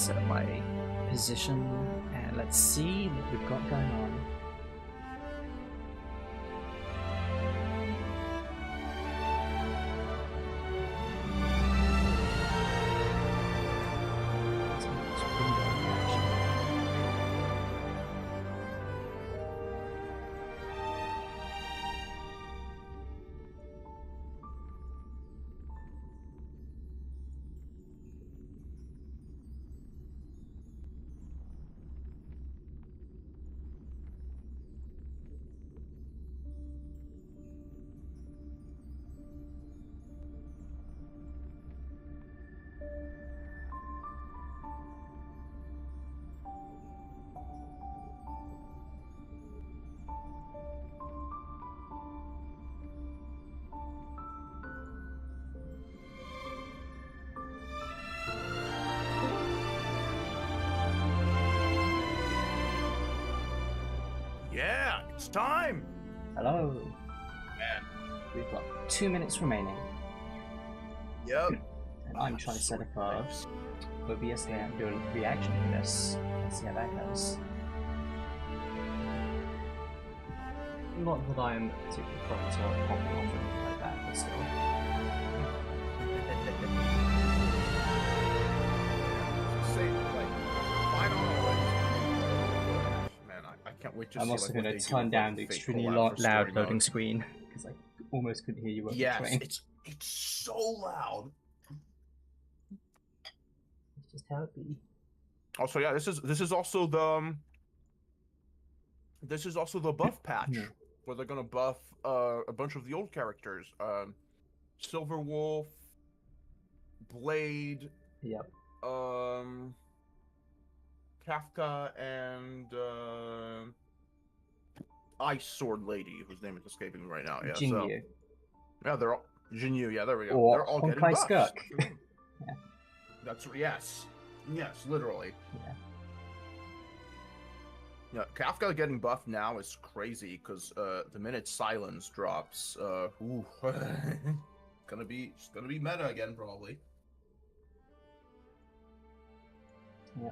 set up my position and let's see what we've got going on. Yeah, it's time! Hello. Man. We've got 2 minutes remaining. Yep. And I'm trying to set up a OBS layout and do a reaction to this. Let's see how that goes. Not that I'm particularly prone to popping off or anything like that, but still. Say, like, why not already? Man, I can't wait to I'm see. also like, going what to they turn do down with the fake extremely collab for loud story loading mode. screen because I almost couldn't hear you over the Yes, train. it's so loud. It's just how it be. Also, yeah, this is also the buff patch Yeah. where they're gonna buff a bunch of the old characters. Silver Wolf, Blade, Yep. Kafka, and Ice Sword Lady, whose name is escaping me right now. Yeah, so Jinyu. yeah, they're all Jinyu. Yeah, there we go. Or They're all getting Honkai buffs. Skirk. Yeah. That's yes, literally. Yeah. Yeah, Kafka getting buffed now is crazy because the minute silence drops, ooh, it's gonna be meta again probably. Yeah.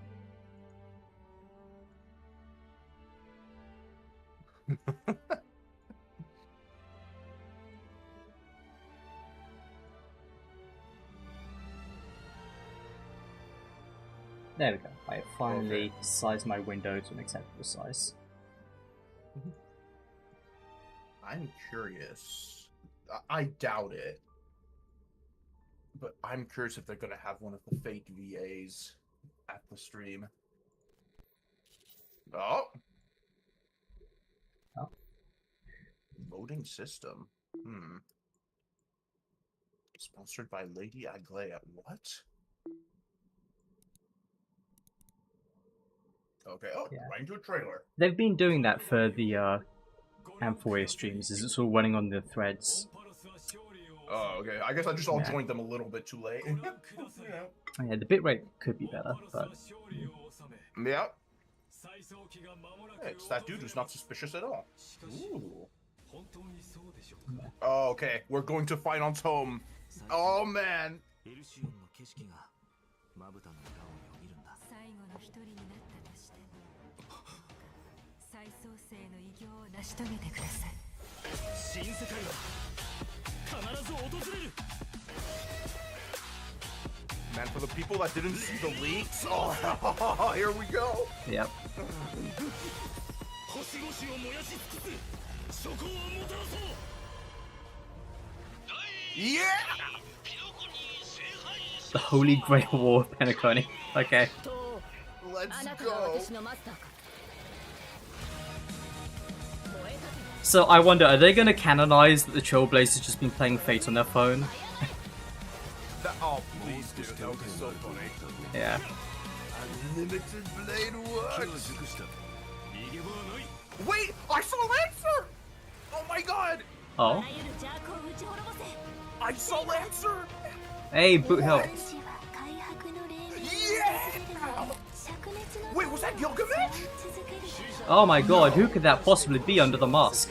There we go. I finally sized my window to an acceptable size. I'm curious. I doubt it, but I'm curious if they're gonna have one of the fake VAs at the stream. Oh. Oh. Loading system. Sponsored by Lady Aglaia. What? Okay. Oh, Yeah. right into a trailer. They've been doing that for the Amphoria streams, is it's all running on the threads. Oh, okay. I guess I just joined them a little bit too late. Yeah, the bitrate could be better, but Yeah. Hey, it's that dude who's not suspicious at all. Ooh. Oh, okay. We're going to Finance Home. Oh, man. Man, for the people that didn't see the leaks, oh, here we go. yep. Yeah! The Holy Grail War of Penacony. Okay. Let's go. So I wonder, are they going to canonize that the Trailblazers just been playing Fate on their phone? Oh, please, dude. That would be so funny. Yeah. Unlimited blade works. Wait, I saw Lancer! Oh my god! Oh. I saw Lancer! Hey, boot help. Yeah! Wait, was that Gilgamesh? Oh my god, who could that possibly be under the mask?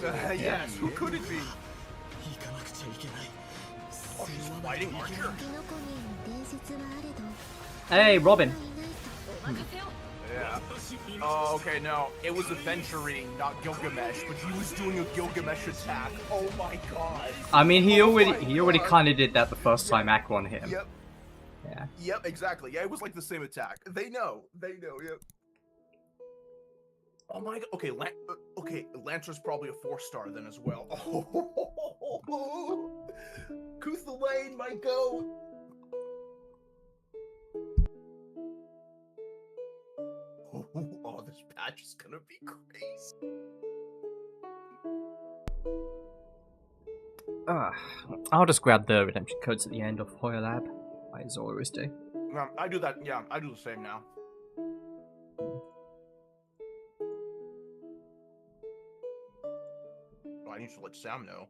Yes, who could it be? Oh, she's fighting Archer. Hey, Robin. Yeah. Oh, okay, no. It was Aventurine, not Gilgamesh, but he was doing a Gilgamesh attack. Oh my god. I mean, he Oh already God. kind of did that the first time Aquan hit him. Yep. Yeah. Yep, exactly. Yeah, it was like the same attack. They know. Yep. Oh my god. Okay, okay, Lancer's probably a 4-star then as well. Oh, Kuthalain, my go. Oh, this patch is gonna be crazy. I'll just grab the redemption codes at the end of Hoya Lab, as I always do. I do that. Yeah, I do the same now. Oh, I need to let Sam know.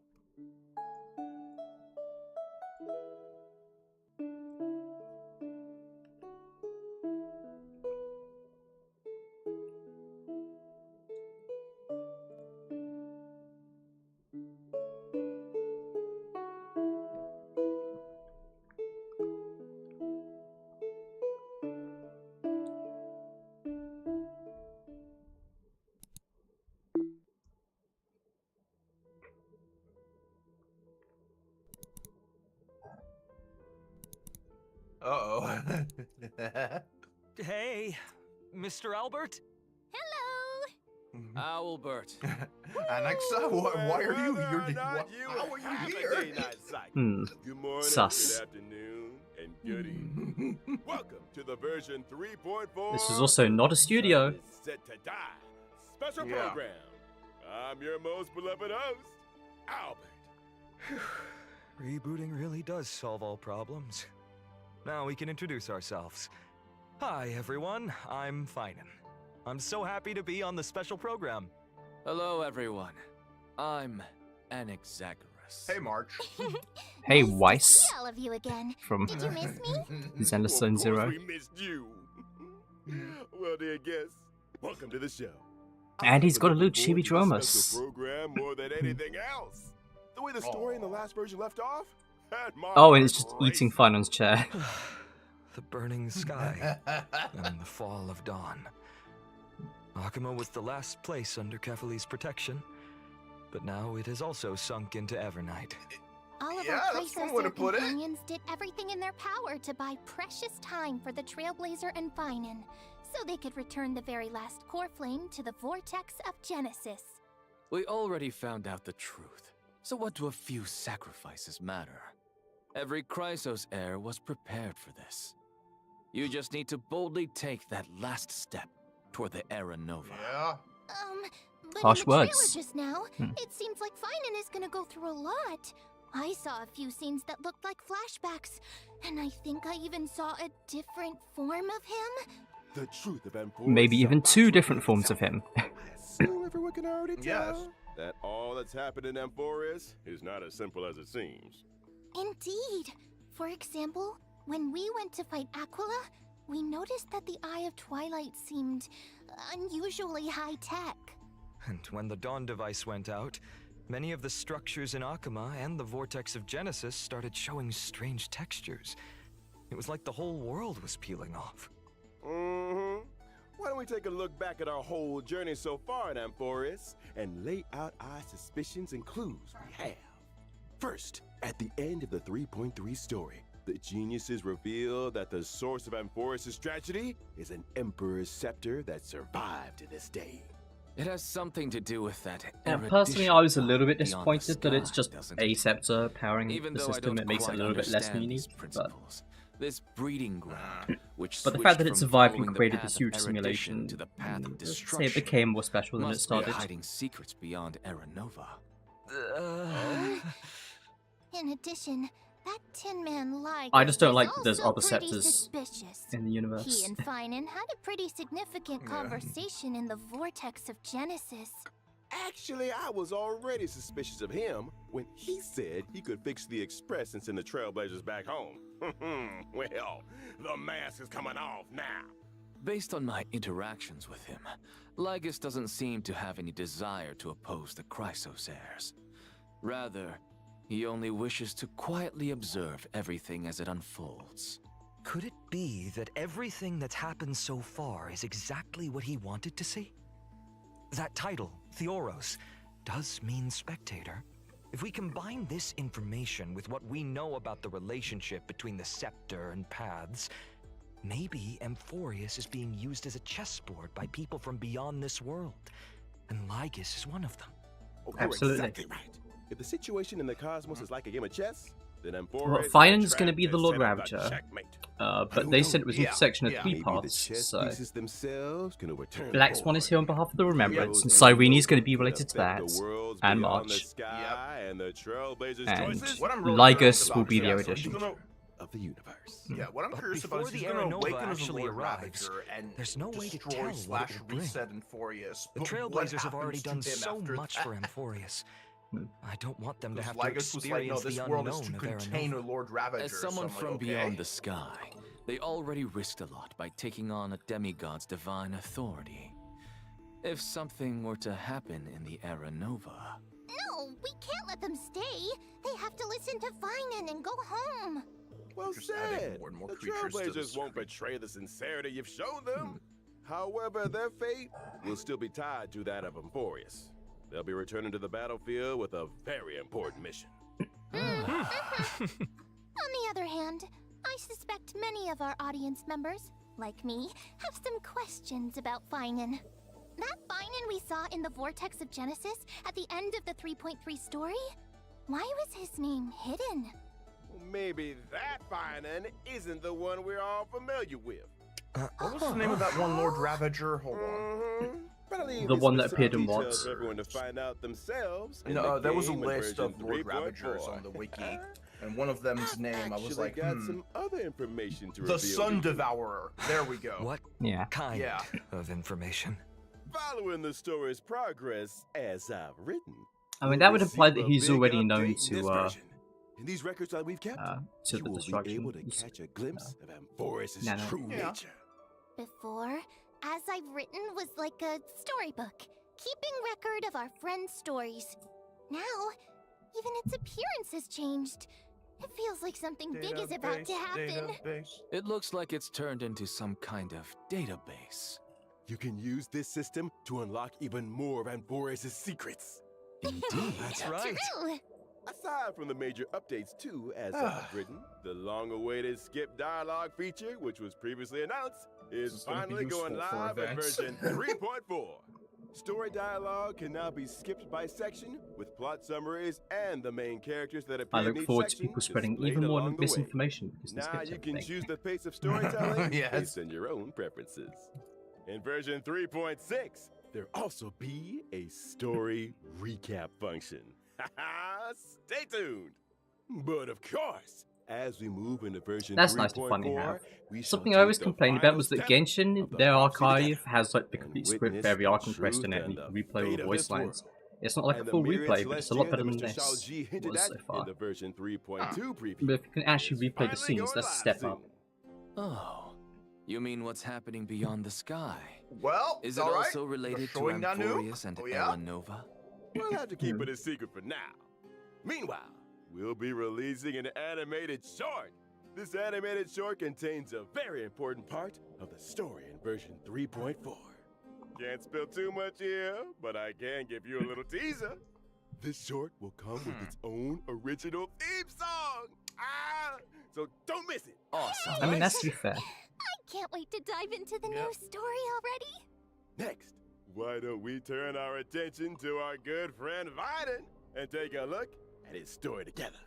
Uh-oh. Hey, Mr. Albert? Hello! Albert. Alexa, why are you here? Not How are you Have a here? day night cycle. Good morning, Sus. good afternoon, and good evening. Welcome to the version 3.4. This is also not a studio. Is Set to die. Special Yeah. program. I'm your most beloved host, Albert. Rebooting really does solve all problems. Now we can introduce ourselves. Hi, everyone. I'm Finan. I'm so happy to be on the special program. Hello, everyone. I'm Anaxagoras. Hey, March. Hey, Nice to Weiss see all of you again. from Did you miss me? Xenostone Of Zero. course we missed you. Well, dear guests, welcome to the show. And he's got a I've little been looking forward to this chibi-dramas. special program more than anything else. The way the story in the last version left off. had my Oh, and it's just heart eating racing. Finan's chair. The burning sky and the fall of dawn. Akuma was the last place under Kefali's protection, but now it has also sunk into Evernight. All of Yeah, our that's one Crisis way to Air put it. companions did everything in their power to buy precious time for the Trailblazer and Finan, so they could return the very last core flame to the vortex of Genesis. We already found out the truth, so what do a few sacrifices matter? Every Chrysos heir was prepared for this. You just need to boldly take that last step toward the Era Nova. Yeah. But Harsh in the trailer words. just now, Hmm. it seems like Finan is gonna go through a lot. I saw a few scenes that looked like flashbacks, and I think I even saw a different form of him. The truth of Amphoris Maybe even shall two not different reveal forms of itself. him. I assume everyone can already tell Yes. that all that's happened in Amphoris is not as simple as it seems. Indeed. For example, when we went to fight Aquila, we noticed that the Eye of Twilight seemed unusually high-tech. And when the Dawn device went out, many of the structures in Akuma and the Vortex of Genesis started showing strange textures. It was like the whole world was peeling off. Mm-hmm. Why don't we take a look back at our whole journey so far in Amphoris and lay out our suspicions and clues we have. First, at the end of the 3.3 story, the geniuses reveal that the source of Amphoris' tragedy is an Emperor's scepter that survived to this day. It has something to do with that. Yeah, personally, I was a little bit erudition beyond the disappointed that it's sky, just doesn't a it? scepter powering Even the though I system. don't It makes it a quite little bit less understand meaty. these But principles, this breeding ground, which But the fact that it switched from survived and following the created path this of huge erudition simulation, to the path of let's say destruction, it became more special than it must be started. hiding secrets beyond Era Nova. In addition, that Tin Man lied. I just don't like is that there's also other pretty scepters suspicious. in the universe. He and Finan had a pretty significant Yeah. conversation in the Vortex of Genesis. Actually, I was already suspicious of him when he said he could fix the Express and send the Trailblazers back home. Well, the mask is coming off now. Based on my interactions with him, Lygus doesn't seem to have any desire to oppose the Chrysos heirs. Rather, he only wishes to quietly observe everything as it unfolds. Could it be that everything that's happened so far is exactly what he wanted to see? That title, Theoros, does mean spectator. If we combine this information with what we know about the relationship between the scepter and paths, maybe Amphorius is being used as a chessboard by people from beyond this world, and Lygus is one of them. Oh, you're Absolutely. exactly right. If the situation in the cosmos is like a game of chess, then Well, Amphorius Finon's going to be the Lord Ravager. Ravager, but they said it was an intersection of three Maybe the paths, chess so pieces themselves can overturn Black the Swan is board. here on behalf of the Remembrance, and Heroes Cyrene's going to be can related to that, affect the worlds and beyond the March, sky and the Trailblazers' and choices What I'm really Lygus curious will about be is the that erudition. he's gonna- of the universe. Yeah, what I'm But curious about is before he's the going to Aranova awaken as a actually Lord arrives, Ravager and there's no way to destroy tell what it slash will bring. reset Amphorius. The But what Trailblazers have already happens to done him so after much that? for Amphorius. I don't want them to Because have to Lygus was like, no, experience this the world is to unknown of contain a Aranova. Lord Ravager. As someone so I'm from like, beyond okay. the sky, they already risked a lot by taking on a demigod's divine authority. If something were to happen in the Aranova, No, we can't let them stay. They have to listen to Finan and go home. Well Just adding said. more and more The creatures to Trailblazers this won't creature. betray the sincerity you've shown them. However, their fate will still be tied to that of Amphorius. They'll be returning to the battlefield with a very important mission. On the other hand, I suspect many of our audience members, like me, have some questions about Finan. That Finan we saw in the Vortex of Genesis at the end of the 3.3 story? Why was his name hidden? Well, maybe that Finan isn't the one we're all familiar with. What was the name of that one Lord Ravager? Hold on. Mhm. But I'll leave The these one that specific appeared in details Watts. for everyone to find out themselves. in No, the there was a game in list of version Lord Ravagers 3.4. on the wiki, and one of them's name, I was Actually like, got some other information to the reveal Sun to you. Devourer. There we go. What Yeah. kind Yeah. of information? Following the story's progress as I've written. I mean, you'll that would imply receive that a he's big already update known in this to version. In these records that we've kept, to you the will destruction. be able to catch a glimpse of Amphorius' No, no. true Yeah. nature. Before, As I've Written was like a storybook, keeping record of our friends' stories. Now, even its appearance has changed. It feels like something big is about to happen. it looks like it's turned into some kind of database. You can use this system to unlock even more of Amphorius' secrets. Indeed. That's right. True. Aside from the major updates too, as I've written, the long-awaited skip dialogue feature, which was previously announced, This is is gonna be finally going useful for live at events. version 3.4. Story dialogue can now be skipped by section, with plot summaries and the main characters that appear I in look each forward to section people spreading displayed even more along the way. misinformation because they Now skipped you can everything. choose the pace of storytelling Yes. based on your own preferences. In version 3.6, there'll also be a story recap function. Stay tuned. But of course, as we move into version That's nice to 3.4, finally have. we shall Something I always take the complained final about was that step Genshin, of the their prophecy archive together has like the and complete script witness for every the arc and quest in truth it, and you and can the replay fate all of voice this world. lines. It's not like And a the full myriad replay, but it's a lot celestia better that than Mr. this. Shao-Ji hinted was at so far. in the version 3.2 preview. But if you can actually is replay the finally scenes, going that's a live step soon. up. Oh, you mean what's happening beyond the sky? Well, Is it all right. also They're related to showing Nanu. Amphorius and Oh, yeah? Aranova? We'll have to keep it a secret for now. Meanwhile, we'll be releasing an animated short. This animated short contains a very important part of the story in version 3.4. Can't spill too much here, but I can give you a little teaser. This short will come with its own original theme song. So don't miss it. Awesome. I mean, that's to be fair. I can't wait to dive into the Yep. new story already. Next, why don't we turn our attention to our good friend Viden and take a look at his story together.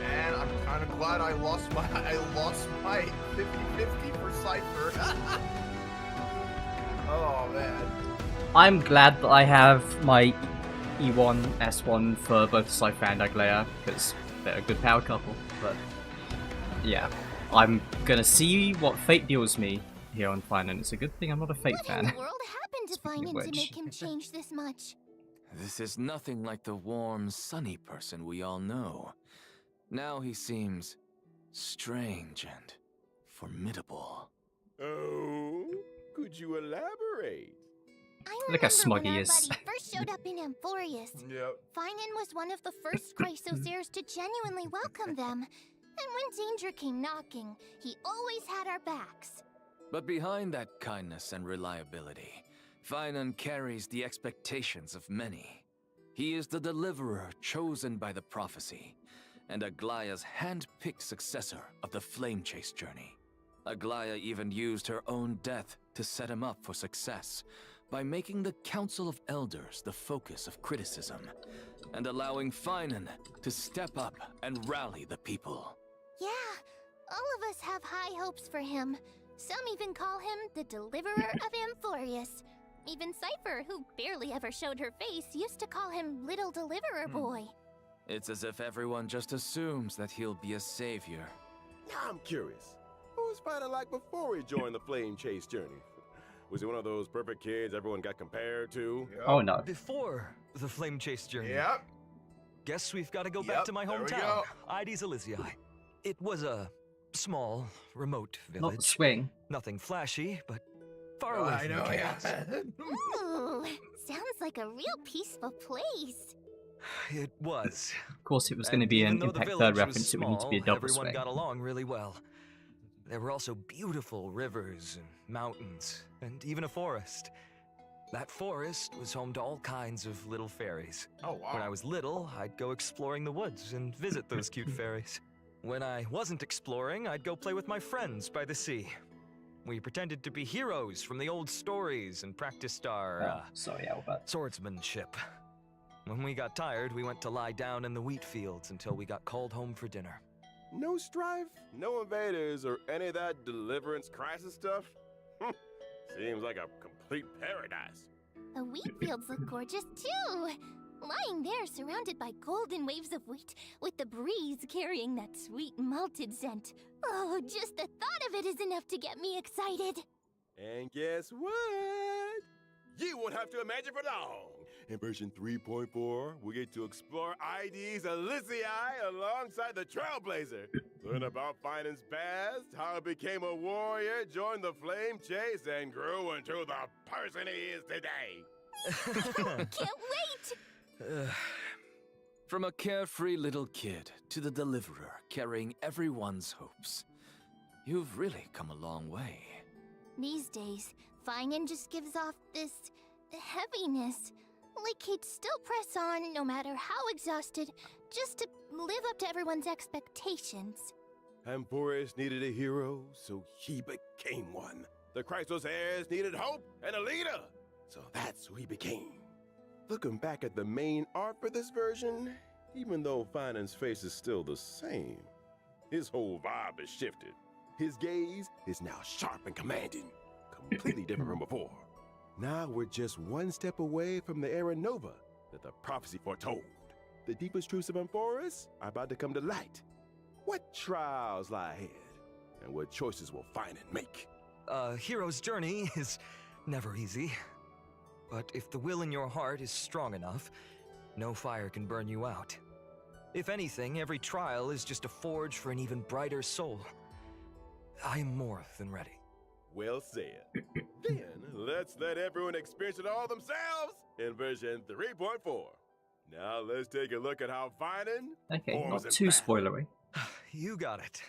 And I'm kind of glad I lost my 50-50 for Cypher. Oh man. I'm glad that I have my E1, S1 for both Cypher and Aglaya, because they're a good power couple, but yeah. I'm gonna see what fate deals me here on Finan. It's a good thing I'm not a fate What fan. in the world happened to Speaking of Finan to which. make him change this much? This is nothing like the warm, sunny person we all know. Now he seems strange and formidable. Oh, could you elaborate? I Look how remember smug when he our is. buddy first showed up in Amphorius. Yep. Finan was one of the first Chrysos heirs to genuinely welcome them. And when danger came knocking, he always had our backs. But behind that kindness and reliability, Finan carries the expectations of many. He is the deliverer chosen by the prophecy, and Aglaya's hand-picked successor of the Flame Chase journey. Aglaya even used her own death to set him up for success, by making the Council of Elders the focus of criticism, and allowing Finan to step up and rally the people. Yeah, all of us have high hopes for him. Some even call him the Deliverer of Amphorius. Even Cypher, who barely ever showed her face, used to call him Little Deliverer Boy. It's as if everyone just assumes that he'll be a savior. Now I'm curious. What was Finan like before he joined the Flame Chase journey? Was he one of those perfect kids everyone got compared to? Yep. Oh no. Before the Flame Chase journey, Yep. guess we've got to go back Yep, to my there we hometown, go. Ides Elysiae. It was a small, remote Not the village. swing. Nothing flashy, but far Oh, away I from know, the yeah. chaos. Ooh, sounds like a real peaceful place. It was. Of course, it was going to And be even an though the Impact village 3rd was reference. It would need to be a small, double everyone swing. got along really well. There were also beautiful rivers and mountains, and even a forest. That forest was home to all kinds of little fairies. Oh, wow. When I was little, I'd go exploring the woods and visit those cute fairies. When I wasn't exploring, I'd go play with my friends by the sea. We pretended to be heroes from the old stories and practiced our, Oh, sorry, Albert. swordsmanship. When we got tired, we went to lie down in the wheat fields until we got called home for dinner. No strife, no invaders, or any of that deliverance crisis stuff? Seems like a complete paradise. The wheat fields look gorgeous too. Lying there surrounded by golden waves of wheat, with the breeze carrying that sweet malted scent. Oh, just the thought of it is enough to get me excited. And guess what? You won't have to imagine for long. In version 3.4, we get to explore Ides Elysiae alongside the Trailblazer. Learn about Finan's past, how he became a warrior, joined the Flame Chase, and grew into the person he is today. Can't wait! From a carefree little kid to the deliverer carrying everyone's hopes. You've really come a long way. These days, Finan just gives off this heaviness. Like he'd still press on no matter how exhausted, just to live up to everyone's expectations. Amphorius needed a hero, so he became one. The Chrysos heirs needed hope and a leader, so that's who he became. Looking back at the main art for this version, even though Finan's face is still the same, his whole vibe has shifted. His gaze is now sharp and commanding, completely different from before. Now we're just one step away from the era Nova that the prophecy foretold. The deepest truths of Amphorius are about to come to light. What trials lie ahead, and what choices will Finan make? A hero's journey is never easy. But if the will in your heart is strong enough, no fire can burn you out. If anything, every trial is just a forge for an even brighter soul. I am more than ready. Well said. Then, let's let everyone experience it all themselves in version 3.4. Now let's take a look at how Finan Okay, forms not in too battle. spoilery. You got it.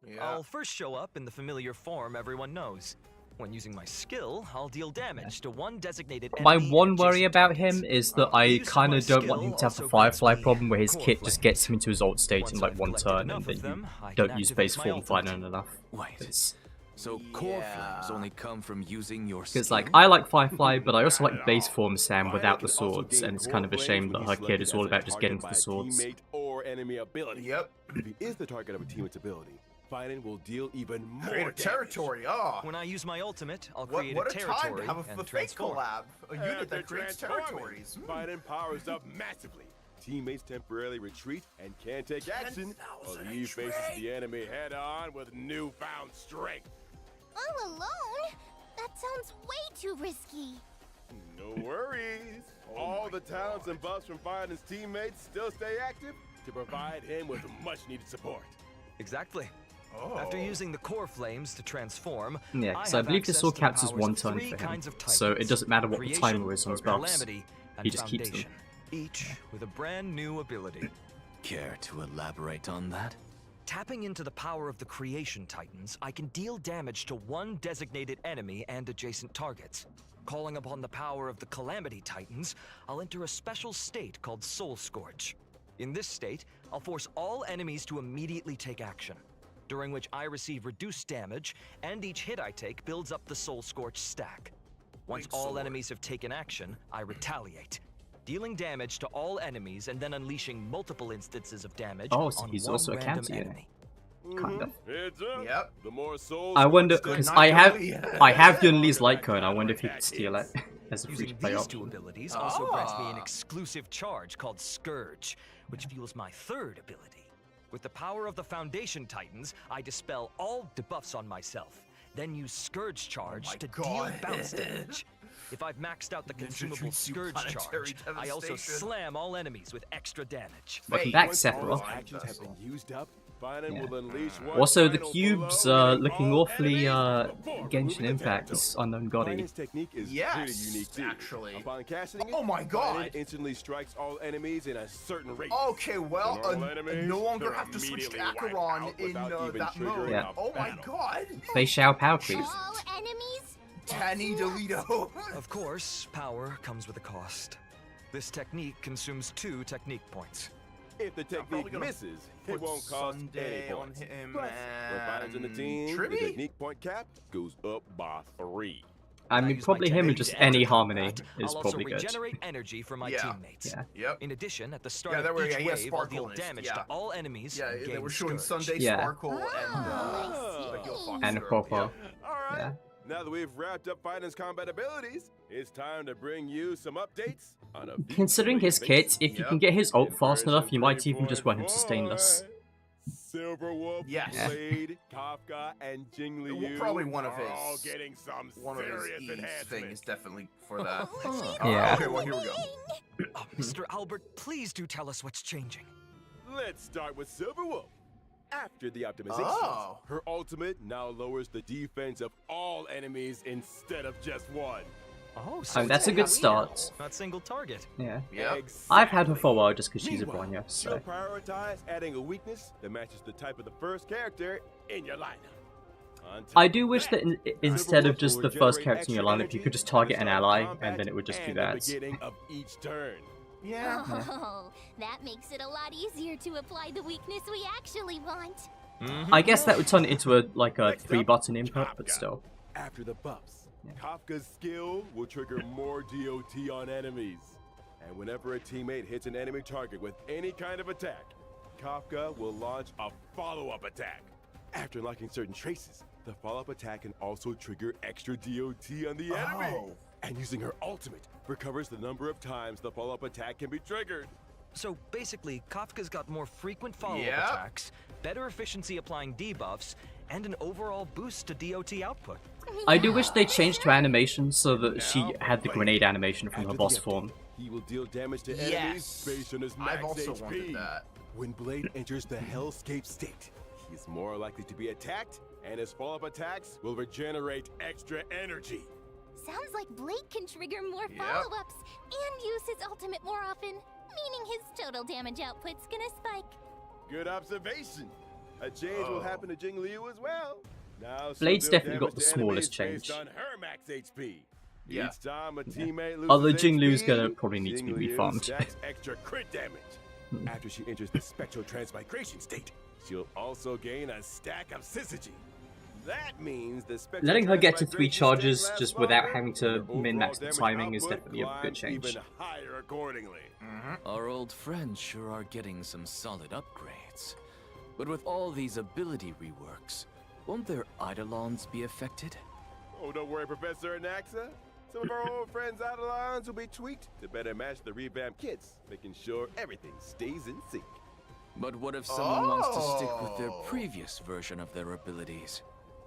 Yeah. I'll first show up in the familiar form everyone knows. When using my skill, I'll deal damage to one designated My enemy one worry adjacent about targets. him is that The I use of kind my of don't want skill him to have the also Firefly grants me problem where his core kit just flames. gets him into his old state in Once like I've one collected turn, enough and then of you them, I don't can use activate base my form ultimate. Finan enough. Wait, so core flames only come from using your skill? Because like I like Firefly, but I also like base all. form Sam Finan without the can also swords, gain and it's core kind of a flames shame when that he's her kit selected is all as a about just getting target to the by a swords. teammate or enemy ability. Yep. If he is the target of a teammate's ability, Finan will deal even more Create a damage. territory. Oh. When I use my ultimate, I'll What, create what a a time territory to have a and fake transform. collab. A unit After that creates transforming, territories. Finan powers up massively, teammates temporarily retreat and can't take action, while he faces the enemy head-on with newfound strength. All alone? That sounds way too risky. No worries. All the talents and buffs from Firen's teammates still stay active to provide him with much-needed support. Exactly. Oh. After using the core flames to transform, Yeah, because I believe this all counts as one turn for him. So it doesn't matter what the timer is on his buffs. He just keeps them. Each with a brand new ability. Care to elaborate on that? Tapping into the power of the Creation Titans, I can deal damage to one designated enemy and adjacent targets. Calling upon the power of the Calamity Titans, I'll enter a special state called Soul Scorch. In this state, I'll force all enemies to immediately take action, during which I receive reduced damage, and each hit I take builds up the Soul Scorch stack. Once all enemies have taken action, I retaliate, dealing damage to all enemies and then unleashing multiple instances of damage Oh, so on he's one also a random counter unit. enemy. Kind of. Heads up. Yep. The more souls. I wonder, scorched because not I have really. Yun Lee's light cone. I wonder if he could steal it as a Using free-to-play these two option. abilities also grants me an exclusive charge called Scourge, which fuels my third ability. With the power of the Foundation Titans, I dispel all debuffs on myself, then use Scourge charge to deal bounce damage. If I've maxed out the consumable Scourge charge, I also slam all enemies with extra damage. Welcome back, Once all Sephiroth. actions have been used up, Firen Yeah. will unleash one Also, the final cubes blow are and looking all awfully enemies before Genshin moving Impact, attack. Unknown Goddie. Firen's technique is pretty Yes, unique too. actually. Upon casting it, Oh my God. Firen instantly strikes all enemies in a certain rate. Okay, well, Normal enemies, no longer they're have to switch to immediately wiped Acheron out in without even that triggering mode. Yeah. Oh my battle. God. Fei Xiao Power Creep. All enemies? Danny DeLito. Of course, power comes with a cost. This technique consumes 2 technique points. If the probably technique gonna misses, it Put won't cost Sunday any on points. him Plus, when Firen's in the and team, the Tribby? technique point cap goes up by 3. I When mean, use my probably him and technique just to any enter harmony combat, is I'll probably also good. regenerate energy for my Yeah. teammates. Yeah. Yep. In addition, at the start Yeah, that of way each he has wave, I'll deal sparkleness, damage yeah. to all enemies Yeah, and they gain were showing Scourge. Sunday Yeah. Sparkle and I the Gil see. Fox And syrup, Popo. yeah. All right. Yeah. Now that we've wrapped up Firen's combat abilities, it's time to bring you some updates on a few Considering his basics. kit, if you Yep. can get his ult In fast enough, you version might even just run him 3.4, sustainless. Silverwolf, Yes. Blade, Kafka, and Jing Liu Well, probably one of are all his- getting some One of his serious E's thing is enhancements. definitely for that. Yeah. Okay, well, here we go. Oh, Mr. Albert, please do tell us what's changing. Let's start with Silverwolf. After the optimization, Oh. her ultimate now lowers the defense of all enemies instead of just one. Oh, Oh, that's a good start. Not single target. Yeah. Yep. I've had her for a while just because she's a Meanwhile, Bronya, she'll so. prioritize adding a weakness that matches the type of the first character in your lineup. On top I do of wish that instead of just the first character in your lineup, you could just target an ally, and then it would just do and the that. beginning of each turn. Yeah. Oh, that makes it a lot easier to apply the weakness we actually want. I guess that would turn it into a Next up, 3-button input, but Kafka. still. After the buffs, Yeah. Kafka's skill will trigger more DOT on enemies. And whenever a teammate hits an enemy target with any kind of attack, Kafka will launch a follow-up attack. After unlocking certain traces, the follow-up attack can also trigger extra DOT on the enemy. Oh. And using her ultimate recovers the number of times the follow-up attack can be triggered. So basically, Kafka's got more frequent follow-up Yep. attacks, better efficiency applying debuffs, and an overall boost to DOT output. I do wish they changed her animation so that she Now had the play. grenade animation from After her the boss update, form. He will deal damage to enemies Yes. based on his max I've also HP. wanted that. When Blade enters the Hellscape state, he's more likely to be attacked, and his follow-up attacks will regenerate extra energy. Sounds like Blade can trigger more Yep. follow-ups and use his ultimate more often, meaning his total damage output's gonna spike. Good observation. A change will happen to Jing Liu as well. Now, she'll Blade's deal definitely damage got the to smallest enemies based change. on her max HP. Yeah. Each time a teammate loses Although Jing Liu's HP, gonna probably need to Jing be Liu refarmed. stacks extra crit damage. After she enters the spectral transmigration state, she'll also gain a stack of syzygy. That means the spectral Letting her get to 3 transmigration charges state lasts just without longer, having to and her min-max the overall timing is damage definitely a output good climbs change. Even higher accordingly. Our old friends sure are getting some solid upgrades. But with all these ability reworks, won't their Eidolons be affected? Oh, don't worry, Professor Anaxa. Some of our old friends' outlines will be tweaked to better match the revamped kits, making sure everything stays in sync. But what if someone wants to stick with their previous version of their abilities?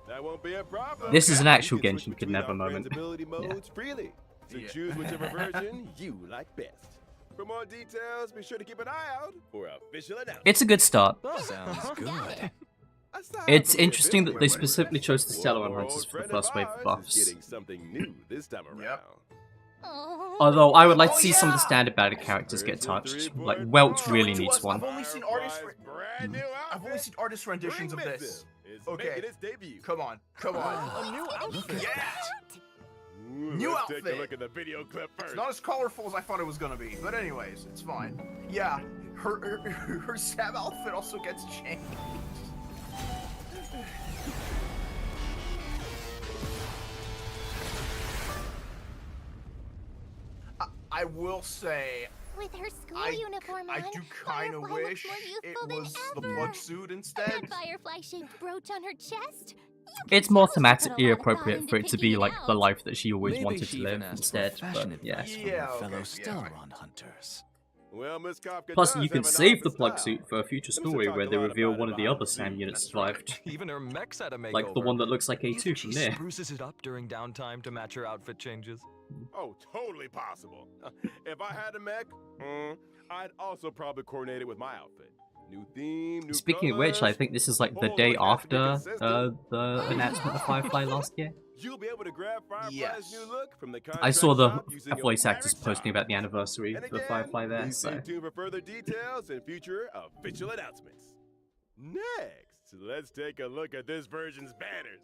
That won't be a problem. This is an actual You can Genshin switch between Kidnapper our moment. friends' ability modes freely, so Yeah. choose whichever version you like best. For more details, be sure to keep an eye out for official announcements. It's a good start. Sounds good. Aside It's from the interesting that they ability specifically chose the one Stellar more Hunters old for the friend first of wave of ours is buffs. Getting something new this time around. Oh. Although I would like to Oh, see some of the yeah! standard battle characters get Version touched. 3.0. Like Welt really Show it to needs us. one. I've only seen artist. Brand new I've only outfit. seen artist renditions of Ring this. Missile is Okay. making its debut. Come on, come on. A new outfit. Yeah. Ooh, New let's take outfit. a look at the video clip first. It's not as colorful as I thought it was gonna be, but anyways, it's fine. Yeah, her Sam outfit also gets changed. I will say, With her school I uniform I on, do kind of Firefly looks wish more it youthful than was the ever. blood suit And instead. that firefly-shaped brooch on her chest. It's more Tell she put a lot thematically of thought appropriate into for it to picking be it like the out. life that she always Maybe wanted she to even live asked instead. for But fashion yeah. advice from Yeah, her fellow okay, yeah, Stellaron hunters. Well, Miss Kafka Plus, does you can have an save eye the for plug style. suit for a future Seems to story talk where a they lot reveal about one it of the behind other the Sam scenes. units That's right. survived. Even her mech's had a makeover. Like the one that looks like Do you A2 think from she there. spruces it up during downtime to match her outfit changes? Oh, totally possible. If I had a mech, I'd also probably coordinate it with my outfit. New theme, new Speaking of which, I colors. think this is like the Whole day look has to be after consistent. the announcement of Firefly last year. You'll be able to grab Firefly's Yes. new look from the I saw contract the shop using your voice actors favorite posting charms. about the anniversary And for again, Firefly there, please so stay tuned for further details and future official announcements. Next, let's take a look at this version's banners.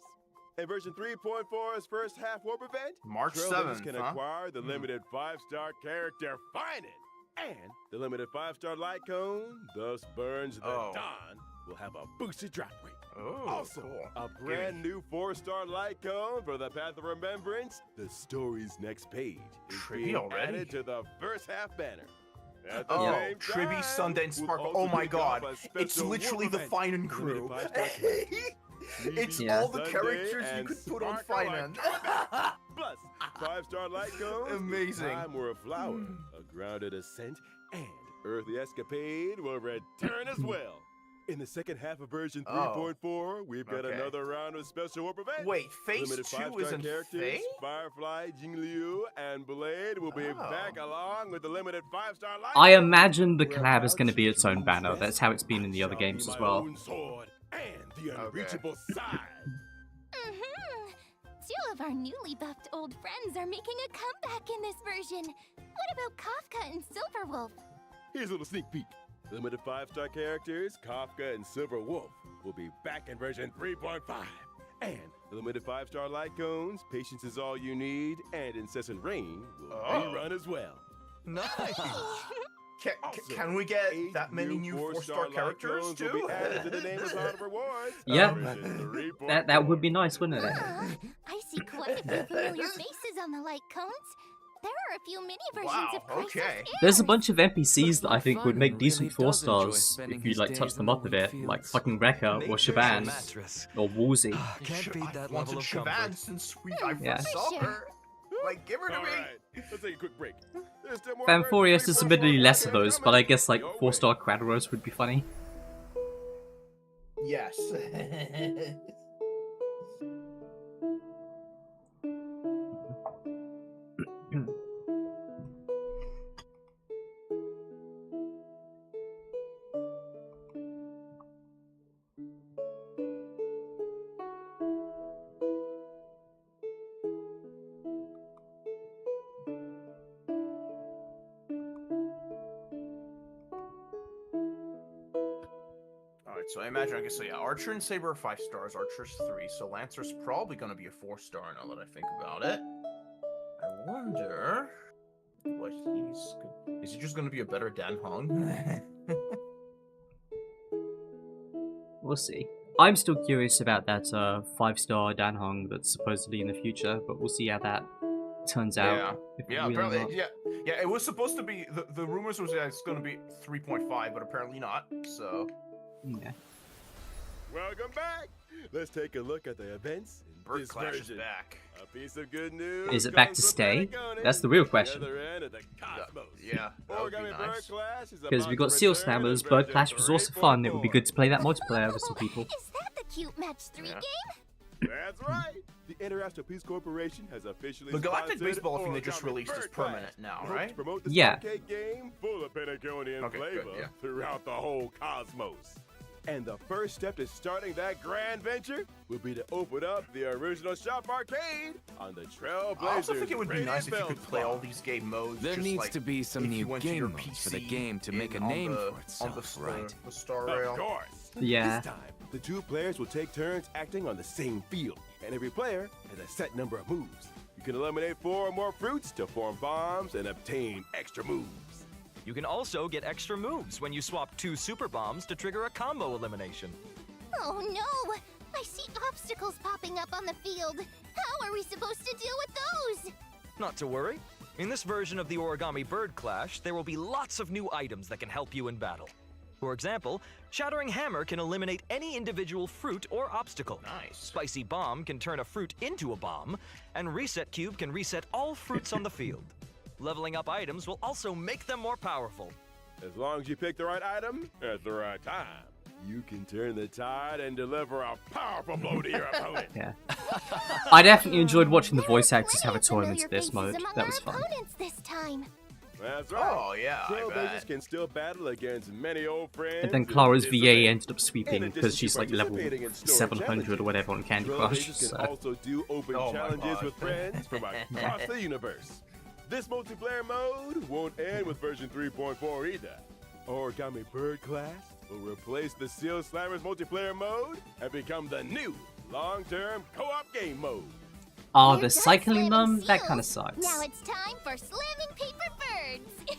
In version 3.4's first half warp event, March Trailblazers 7th, can huh? acquire the limited 5-star character Finan, and the limited 5-star light cone, thus Burns the Oh. Dawn, will have a boosted drop rate. Oh, Also, cool. a brand new 4-star light cone for the Path of Remembrance. The story's next page is Tribby being already? added to the first half banner. At the Oh, same Tribby, time, Sundance, we'll Sparkle. also Oh my kick off god. a It's special literally warp the event Finan with crew. limited 5-star characters. It's Yeah. all the Sunday characters you and could put on Sparkle Finan. are Plus, 5-star light cones, Amazing. Time War Flower, a grounded ascent, and Earthly Escapade will return as well. In the second half of version 3.4, we've got Okay. another round of special warp events. Wait, Phase Limited 2 5-star isn't characters, Faye? Firefly, Jingliu, and Blade will be Oh. back along with the limited 5-star light. I cones. imagine the We're collab is about going to be to its own choose banner. this. That's how it's been in the I other shall games be as my well. own sword and the unreachable side. Mm-hmm. Two of our newly buffed old friends are making a comeback in this version. What about Kafka and Silverwolf? Here's a little sneak peek. Limited 5-star characters, Kafka and Silver Wolf, will be back in version 3.5. And the limited 5-star light cones, Patience is All You Need, and Incessant Rain will rerun as well. Nice. Can we get 8 that many new 4-star light characters cones will too? be added to the name of Cloud of Rewards. Yeah. Version 3.4. That would be nice, wouldn't it? I see quite a few familiar faces on the light cones. There are a few mini versions Wow, of Crisis okay. There's a Airs. bunch of NPCs that I think would make Finan decent really does 4 enjoy stars spending if you his like touch days them in up the a bit, wheat like fields. fucking Rekka or Nature's Shaban mattress. or Woolsey. Can't beat that I've level wanted of Shaban comfort. since I Yeah. first saw Sure. her. Like, give her to All me. right, let's take a quick break. There's still more Fanforius version is admittedly 3.4 less of those, but I guess like Your way. 4-star Kratos would be funny. Yes. Alright, so I imagine, I guess, so yeah, Archer and Saber are 5 stars, Archer's 3, so Lancer's probably gonna be a 4-star now that I think about it. I wonder what he's... Is he just gonna be a better Dan Hong? We'll see. I'm still curious about that 5-star Dan Hong that's supposedly in the future, but we'll see how that turns out. Yeah. if it Yeah, really apparently, not. yeah, it was supposed to be, the rumors was that it's gonna be 3.5, but apparently not, so... Yeah. Welcome back. Let's take a look at the events in Bird This Clash is version. back. A piece of good news. Is it back to comes from stay? Patagonia, That's the real the question. other end of the cosmos. Yeah, that would be Origami Bird nice. Clash is Because about we to got Seal return in Slammers, Bird version Clash was also fun. It would be good to play that 3.4. multiplayer with some people. Is that the cute match 3 Yeah. game? That's right. The International Peace Corporation has officially The Galactic sponsored Baseball thing they just Origami released is Bird Clash. permanent now, We hope to right? promote this Yeah. arcade game full of Patagonian Okay, good, flavor yeah. throughout the whole cosmos. And the first step to starting that grand venture will be to open up the original shop arcade on the Trailblazers. I also think it would be nice if you Radiant could play all Belt these game modes. There just needs like to be some if you new went to game your modes for the PC game to make a on name the- for on itself, the, right? The Star Of Rail. course. Yeah. This time, the two players will take turns acting on the same field, and every player has a set number of moves. You can eliminate 4 or more fruits to form bombs and obtain extra moves. You can also get extra moves when you swap 2 super bombs to trigger a combo elimination. Oh no! I see obstacles popping up on the field. How are we supposed to deal with those? Not to worry. In this version of the Origami Bird Clash, there will be lots of new items that can help you in battle. For example, Shattering Hammer can eliminate any individual fruit or obstacle. Nice. Spicy Bomb can turn a fruit into a bomb, and Reset Cube can reset all fruits on the field. Leveling up items will also make them more powerful. As long as you pick the right item at the right time, you can turn the tide and deliver a powerful blow to your opponent. Yeah. I definitely enjoyed watching the voice There are actors have a plenty of tournament familiar of this faces mode. among That our was fun. opponents this time. That's right. Oh yeah, I Trailblazers bet. can still battle against many old friends. And then who Clara's participate. VA ended up sweeping In because addition she's to like level participating in store 700 or whatever on Candy Crush. Trailblazers can So. also do open Oh my challenges God. with friends from across the universe. This multiplayer mode won't end with version 3.4 either. Origami Bird Clash will replace the Seal Slammers multiplayer mode and become the new long-term co-op game mode. Oh, We're the done cycling slamming them? That seals. kind of sucks. Now it's time for slamming paper birds.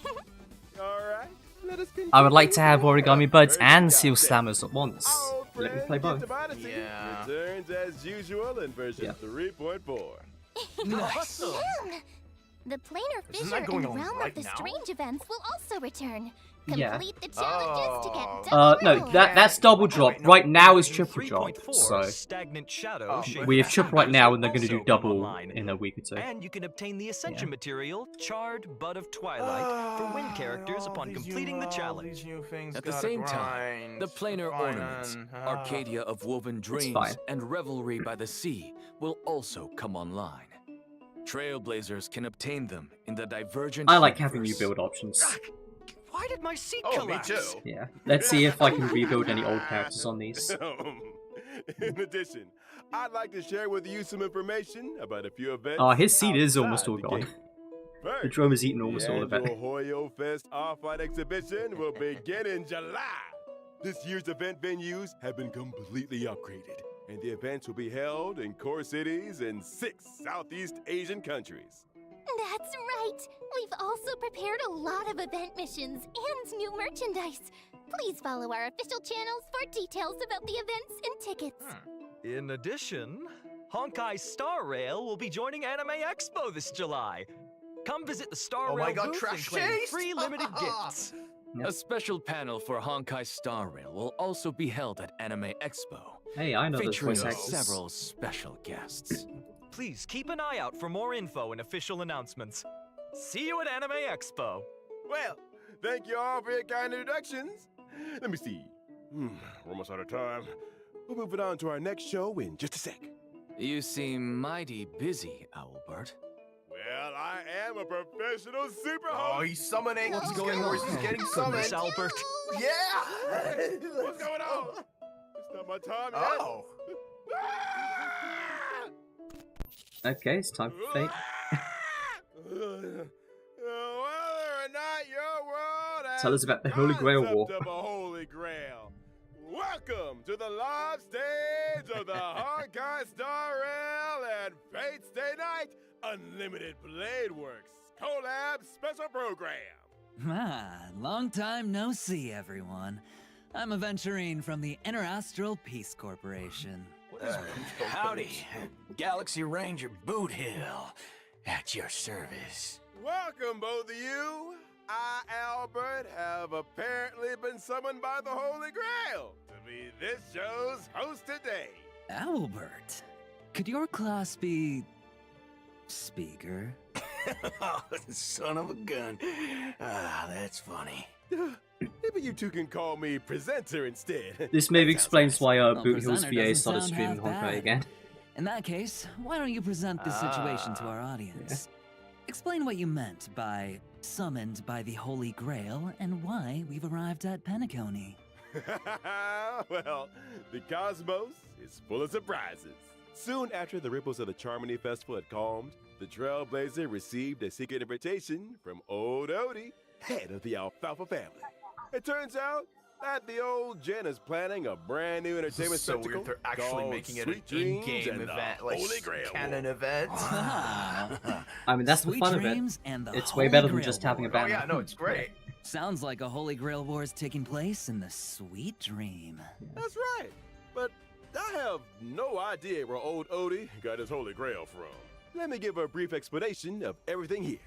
All right, let us continue. I would like to have with Origami our Birds first and Seal update. Slammers at once. Our old Let me friend play both. Gift of Odyssey Yeah. returns as usual in version Yeah. 3.4. Awesome. The planar Isn't fissure that going and on realm right of the now? strange events will also return. Yeah. Complete the challenges to Oh. get double No, roll. that's double drop. no, Right now is In triple drop. 3.4, So Stagnant Shadow Oh, Shade we have of triple right Shadows now, will and they're going to do also come double online. in a week or two. And you can obtain the Ascension Yeah. material, Charred Bud of Twilight, for win characters All upon these completing the all challenge. these new things At the gotta same time, grind the planar to ornaments, find. Arcadia of Woven Dreams, fine. and Revelry by the Sea will also come online. Trailblazers can obtain them in the Divergent I like having new universe. build options. Why did my seat Oh, me collapse? too. Yeah. Let's see if I can rebuild any old characters on these. In addition, I'd like to share with you some information about a few events. Oh, his seat is almost outside all the gone. game. The First, drone has eaten almost the all of it. annual Hoyo Fest Off-White exhibition will begin in July. This year's event venues have been completely upgraded, and the events will be held in core cities in 6 Southeast Asian countries. That's right. We've also prepared a lot of event missions and new merchandise. Please follow our official channels for details about the events and tickets. In addition, Honkai Star Rail will be joining Anime Expo this July. Come visit the Star Oh Rail my God, booth and trash claim taste! free limited gifts. Yep. A special panel for Honkai Star Rail will also be held at Anime Expo, Hey, I know those featuring voice actors. several special guests. Please keep an eye out for more info and official announcements. See you at Anime Expo. Well, thank you all for your kind introductions. Let me see. We're almost out of time. We'll move it on to our next show in just a sec. You seem mighty busy, Owlbert. Well, I am a professional super Oh, host. he's summoning. What's He's going getting, on? He's getting Goodness, summoned. Albert. Yeah. What's going on? It's not my time yet. Oh. Okay, it's time for fate. Whether or not your world has Tell us about the Holy Grail concept War. of a Holy Grail. Welcome to the live stage of the Honkai Star Rail and Fate Stay Night Unlimited Blade Works collab special program. Long time no see, everyone. I'm Aventurine from the Interastral Peace Corporation. Howdy, Galaxy Ranger Boot Hill, at your service. Welcome, both of you. I, Albert, have apparently been summoned by the Holy Grail to be this show's host today. Albert, Could your class be... speaker? Oh, son of a gun. Ah, that's funny. Maybe you two can call me presenter instead. This maybe explains why Well, Boot Hill's presenter VA doesn't started sound streaming half Honkai bad. again. In that case, why don't you present the situation to our audience? Explain what you meant by summoned by the Holy Grail and why we've arrived at Penacony. Well, the cosmos is full of surprises. Soon after the ripples of the Charmony Festival had calmed, the Trailblazer received a secret invitation from old Odie, head of the Alfalfa family. It turns out that the old Jen is planning a brand new This entertainment is so spectacle weird. They're actually called making it an Sweet Dreams in-game and the event, like Holy Grail canon War. event. I mean, that's the Sweet fun of it. dreams and the It's way Holy better than Grail just having a War. Oh banner. yeah, no, it's great. Sounds like a Holy Grail War is taking place in the Sweet Dream. That's right. But I have no idea where old Odie got his Holy Grail from. Let me give a brief explanation of everything here.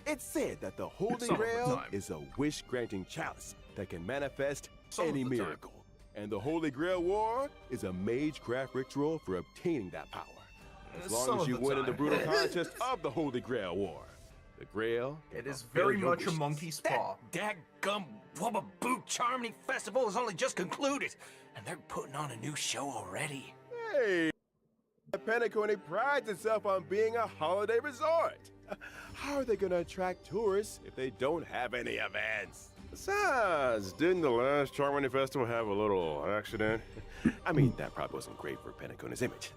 It's said that the Holy Some of the Grail time. is a wish-granting chalice that can manifest Some of any the time. miracle. And the Holy Grail War is a magecraft ritual for obtaining that power. As long Some as of you the win in the time. brutal contest of the Holy Grail War, the Grail can It is fulfill very your much a wishes. monkey's paw. That dadgum Wubba Boot Charmony Festival has only just concluded, and they're putting on a new show already. Hey, Penacony prides itself on being a holiday resort. How are they going to attract tourists if they don't have any events? Besides, didn't the last Charmony Festival have a little accident? I mean, that probably wasn't great for Penacony's image.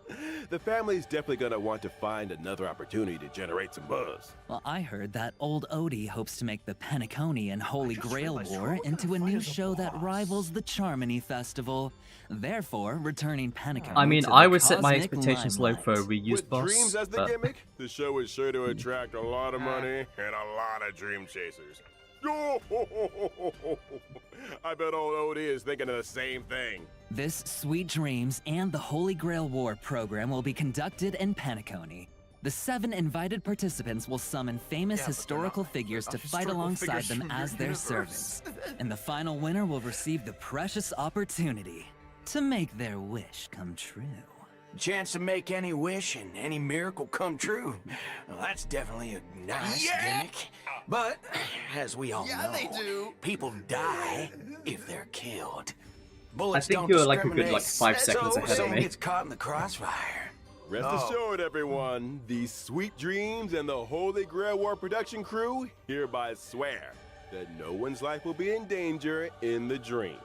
The family's definitely going to want to find another opportunity to generate some buzz. Well, I heard that old Odie hopes to make the Penacony and Holy just Grail realized War we're gonna into a fight new as a show that boss. rivals the Charmony Festival, therefore returning Penacony I mean, to I the would set my cosmic expectations low for a limelight. reused With boss. dreams as the but gimmick, the show is sure to attract a lot of money and a lot of dream chasers. I bet old Odie is thinking of the same thing. This Sweet Dreams and the Holy Grail War program will be conducted in Penacony. The 7 invited participants will summon famous Yeah, but historical they're not- figures to they're fight historical alongside figures them from as your their universe. servants. And the final winner will receive the precious opportunity to make their wish come true. Chance to make any wish and any miracle come true. Well, that's definitely a nice gimmick. But, as we all know, they do. people die if they're killed. I Bullets think don't you're like a good discriminate, 5 seconds so ahead of someone me. gets caught in the crossfire. Rest Oh. assured, everyone, the Sweet Dreams and the Holy Grail War production crew hereby swear that no one's life will be in danger in the dream.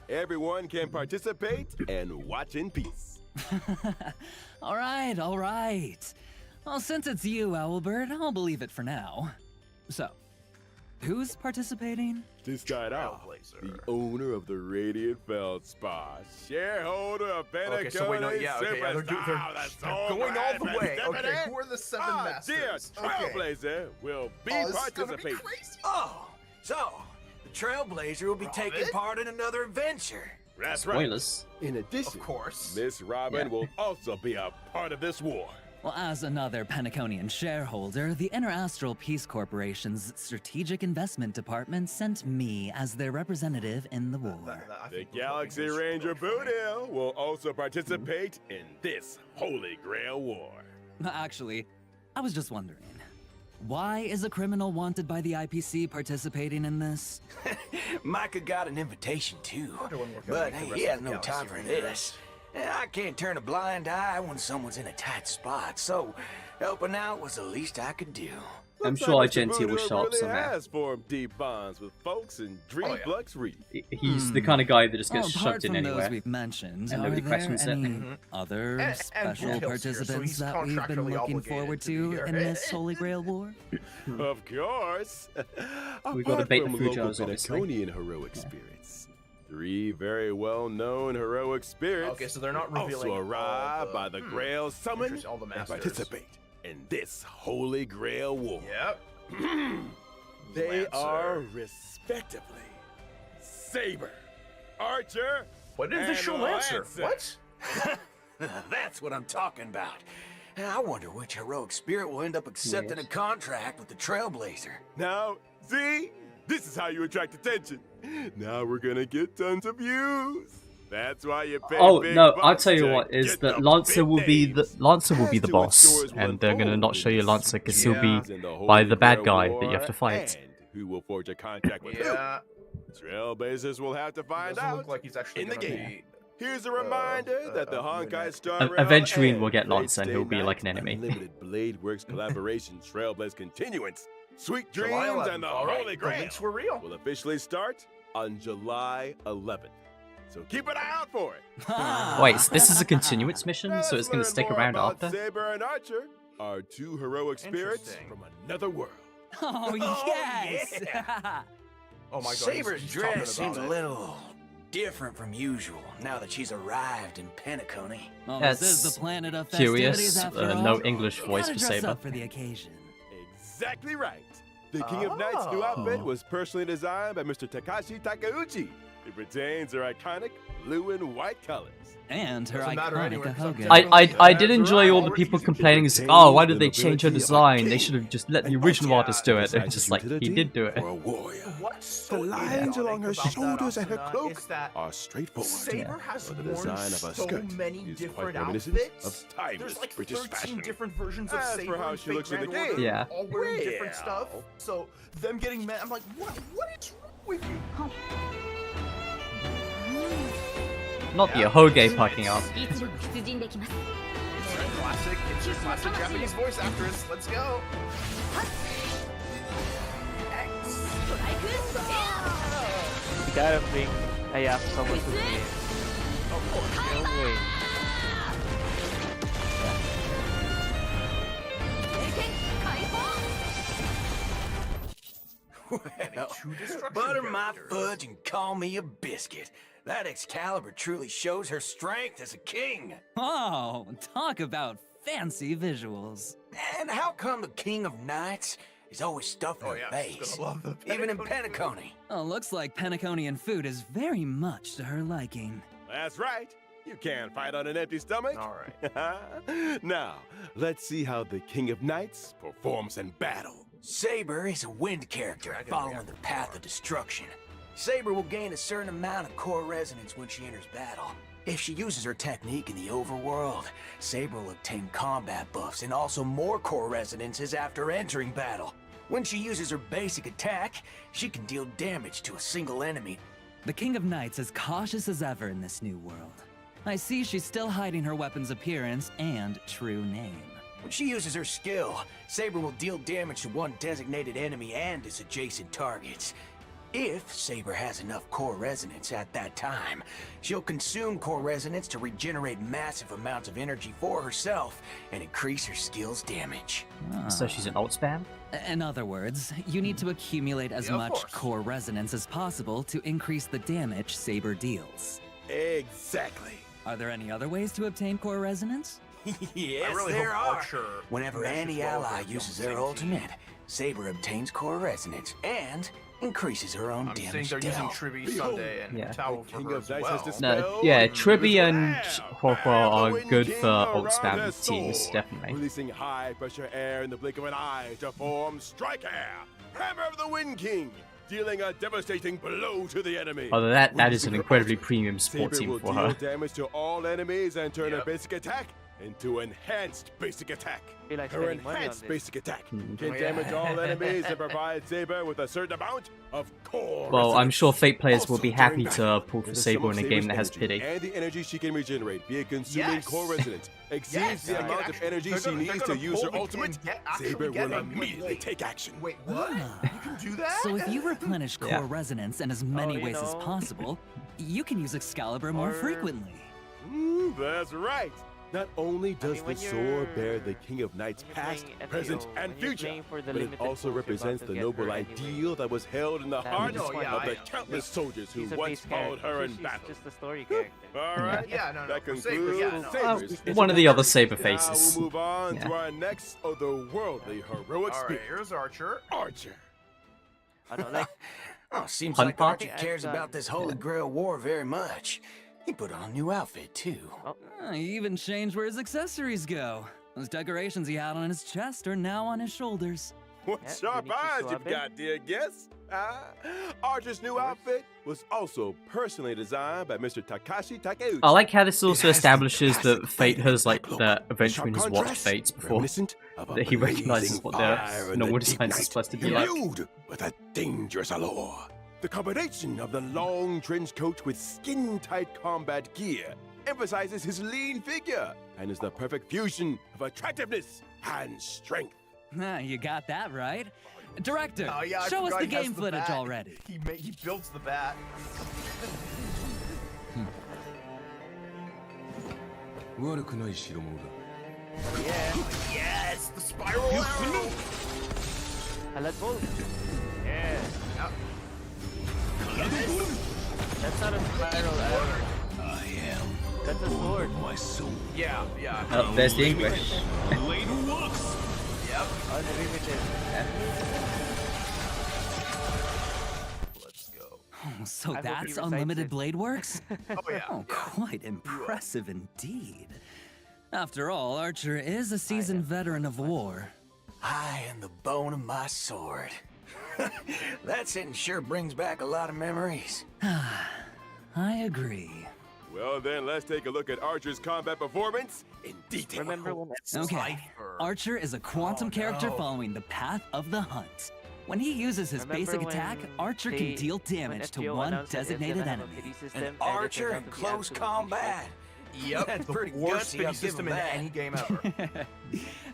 Everyone can participate and watch in peace. All right, all right. Well, since it's you, Owlbird, I'll believe it for now. So, who's participating? To start off, Trailblazer. the owner of the Radiant Feldspar, shareholder of Penacony, Okay, so wait, no, yeah, okay, yeah, they're Superstar, the they're soul going all the brand way. Okay, Stephanie. who are the 7 Ah, dear masters? Okay. Trailblazer will be Oh, this is gonna be participating. crazy. Oh, so the Trailblazer will be taking Robin? part in another adventure. That's right. Spoilers. In addition, Of course. Miss Robin Yeah. will also be a part of this war. Well, as another Penaconian shareholder, the Interastral Peace Corporation's Strategic Investment Department sent me as their representative in the war. I The think we're Galaxy fucking Ranger this really funny. Boot will also participate in this Holy Grail War. Actually, I was just wondering, why is a criminal wanted by the IPC participating in this? Micah got an invitation too, wonder when we're gonna but make the he rest has of the no time Galaxy for this. I can't turn a blind eye when someone's in a tight spot, so helping out was the least I could do. I'm Looks sure like Mr. Argentia will Voodoo show up really somewhere. has formed deep bonds with folks in Dreamflux Reef. He's the kind of guy that just gets Apart shoved in from those anywhere. we've mentioned, And are nobody there questions it. any other And special Boot Hill's here, so participants he's that we've been contractually looking obligated forward to be to here. in this Holy Grail War? Of course. We gotta Apart bait the from Fujos, local obviously. Penaconian heroic spirits, 3 very well-known heroic spirits Okay, so they're not also revealing all arrive the- by the Grail Summon Interesting, all the and masters. participate in this Holy Grail War. Yep. They Lancer. are respectively Saber, Archer, What is and the show Lancer? Lancer. What? That's what I'm talking about. I wonder which heroic spirit will end up accepting Yes. a contract with the Trailblazer. Now, see? This is how you attract attention. Now we're gonna get tons of views. That's why you pay Oh big no, I'll bucks tell you to what, is get that the Lancer big will be the names. Lancer To boss, ensure one and they're gonna not show you bold Lancer because he'll be in the by Holy the bad Grail guy that you have War, to fight. And who will forge a contract with Yeah. who? Trailblazers will have to He find doesn't out look like he's actually in the gonna game. be. Here's a reminder that the Honkai Star Rail Eventually and we'll get Great Lancer and he'll Stay be like an Night enemy. Unlimited Blade Works collaboration Trailblaze Continuance. Sweet July Dreams 11th. and the All right, Holy the Grail links were real. will officially start on July 11th. So keep an eye out for it. Wait, so this is a continuance mission, so it's gonna Let's stick learn more around about after? Saber and Archer, our two heroic spirits Interesting. from another world. Oh, yes! Oh my god. Saber's he's dress talking seems a about it. little different from usual now that she's arrived in Penacony. Well, That's this is the planet of curious. festivities after all. No English You voice gotta for dress Saber. up for the occasion. Exactly right. The King of Knight's new outfit was personally designed by Mr. Takashi Takeuchi. It retains her iconic blue and white colors. And her Doesn't matter iconic anyway, 'cause I'm ahoga. I did enjoy all the people complaining, it's like, oh, why did they change her design? They should have just let the original artist do it. It's just like, he did do it. For a warrior. What's The so lines along her idiotic about shoulders that, and her Asuna, cloak is that are straightforward. Saber has But the worn design of her so skirt many is different quite reminiscent outfits. of timeless There's like British 13 fashion. different versions of As for Saber how and she Fate looks in the Grand Order, game, Yeah. all wearing different well. stuff. So them getting mad, I'm like, what is wrong with you? Not the Ahoge packing up. It's your classic, it's your classic Japanese voice actress. Let's go. You gotta bring someone to me. No way. Well, Two destruction butter my characters. fudge and call me a biscuit. That Excalibur truly shows her strength as a king. Oh, talk about fancy visuals. And how come the King of Knights is always stuffing Oh her yeah, she's face? gonna love the Even in Penacony food. Penacony. Oh, looks like Penaconian food is very much to her liking. That's right. You can't fight on an empty stomach. All right. Now, let's see how the King of Knights performs in battle. Saber is a wind character Dragon following reactor the path power. of destruction. Saber will gain a certain amount of core resonance when she enters battle. If she uses her technique in the overworld, Saber will obtain combat buffs and also more core resonances after entering battle. When she uses her basic attack, she can deal damage to a single enemy. The King of Knights is cautious as ever in this new world. I see she's still hiding her weapon's appearance and true name. When she uses her skill, Saber will deal damage to one designated enemy and its adjacent targets. If Saber has enough core resonance at that time, she'll consume core resonance to regenerate massive amounts of energy for herself and increase her skill's damage. So she's an alt spam? In other words, you need to accumulate as Yeah, of much course. core resonance as possible to increase the damage Saber deals. Exactly. Are there any other ways to obtain core resonance? Yes, I really there hope are. Archer Whenever meshes any well with ally her uses on the their same ultimate, team. Saber obtains core resonance and increases her own I'm saying damage they're using dealt. Triby, Behold, Sunday, and Yeah. Towel the for King her of as Knights well. has dispelled No, yeah, Triby and Have Horfra the are Wind good King for alt around spam their teams, soul, definitely. Releasing high pressure air in the blink of an eye to form Strike Air, Hammer of the Wind King, dealing a devastating blow to the enemy. Although that is Releasing an her incredibly ultimate, premium Saber support team will for deal her. damage to all enemies and turn her Yep. basic attack into enhanced basic attack. Feel like Her spending money on enhanced this. basic attack Hmm. can Oh, yeah. damage all enemies and provide Saber with a certain amount of core Well, I'm resonance. sure Fate players will Also, be happy during to battle, pull for the Saber sum in of a game Saber's that has energy pity. And the energy she can regenerate via consuming Yes. core resonance exceeds Yes, the they can amount of actually- energy they're she gonna- they're needs to gonna use her pull the ultimate. pin, actually Saber get will it. immediately take action. Wait, what? You can do that? So if you replenish core Yeah. resonance in as many you ways as know. possible, you can use Excalibur more Or- frequently. That's right. Not only does the when sword bear you're- the King of Knights when you're past, playing FAO, present, and when you're future, playing for the but it limited also pools, you're represents about the to get noble hurt anyway. ideal that was held in the That hearts is Oh, yeah, of I the know. countless soldiers who She's a once base followed her in she's battle. just a story character. All right. Yeah, no, That for Saber, concludes yeah, no. Saber's One of the other Saber Now faces. we'll move on Yeah. to our next otherworldly heroic All right, spirit, here's Archer. Archer. Uh, I don't like. Oh, seems Hunt like party? Archer cares I've about done- this Holy Grail war very much. He put on a new outfit, too. He even changed where his accessories go. Those decorations he had on his chest are now on his shoulders. What Yeah, sharp you need to eyes swap you've it. got, dear guest. Archer's new outfit will was also personally designed by Mr. Takashi Takeuchi. I like how this also It has the establishes that classic Fate has like look, that in eventually sharp has watched contrast, Fates before. reminiscent of a That he recognizes blazing what fire their in normal the deep designs are night, supposed to be like. imbued with a dangerous allure. The combination of the long trench coat with skin-tight combat gear emphasizes his lean figure and is the perfect fusion of attractiveness and strength. You got that right. Director, Oh yeah, I show us forgot the he has game the footage bat. already. He builds the bat. Yeah. Yes, the spiral arrow. Alat bolt. Yeah. Yep. That's not a spiral arrow. That's a sword. Yeah. Oh, there's the English. Yep. Unlimited. Let's go. Oh, so I hope he that's recites Unlimited it. Blade Works? Oh yeah. Oh, yeah. quite impressive indeed. After all, Archer is a seasoned veteran of war. I am the bone of my sword. That sentence sure brings back a lot of memories. I agree. Well then, let's take a look at Archer's combat performance in detail. Remember when Okay, Cypher. Archer is a quantum character no. following the path of the hunt. When he uses his Remember basic attack, when Archer they- can deal when damage to FGO one announced that it's designated gonna have a enemy. pity system, An and it archer turned in out to be close absolutely combat. Yep. That's the pretty worst gutsy, pity I'll give system him in that. any game ever.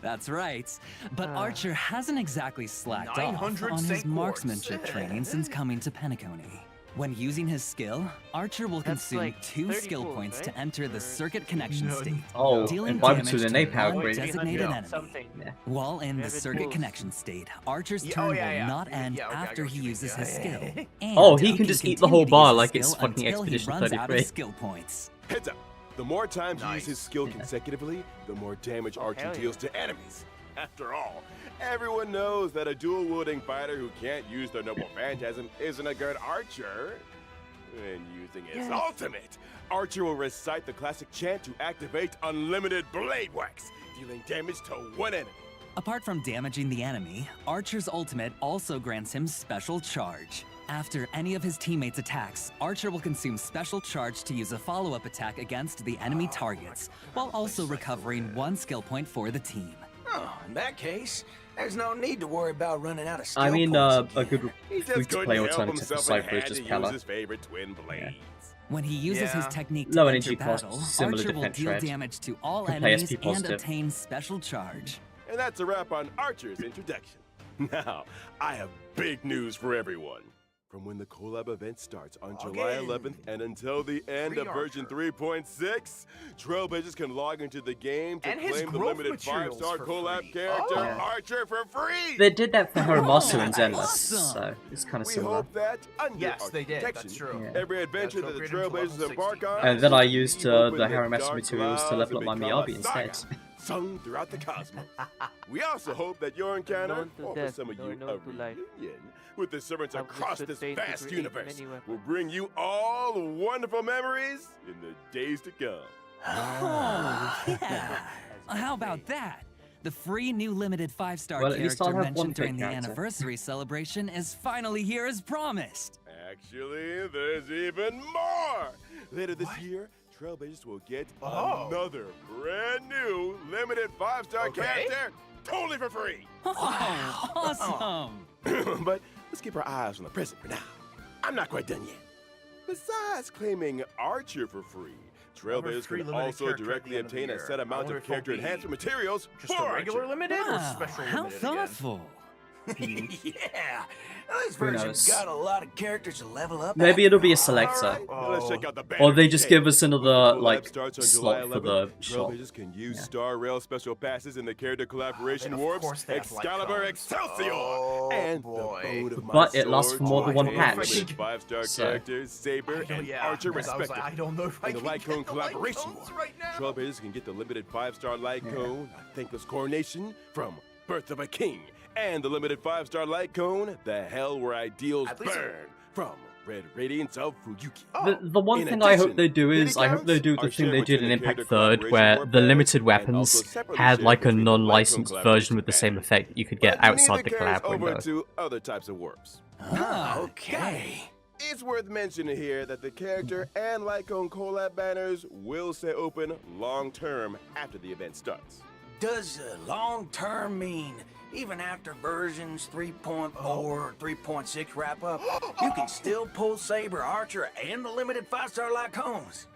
That's right. But Archer hasn't exactly slacked off 900 on his Saint marksmanship Quartz. training since coming to Penacony. When using his skill, Archer will That's consume like 2 30 skill pools, points to right? enter the Or- circuit connection No, state, Oh, dealing and Bible damage to the to napalm one upgrade. designated Yeah. enemy. Something. Yeah. While in the 300 circuit pools. connection state, Archer's Yeah, turn oh, yeah, will yeah. not end Yeah, okay, I after get what he you mean, uses yeah. his skill. Oh, And he can just eat the continue whole to bar use like his it's skill fucking until he Expedition runs out of 33. skill points. Heads up. The more times you use Nice. his skill consecutively, the more damage Archer hell yeah. deals to enemies. After all, everyone knows that a dual-wielding fighter who can't use their noble phantasm isn't a good archer. When using his ultimate, Archer will recite the classic chant to activate Unlimited Blade Wax, dealing damage to one enemy. Apart from damaging the enemy, Archer's ultimate also grants him special charge. After any of his teammates' attacks, Archer will consume special charge to use a follow-up attack against the enemy targets, while also recovering 1 skill point for the team. Oh, in that case, there's no need to worry about running out of skill I mean, points a again. good He just free-to-play couldn't help alternative to himself and Cypher is had just to use Pella. his favorite twin blades. When he uses his Yeah. technique Low to energy enter cost, battle, similar Archer will defense deal rate. damage to all Can play enemies SP and positive. obtain special charge. And that's a wrap on Archer's introduction. Now, I have big news for everyone. From when the collab event starts on July in. 11th and until the end Free of version Archer. 3.6, Trailblazers can log into the game to And his claim the growth limited materials 5-star for collab free. character Oh. Yeah. Archer for free! They did that for Horomasu and Zenless, awesome. so it's kind of We similar. hope that under Yes, our they did. protection, That's true. Yeah. every adventure Yeah, that the upgrade him to level Trailblazers embark 60. on. And then I will used keep open the the Haramasu dark materials to clouds level up and my become a Miyabi saga instead. Sung throughout the cosmos. We also hope that your encounter, Known to or for death, some of nor you, known a to life. reunion with the servants Have across withstood this fate to vast create universe, many weapons. will bring you all the wonderful memories in the days to come. Oh, yeah. How about that? The free new limited 5-star Well, at least character I'll have one mentioned during fake the character. anniversary celebration is finally here as promised. Actually, there's even more! Later this year, Trailblazers will get another brand new limited 5-star Okay. character totally for free! Oh, awesome! But let's keep our eyes on the present for now. I'm not quite done yet. Besides claiming Archer for free, Trailblazers free can limited also character at directly the end of the obtain a year. set I amount wonder of if it'll character be enhancement materials Just for a regular Archer. limited or Wow, special how limited again? thoughtful. Yeah, this Who version's knows? got a lot of characters to level up. Maybe after it'll be a all. selector. Alright, well, let's check out the Or they banner just today. give us When the another, collab like, starts on slot July for the 11th, shop. Trailblazers can use Yeah. Star Rail special passes in the character collaboration Of warps, course they have Excalibur Lycons. Excelsior, Oh, and boy. the Bone of My But it lasts for Sword, more than one joining patch. limited 5-star So- characters, Saber and Archer because I was respectively. like, I don't know if I In the can Light get Cone the collaboration Lycons war, right now. Trailblazers can get the limited 5-star Light Cone, a Thankless Coronation from Birth of a King, and the limited 5-star Light Cone, The Hell Where Ideals At least- Burn, from Red Radiance of Fuyuki. The one In thing I hope addition, they do is, I hope they do the thing they did in Impact 3rd, where the limited weapons had like a non-licensed version with the same effect that you could get outside the collab window. Over to other types of warps. Ah, okay. It's worth mentioning here that the character and Lycone collab banners will stay open long-term after the event starts. Does long-term mean even after versions 3.4 or 3.6 wrap up, you can still pull Saber, Archer, and the limited 5-star Lycones?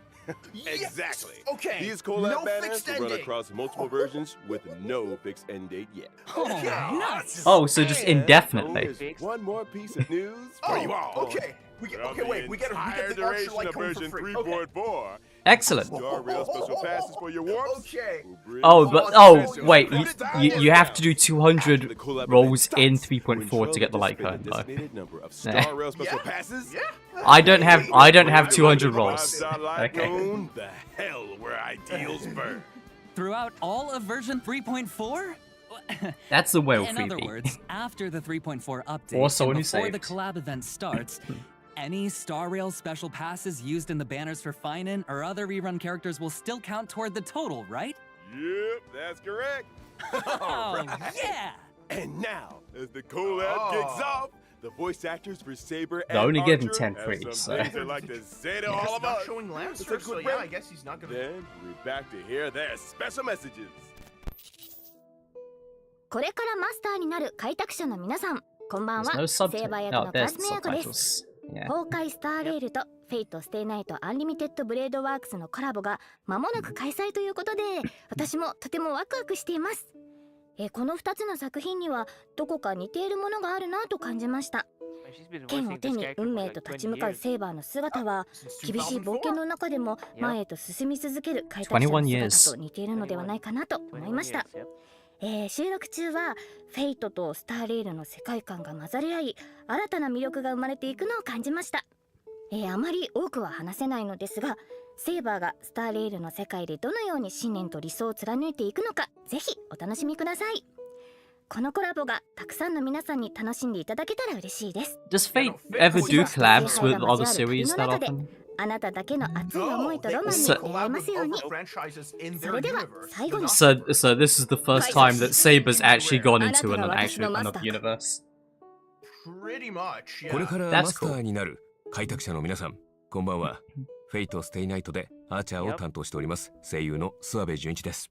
Exactly. Okay. These collab No banners fixed will run ending. across multiple versions with no fixed end date yet. Nice. Oh, so just And- indefinitely. There's one more piece of news for you all. okay. We get the Archer duration Lycone of for version free. 3.4. Excellent. Star Rail special passes for your warps. Okay. Oh, but wait, you have to do 200 rolls in 3.4 to get the Lycone though. Designated number of Star Rail special passes. Yeah. I don't have 200 rolls. Okay. Okay. The hell where ideals burn. Throughout all of version 3.4? That's the whale In other Phoebe. words, after the 3.4 update Or someone and who before the saved. collab event starts, any Star Rail special passes used in the banners for Finan or other rerun characters will still count toward the total, right? Yep, that's correct. Oh, yeah! And now, as the collab kicks off, the voice actors for Saber and They're only Archer giving 10 have free, some so. things they'd like to say to all He's of not us. showing Lancer, Let's take a so quick yeah, break. I guess he's not gonna. Then we'll be back to hear their special messages. これからマスターになる開拓者の皆さん、こんばん There's は。 no セー subtitles. バー役 No, の there's カズメヤコです。 subtitles. Yeah. 崩壊スターレールとフェイトステイナイトアンリミテッドブレードワークスのコラボが間もなく開催ということで、私もとてもワクワクしています。この2つの作品にはどこか似ているものがあるなと感じました。剣を手に運命と立ち向かうセーバーの姿は、厳しい冒険の中でも前へと進み続ける開拓者の姿と似ているのではないかなと思いました。収録中はフェイトとスターレールの世界観が混ざり合い、新たな魅力が生まれていくのを感じました。あまり多くは話せないのですが、セーバーがスターレールの世界でどのように信念と理想を貫いていくのか、ぜひお楽しみください。このコラボがたくさんの皆さんに楽しんでいただけたら嬉しいです。 Does Fate ever do collabs with other series that often? あなただけの熱い思いとロマンに出会えますように。それでは最後に。So this is the first time that Saber's actually gone into another universe. Pretty much. これからマスターになる開拓者の皆さん、こんばんは。フェイトステイナイトでアーチャーを担当しております声優の諏訪部純一です。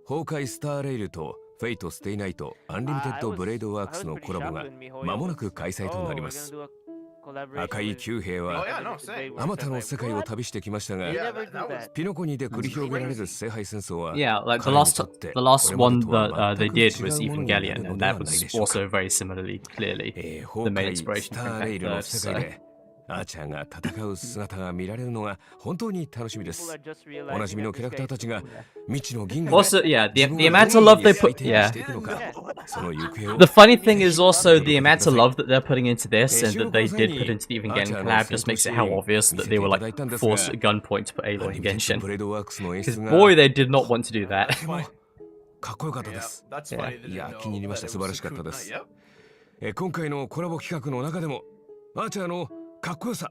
崩壊スターレイルとフェイトステイナイトアンリミテッドブレードワークスのコラボが間もなく開催となります。赤い九兵はあまたの世界を旅してきましたが、ピノコニで繰り広げられる聖杯戦争は Yeah, like the last one that they did was Evangelion, and that was also very similarly, clearly the main inspiration from that verse. アーチャーが戦う姿が見られるのが本当に楽しみです。おなじみのキャラクターたちが未知の銀河 Also, yeah, the amount of love they put, yeah. その行方を The funny thing is also the amount of love that they're putting into this and that they did put into the Evangelion collab just makes it how obvious that they were like forced at gunpoint to put Aloy in Genshin. Because boy, they did not want to do that. かっこよかったです。 Yeah. いや、気に入りました。素晴らしかったです。今回のコラボ企画の中でもアーチャーのかっこよさ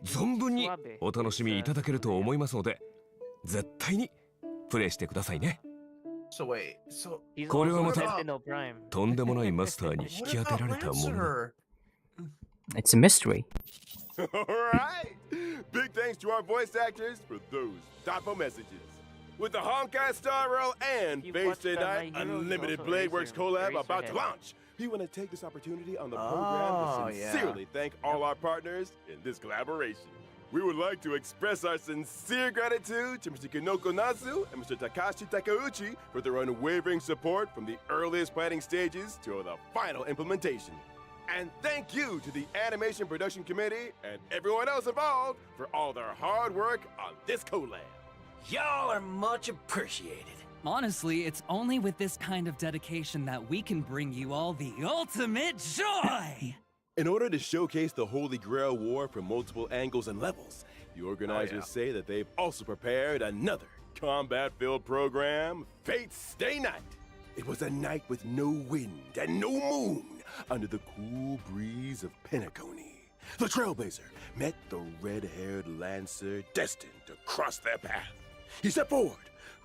存分にお楽しみいただけると思いますので、絶対にプレイしてくださいね。これはまたとんでもないマスターに引き当てられたもの。 It's a mystery. Alright! Big thanks to our voice actors for those thoughtful messages. With the Honkai Star Rail and Face Day Night Unlimited Blade Works collab about to launch, we want to take this opportunity on the program to sincerely thank all our partners in this collaboration. We would like to express our sincere gratitude to Mr. Kinoko Nazu and Mr. Takashi Takeuchi for their unwavering support from the earliest planning stages to the final implementation. And thank you to the Animation Production Committee and everyone else involved for all their hard work on this collab. Y'all are much appreciated. Honestly, it's only with this kind of dedication that we can bring you all the ultimate joy! In order to showcase the Holy Grail War from multiple angles and levels, the organizers say that they've also prepared another combat-filled program, Fate Stay Night. It was a night with no wind and no moon under the cool breeze of Penacony. The Trailblazer met the red-haired Lancer destined to cross their path. He stepped forward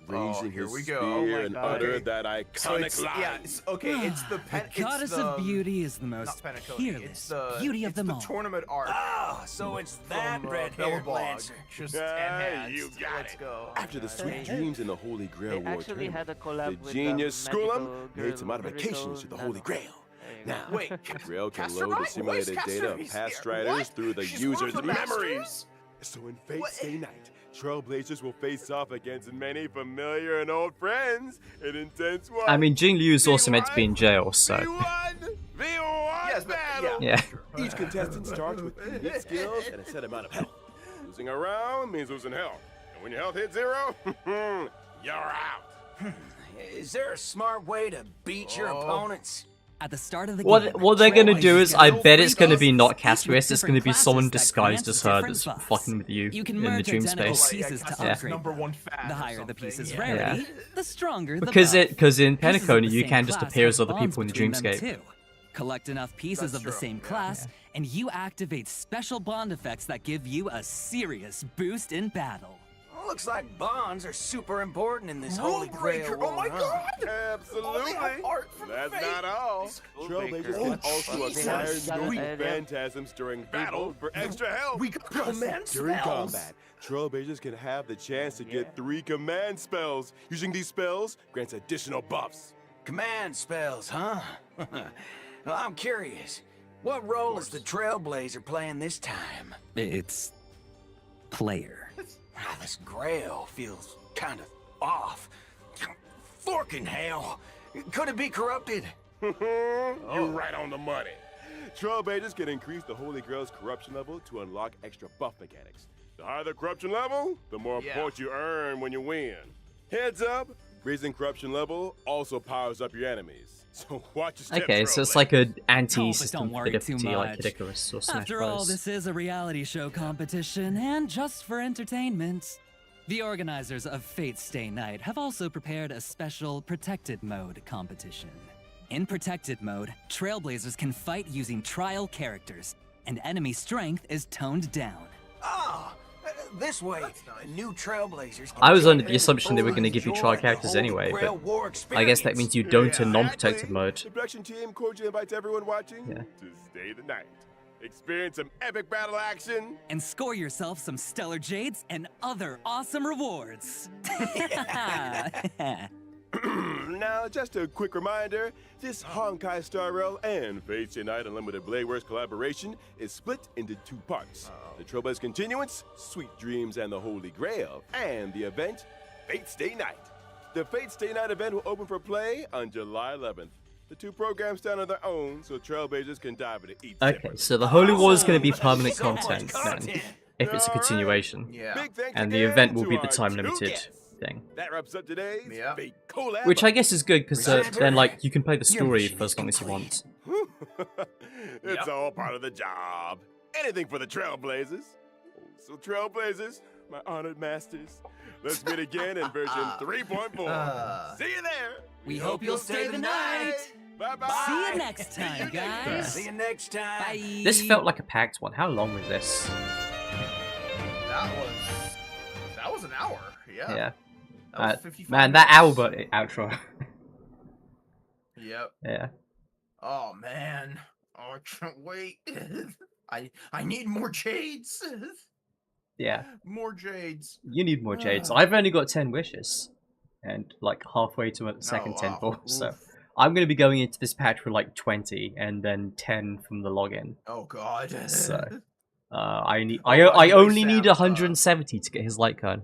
raising here his we go. spear Oh my and God. utter that iconic line. Yeah, it's the The goddess of beauty is the not most Penacony, peerless it's the beauty of them the all. tournament arc. Ah, so it's that from, red-haired Bellabog. Lancer. Just Ah, enhanced. you got Let's it. go. After the sweet They- dreams in the Holy Grail They War actually tournament, had a collab the with genius magical Skullum made some girl, modifications to the Holy Miracle Grail. Now, Wait, the Grail can Castor load the Knight? simulated Where's data Castor? of past He's striders here. through the She's one of user's the memories. masters? So in Fate's Day Night, Trailblazers will face off against many familiar and old friends in intense one. I mean, Jing Liu is also meant to be in jail, so. V1 Yes, but battle. Yeah. Each contestant starts with unique skills and a set amount of health. Losing a round means losing health. And when your health hits 0, you're out. Is there a smart way to beat your opponents? At the start of the What game, they're gonna do is, I bet it's gonna be not Each with Castrius, it's gonna be different someone classes that disguised grant as her different that's buffs. fucking with you You can in the merge dream identical space. pieces to Castor's upgrade number them. one fan The or higher the something. piece's Yeah. rarity, the stronger the Because buff. in Pieces of the Penacony you same can just class appear as have other bonds people in the between them dreamscape. too. Collect enough pieces That's of the true, same yeah. class, and you activate special bond effects that give you a serious boost in battle. Looks like bonds are super important in this Rule Holy Grail breaker, war, oh my huh? god! Absolutely. Art from That's Fate. not all. Trailblazers can also Jesus. acquire Jesus. new Yeah. phantasms during battle for extra health. We got command During spells. combat, Trailblazers can have the chance to get 3 command spells. Using these spells grants additional buffs. Command spells, huh? Well, I'm curious. What role is the Trailblazer playing this time? It's player. This Grail feels kind of off. Forking hell. Could it be corrupted? You're right on the money. Trailblazers can increase the Holy Grail's corruption level to unlock extra buff mechanics. The higher the corruption level, the more points you earn when you win. Heads up, raising corruption level also powers up your enemies. So watch your step, Okay, so it's Trailblazers. like an Oh, anti-system but don't worry too difficulty like much. Kid Icarus or Smash After all, Bros. this is a reality show competition, and just for entertainment. The organizers of Fate's Day Night have also prepared a special Protected Mode competition. In Protected Mode, Trailblazers can fight using trial characters, and enemy strength is toned down. Ah, this way, new Trailblazers. I was under the assumption they were going to give you trial characters anyway, but I guess that means you don't in non-protected mode. The production team cordially invites everyone watching to stay the night. Experience some epic battle action. And score yourself some stellar jades and other awesome rewards. Now, just a quick reminder, this Honkai Star Rail and Fate's Day Night Unlimited Blade Works collaboration is split into 2 parts. The Trailblazer Continuance, Sweet Dreams and the Holy Grail, and the event, Fate's Day Night. The Fate's Day Night event will open for play on July 11th. The 2 programs stand on their own, so Trailblazers can dive into each Okay, separately. so the Holy War is going to be permanent content then, if it's a continuation. Yeah. Big thanks And the again event will to be the our time 2 limited guests. thing. That wraps up today's Yeah. Fate collab. Which I guess is good, because then, like, you can play the story for as long as you want. It's all part of the job. Anything for the Trailblazers. So Trailblazers, my honored masters, let's meet again in version 3.4. See you there. We hope you'll stay the night. Bye-bye. See you next time, guys. See you next time. Bye. This felt like a packed one. How long was this? That was an hour. Yeah. Yeah. That was 55 Man, that minutes. Albert outro. Yep. Yeah. Oh man. Oh, I can't wait. I need more jades. Yeah. More jades. You need more jades. I've only got 10 wishes. And, like, halfway to a second wow. temple. So, Oof. I'm going to be going into this patch with, like, 20, and then 10 from the login. Oh god. So, I need. by the I way, only need Sam, 170 to get his light gun.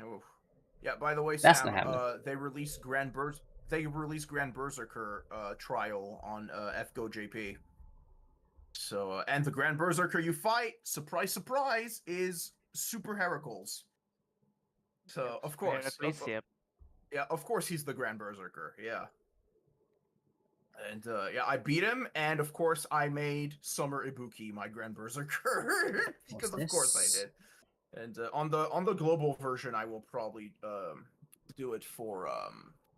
Oh. Yeah, by the way, That's Sam, not happening. they released Grand Berserker trial on FGoJP. So, and the Grand Berserker you fight, surprise, surprise, is Super Heracles. So, of course. Yep. Yeah, of course he's the Grand Berserker, yeah. And, yeah, I beat him, and of course I made Summer Ibuki my Grand Berserker. Because of course I did. And on the global version, I will probably do it for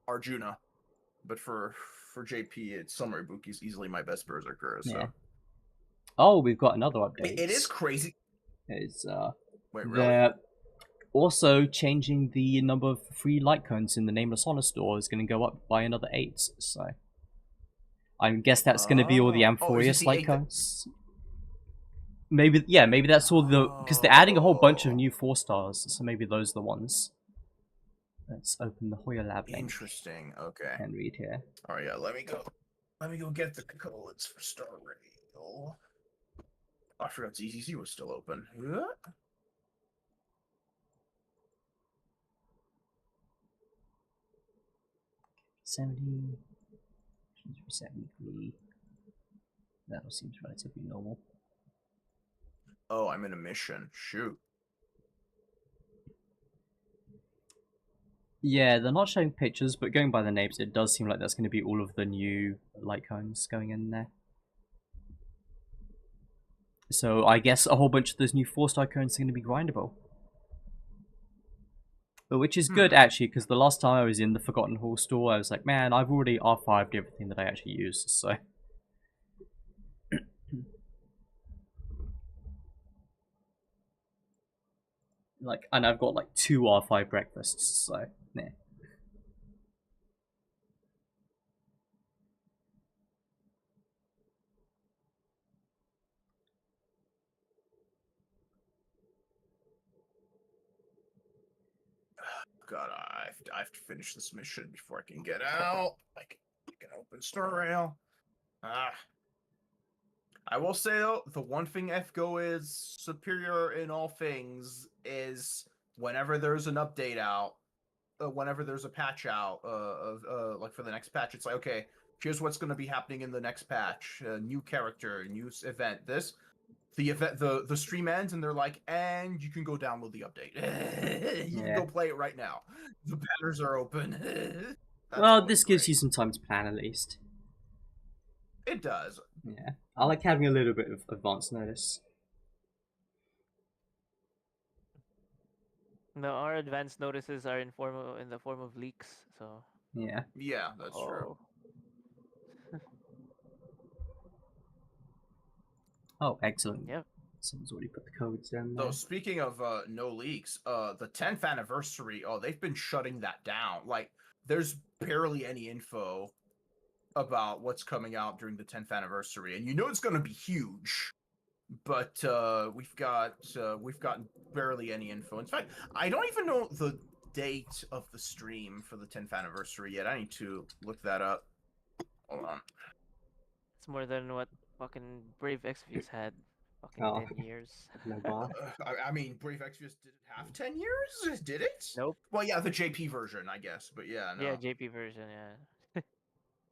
Arjuna, but for JP, it's Summer Ibuki's easily my best berserker. So. Yeah. Oh, we've got another update. It is crazy. It's Wait, really? Also, changing the number of free light cones in the Nameless Honor store is going to go up by another 8, so... I guess that's going to be all the Amphoreus light cones. Maybe, yeah, maybe that's all the... Because they're adding a whole bunch of new 4 stars, so maybe those are the ones. Let's open the Hoya Lab link. Interesting, okay. And read here. Alright, yeah, let me go get the codes for Star Rail. I forgot ZZZ was still open. 70... 73... That all seems relatively normal. Oh, I'm in a mission. Shoot. Yeah, they're not showing pictures, but going by the names, it does seem like that's going to be all of the new light cones going in there. So I guess a whole bunch of those new 4-star cones are going to be grindable. But which is good, actually, because the last time I was in the Forgotten Hall store, I was like, man, I've already R5'd everything that I actually use, so... like, and I've got like 2 R5 breakfasts, so, yeah. God, I have to finish this mission before I can get out. I can open Star Rail. I will say though, the one thing FGO is superior in all things is whenever there's an update out, whenever there's a patch out, like for the next patch, it's like, okay, here's what's going to be happening in the next patch, new character, new event. The event, the stream ends, and they're like, and you can go download the update. You can go play it right now. The banners are open. Well, this gives you some time to plan at least. It does. Yeah, I like having a little bit of advance notice. No, our advance notices are in the form of leaks, so... Yeah. Yeah, that's true. Oh, excellent. Yep. Someone's already put the codes down there. So speaking of no leaks, the 10th anniversary, they've been shutting that down. Like, there's barely any info about what's coming out during the 10th anniversary, and you know it's going to be huge. But we've gotten barely any info. In fact, I don't even know the date of the stream for the 10th anniversary yet. I need to look that up. Hold on. It's more than what fucking Brave Exvius had. Fucking 10 years. I mean, Brave Exvius didn't have 10 years? Did it? Nope. Well, yeah, the JP version, I guess. But yeah, no. Yeah, JP version, yeah.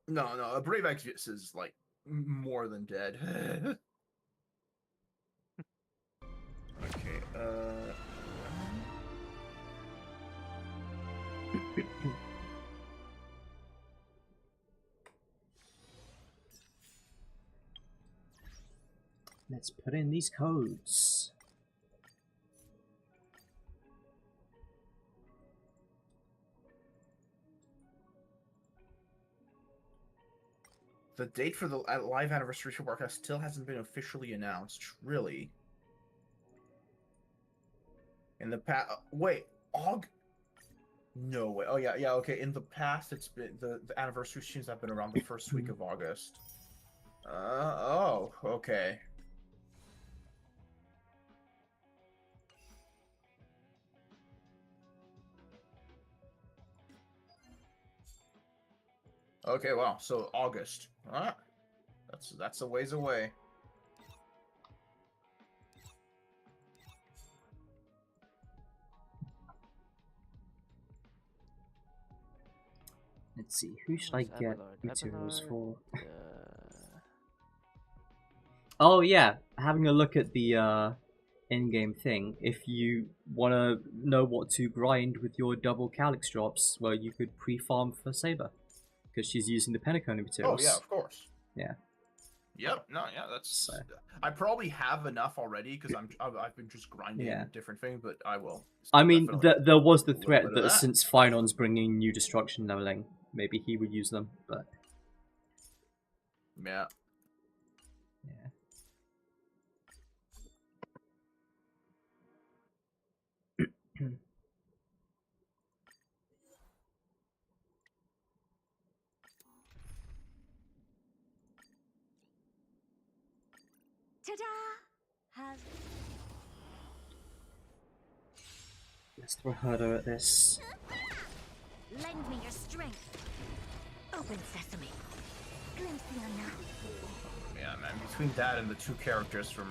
No, Brave Exvius is, like, more than dead. Okay, Let's put in these codes. the date for the live anniversary for Warcraft still hasn't been officially announced. Really? In the past, wait, no way. Oh yeah, okay. In the past, it's been the anniversary streams have been around the first week of August. Oh, okay. Okay, wow. So August. That's a ways away. Let's see, who should I get materials for? Oh yeah, having a look at the in-game thing. If you want to know what to grind with your double Calyx drops, well, you could pre-farm for Saber. Because she's using the Penacony materials. Oh yeah, of course. Yeah. Yep. No. Yeah. That's. I probably have enough already because I've been just grinding different things, but I will. I mean, there was the threat that since Finon's bringing new destruction leveling, maybe he would use them, but. Yeah. Yeah. Ta-da! Let's throw Herder at this. Lend me your strength. Open sesame. Glimpse the unknown. Yeah, man. Between that and the two characters from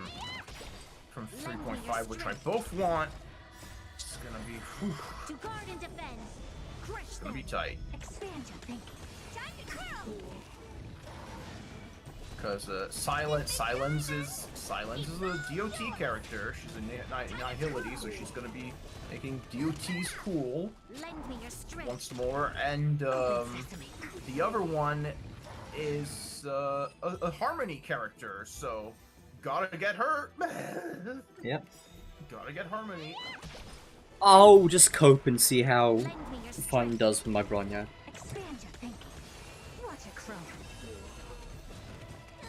3.5, which I both want, it's gonna be. Whew, To guard and defend. Crush it's gonna them. be tight. Expand your thinking. Time to grow. Because Silence is a DOT character. She's a Nihility, so she's gonna be making DOTs cool Lend me your strength. once more. And the other one is a Harmony character, so gotta get her. Yep. Gotta get Harmony. I'll just cope and see how fun does for my Bronya. Expand your thinking. What a crow.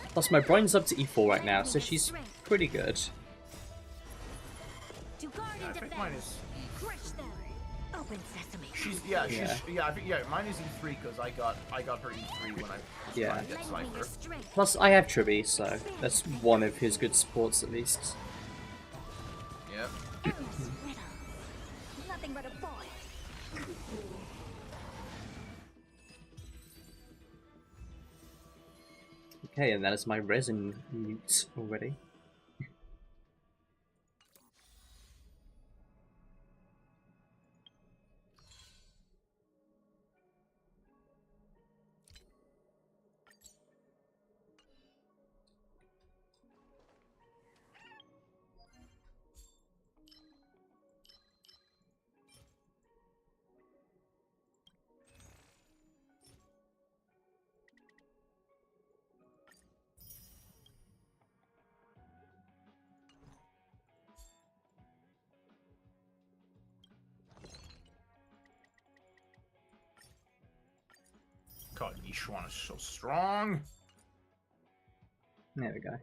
Plus, my Bronya's up to E4 right now, so she's pretty good. To guard I and think defend. mine is. Crush them. Open sesame. I think mine is E3 because I got her E3 when I was Yeah. trying to get Cypher. Plus, I have Tribby, so that's one of his good supports at least. Yep. Endless riddle. Nothing but a boy. Okay, and that is my resin mute already. God, Yishuan is so strong. There we go.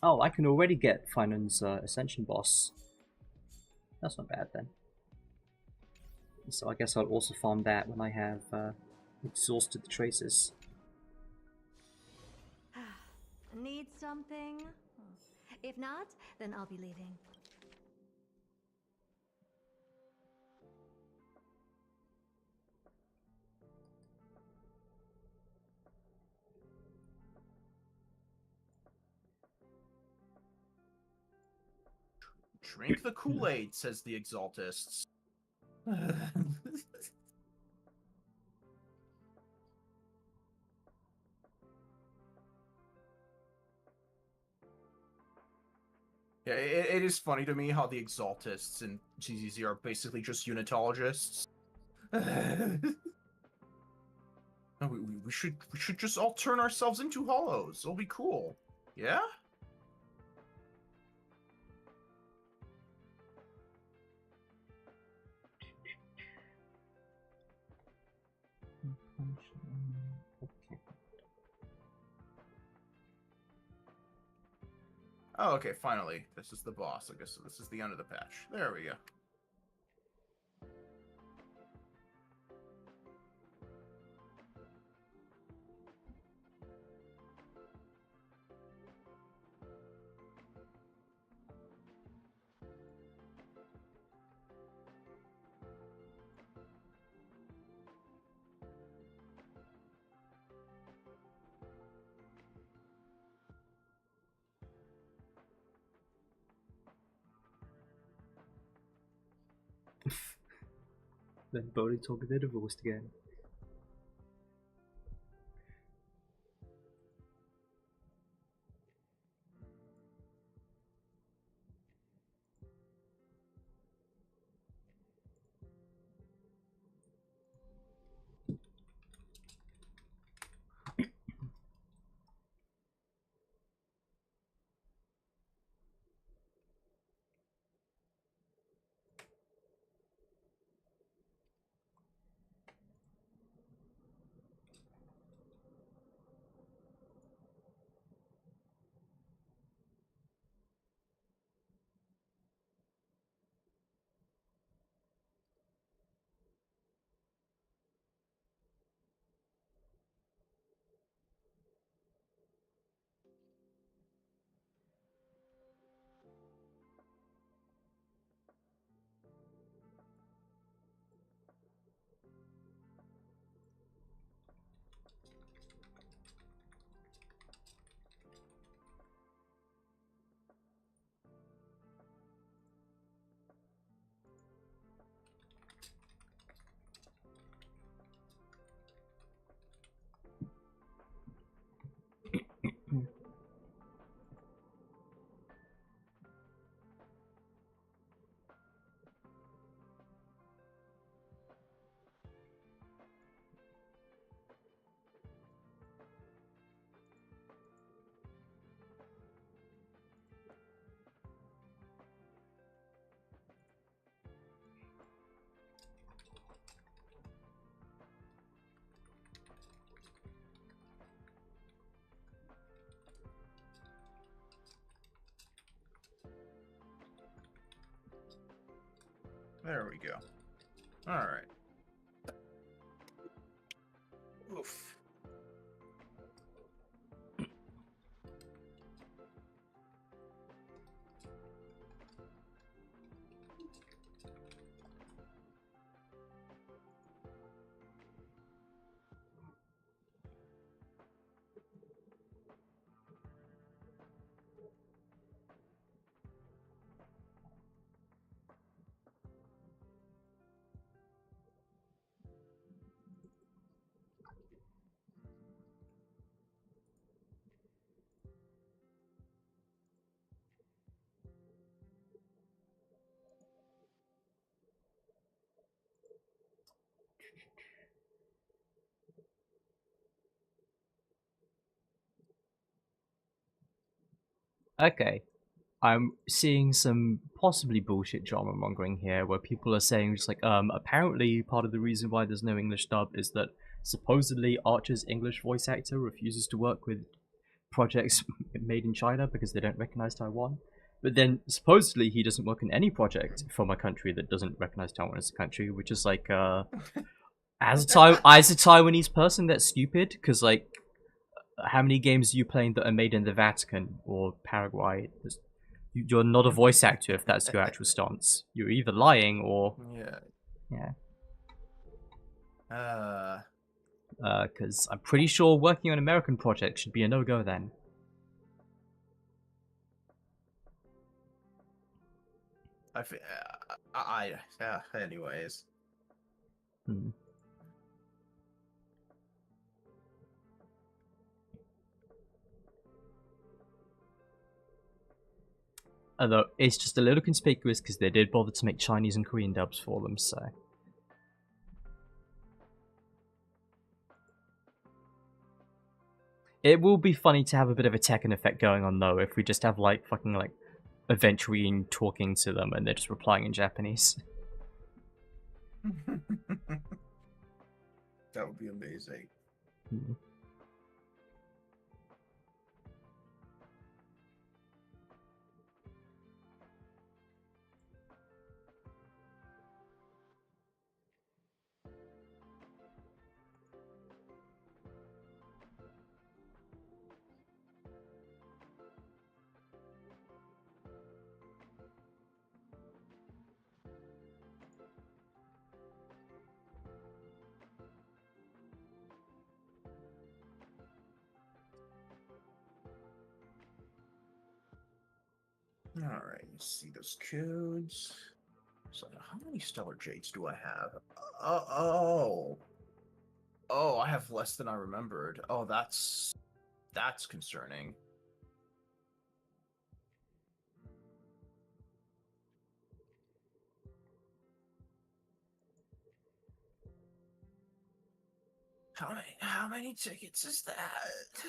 Oh, I can already get Finance Ascension boss. That's not bad then. So I guess I'll also farm that when I have exhausted the traces. Need something? If not, then I'll be leaving. Drink the Kool-Aid, says the Exaltists. Yeah, it is funny to me how the Exaltists in GZZ are basically just unitologists. No, we should just all turn ourselves into hollows. It'll be cool. Yeah? Oh, okay, finally. This is the boss. I guess this is the end of the patch. There we go. Then Bodhi told me they're divorced again. There we go. Alright. Oof. Okay. I'm seeing some possibly bullshit drama mongering here where people are saying just like, apparently part of the reason why there's no English dub is that supposedly Archer's English voice actor refuses to work with projects made in China because they don't recognize Taiwan. But then supposedly he doesn't work in any project from a country that doesn't recognize Taiwan as a country, which is like, as a Taiwanese person, that's stupid because like, how many games are you playing that are made in the Vatican or Paraguay? You're not a voice actor if that's your actual stance. You're either lying or because I'm pretty sure working on American projects should be a no-go then. Anyways. Although it's just a little conspicuous because they did bother to make Chinese and Korean dubs for them, so. It will be funny to have a bit of a Tekken effect going on though if we just have like fucking like Aventurine talking to them and they're just replying in Japanese. That would be amazing. Alright, let's see those codes. So, how many Stellar Jades do I have? Oh, I have less than I remembered. Oh, that's concerning. How many tickets is that?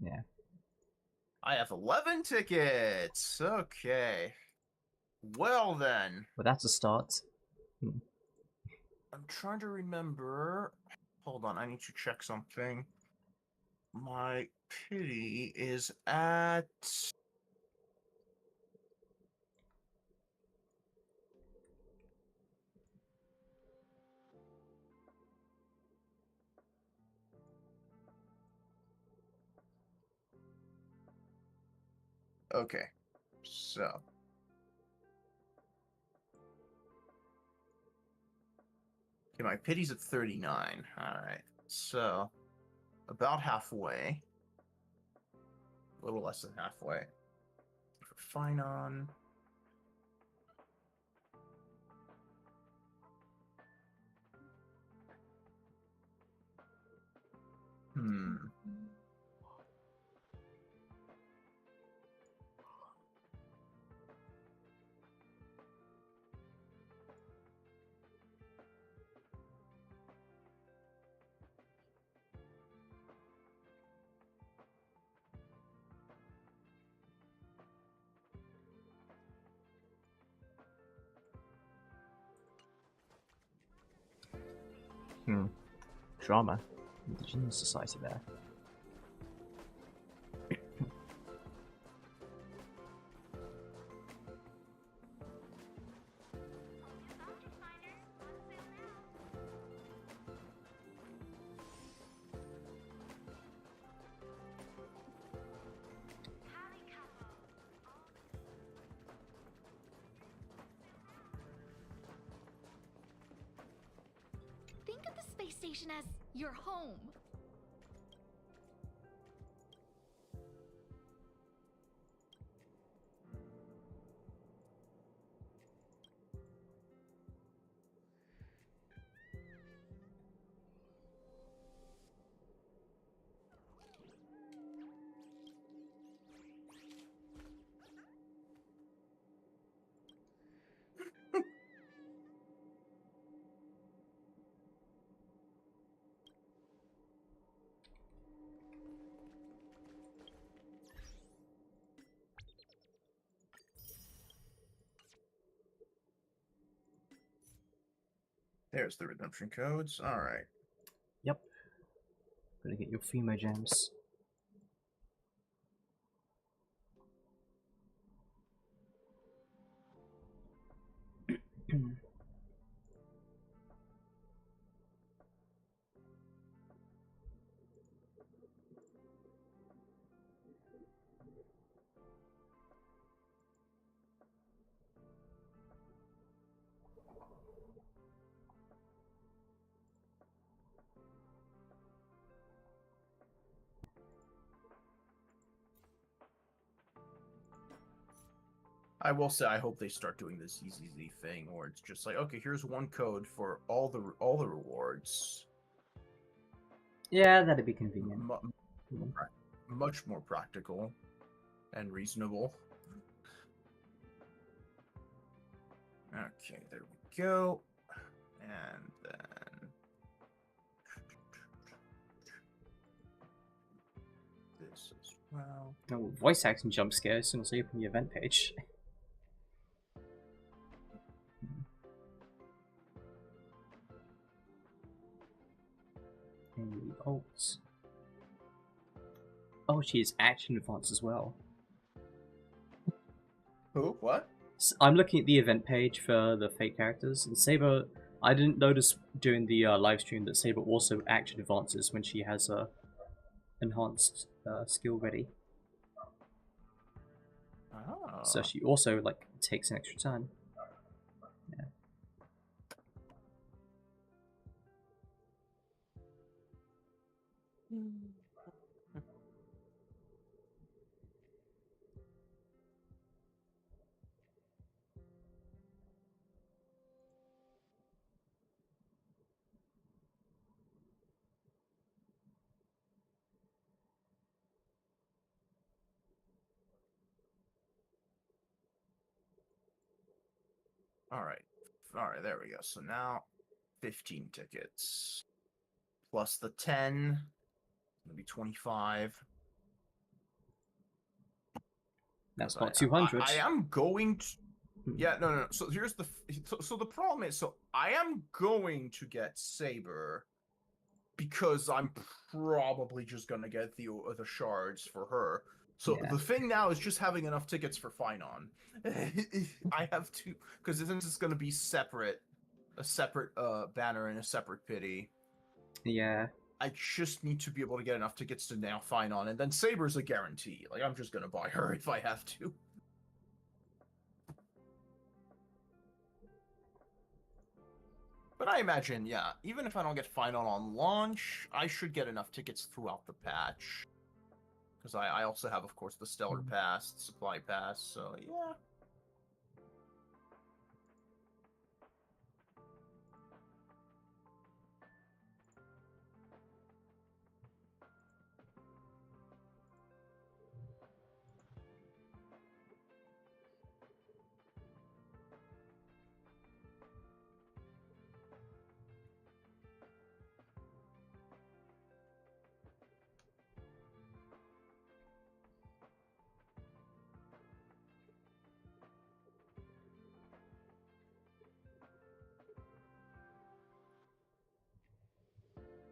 Yeah. I have 11 tickets. Okay. Well then. Well, that's a start. I'm trying to remember. Hold on, I need to check something. My pity is at... Okay, so... Okay, my pity's at 39. Alright, so... About halfway. A little less than halfway. For Finon... Drama. Indigenous society there. station as your home. There's the redemption codes. All right. Yep. Gonna get your FEMA gems. I will say, I hope they start doing this easy thing, where it's just like, okay, here's one code for all the rewards. Yeah, that'd be convenient. Much more practical and reasonable. Okay, there we go. And then this as well. Oh, voice acting jump scare as soon as I open the event page. And the ults. Oh, she is action advance as well. Who? What? So I'm looking at the event page for the fake characters, and Saber. I didn't notice during the live stream that Saber also action advances when she has a enhanced skill ready. Oh. So she also like takes an extra turn. Yeah. All right, there we go. So now 15 tickets plus the 10, maybe 25. That's not 200. I am going to. Yeah, no. So here's the. So the problem is, so I am going to get Saber because I'm probably just gonna get the shards for her. So Yeah. the thing now is just having enough tickets for Finon. I have to, because since it's gonna be separate, a separate banner and a separate pity. Yeah. I just need to be able to get enough tickets to now Finon, and then Saber's a guarantee. Like, I'm just gonna buy her if I have to. But I imagine, yeah, even if I don't get Finon on launch, I should get enough tickets throughout the patch. Because I also have, of course, the Stellar Pass, the Supply Pass, so yeah.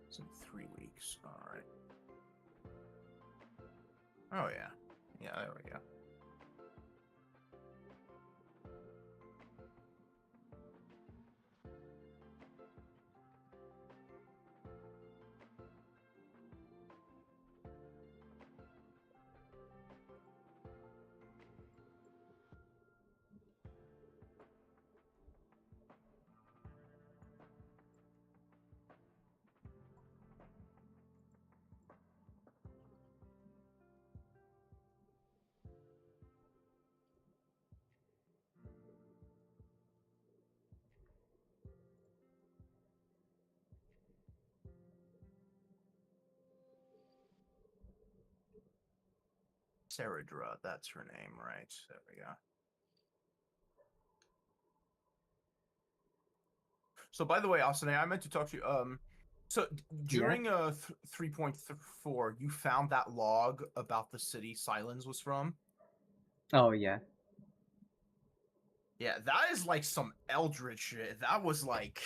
It's in 3 weeks. Alright. Oh, yeah. Yeah, there we go. Saradra, that's her name, right? There we go. So, by the way, Asane, I meant to talk to you. So during 3.4, you found that log about the city Silence was from. Oh yeah. Yeah, that is like some eldritch shit. That was like,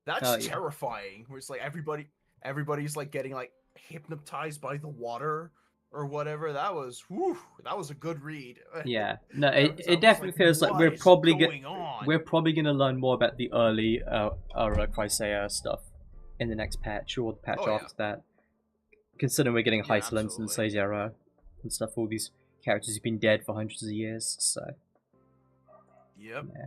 that's Oh, yeah. terrifying. Where it's like everybody's like getting like hypnotized by the water or whatever. That was, whew, that was a good read. Yeah, no, I it was definitely like, feels like what we're is probably going on? we're probably gonna learn more about the early Chrysaea stuff in the next patch or the patch Oh, yeah. after that. Considering we're getting Yeah, Hysolence and absolutely. Saizera and stuff, all these characters who've been dead for hundreds of years, so Yep. yeah.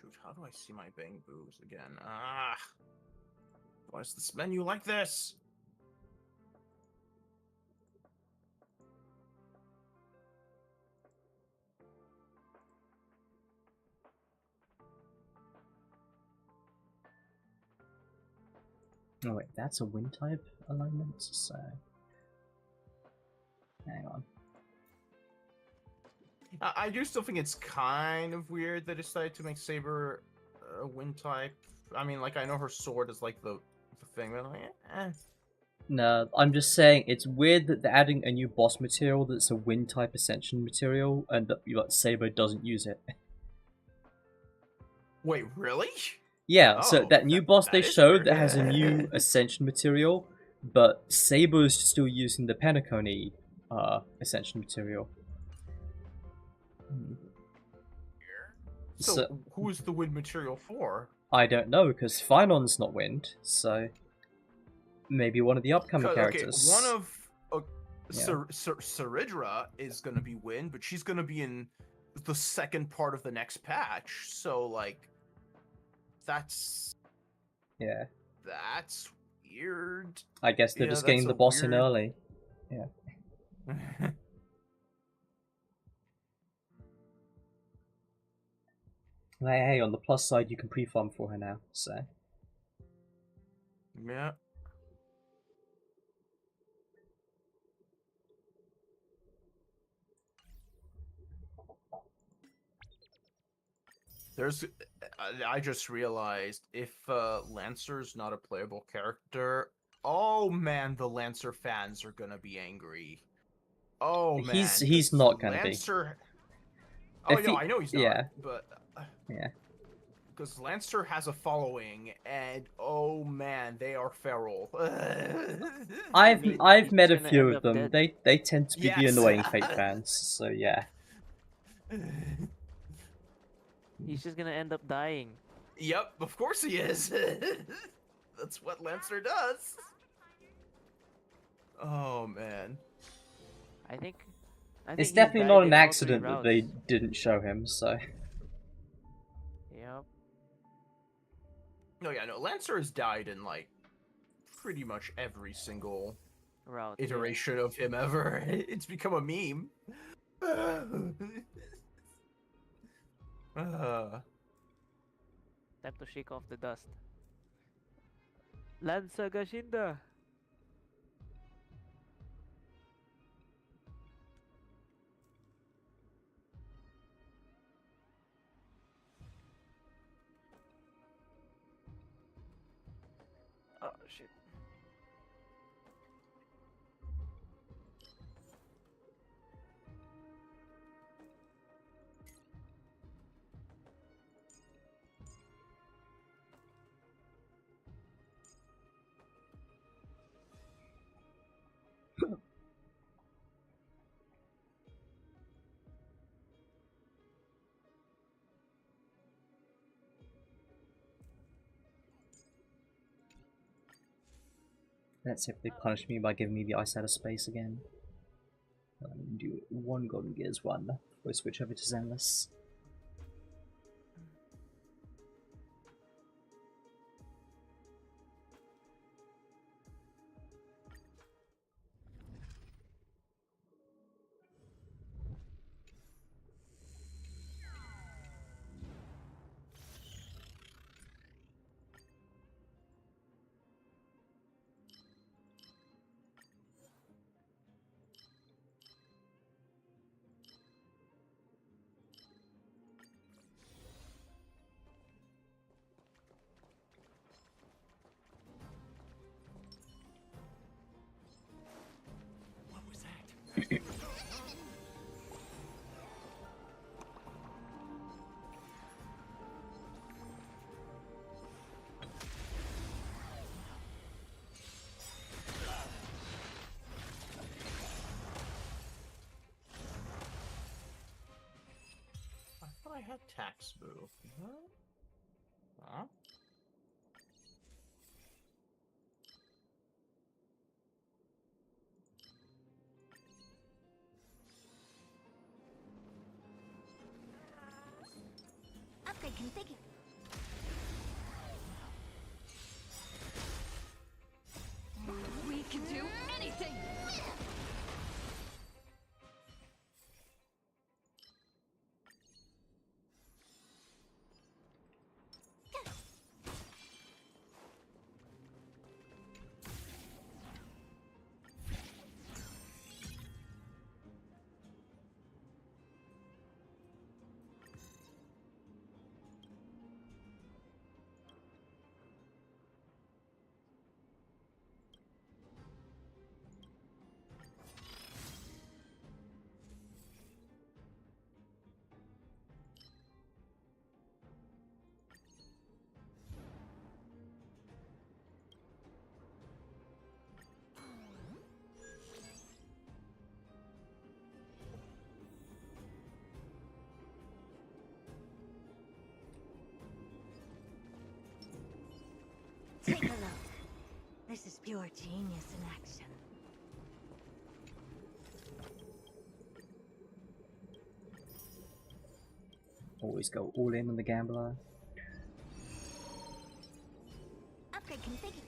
Shoot, how do I see my bang boos again? Ah, why is this menu like this? Oh wait, that's a wind type alignment, so hang on. I do still think it's kind of weird that they decided to make Saber a wind type. I mean, like, I know her sword is like the thing, but I'm like, eh. No, I'm just saying it's weird that they're adding a new boss material that's a wind type ascension material, and that Saber doesn't use it. Wait, really? Yeah, so Oh, that new boss they is showed weird. that has a new ascension material, but Saber's still using the Penacony ascension material. So, who's the wind material for? I don't know, because Phinon's not wind, so maybe one of the upcoming characters. Okay, one of Saridra is gonna be wind, but she's gonna be in the second part of the next patch. So, like, that's that's weird. I guess they're just getting the boss in early. Yeah. Hey, on the plus side, you can pre-farm for her now, so. Yeah. I just realized if Lancer's not a playable character, oh man, the Lancer fans are gonna be angry. Oh man, He's not gonna Lancer... be. Oh no, I know he's not. Yeah. But Yeah. because Lancer has a following, and oh man, they are feral. I've met a gonna few end of up them. dead. They tend to be the Yes. annoying Fate fans. So yeah. He's just gonna end up dying. Yep, of course he is. That's what Lancer does. Oh man. I think It's he's definitely died not in an all 3 accident that routes. they didn't show him. So. Yep. No, yeah, no. Lancer has died in like pretty much every single Route. iteration of him ever. It's become a meme. Time to shake off the dust. Lanza Gashinda. Oh shit. Let's see if they punish me by giving me the ice out of space again. Do one Golden Gears run before I switch over to Zenless. I thought I had tax move. Huh? Upgrade configured. We can do anything! Take a look. This is pure genius in action. Always go all in on the gambler. Upgrade configured.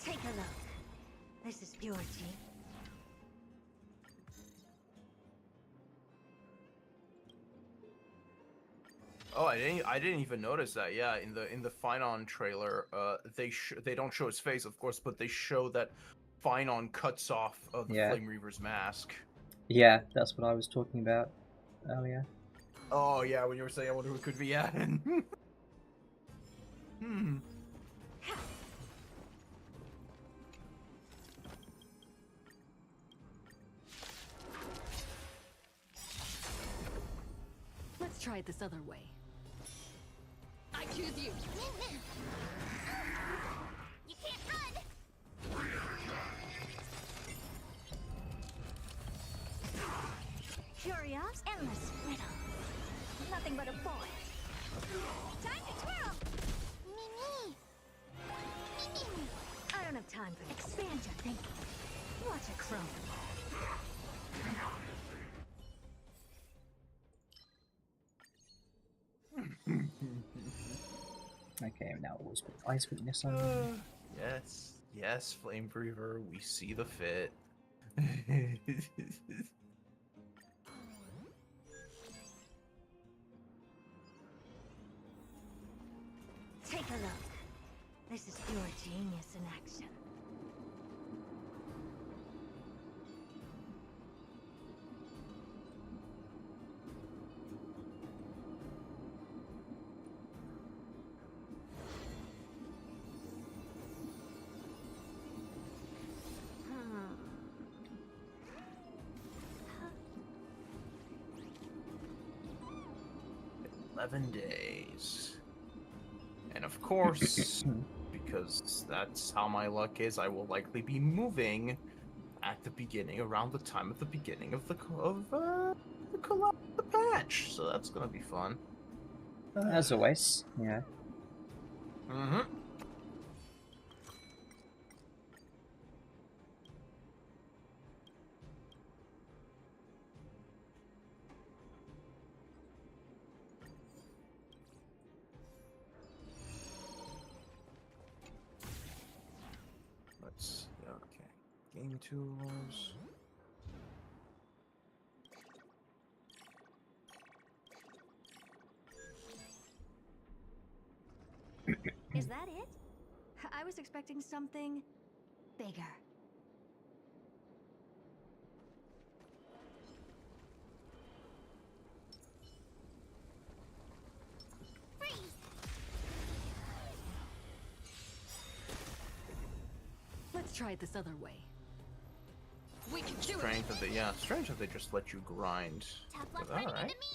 Take a look. This is pure G. Oh, I didn't even notice that. Yeah, in the Finon trailer, they don't show his face, of course, but they show that Finon cuts off the Flame Reaver's mask. Yeah, that's what I was talking about earlier. Oh yeah, when you were saying I wonder who it could be, yeah. Let's try it this other way. I choose you. You can't run! Curious, endless riddle. Nothing but a boy. Time to twirl! Mimi! Mimi! I don't have time for expand your thinking. Watch a crone. Okay, now it was Ice Witness on. Yes, Flame Reaver, we see the fit. Take a look. This is pure genius in action. Hmm. 11 days. And of course, because that's how my luck is, I will likely be moving at the beginning, around the time of the beginning of the patch. So that's gonna be fun. As always, yeah. Mm-hmm. Okay. Game tools. Is that it? I was expecting something bigger. Let's try it this other way. We can do Strange that they just let you grind. Tough luck But running alright. into me!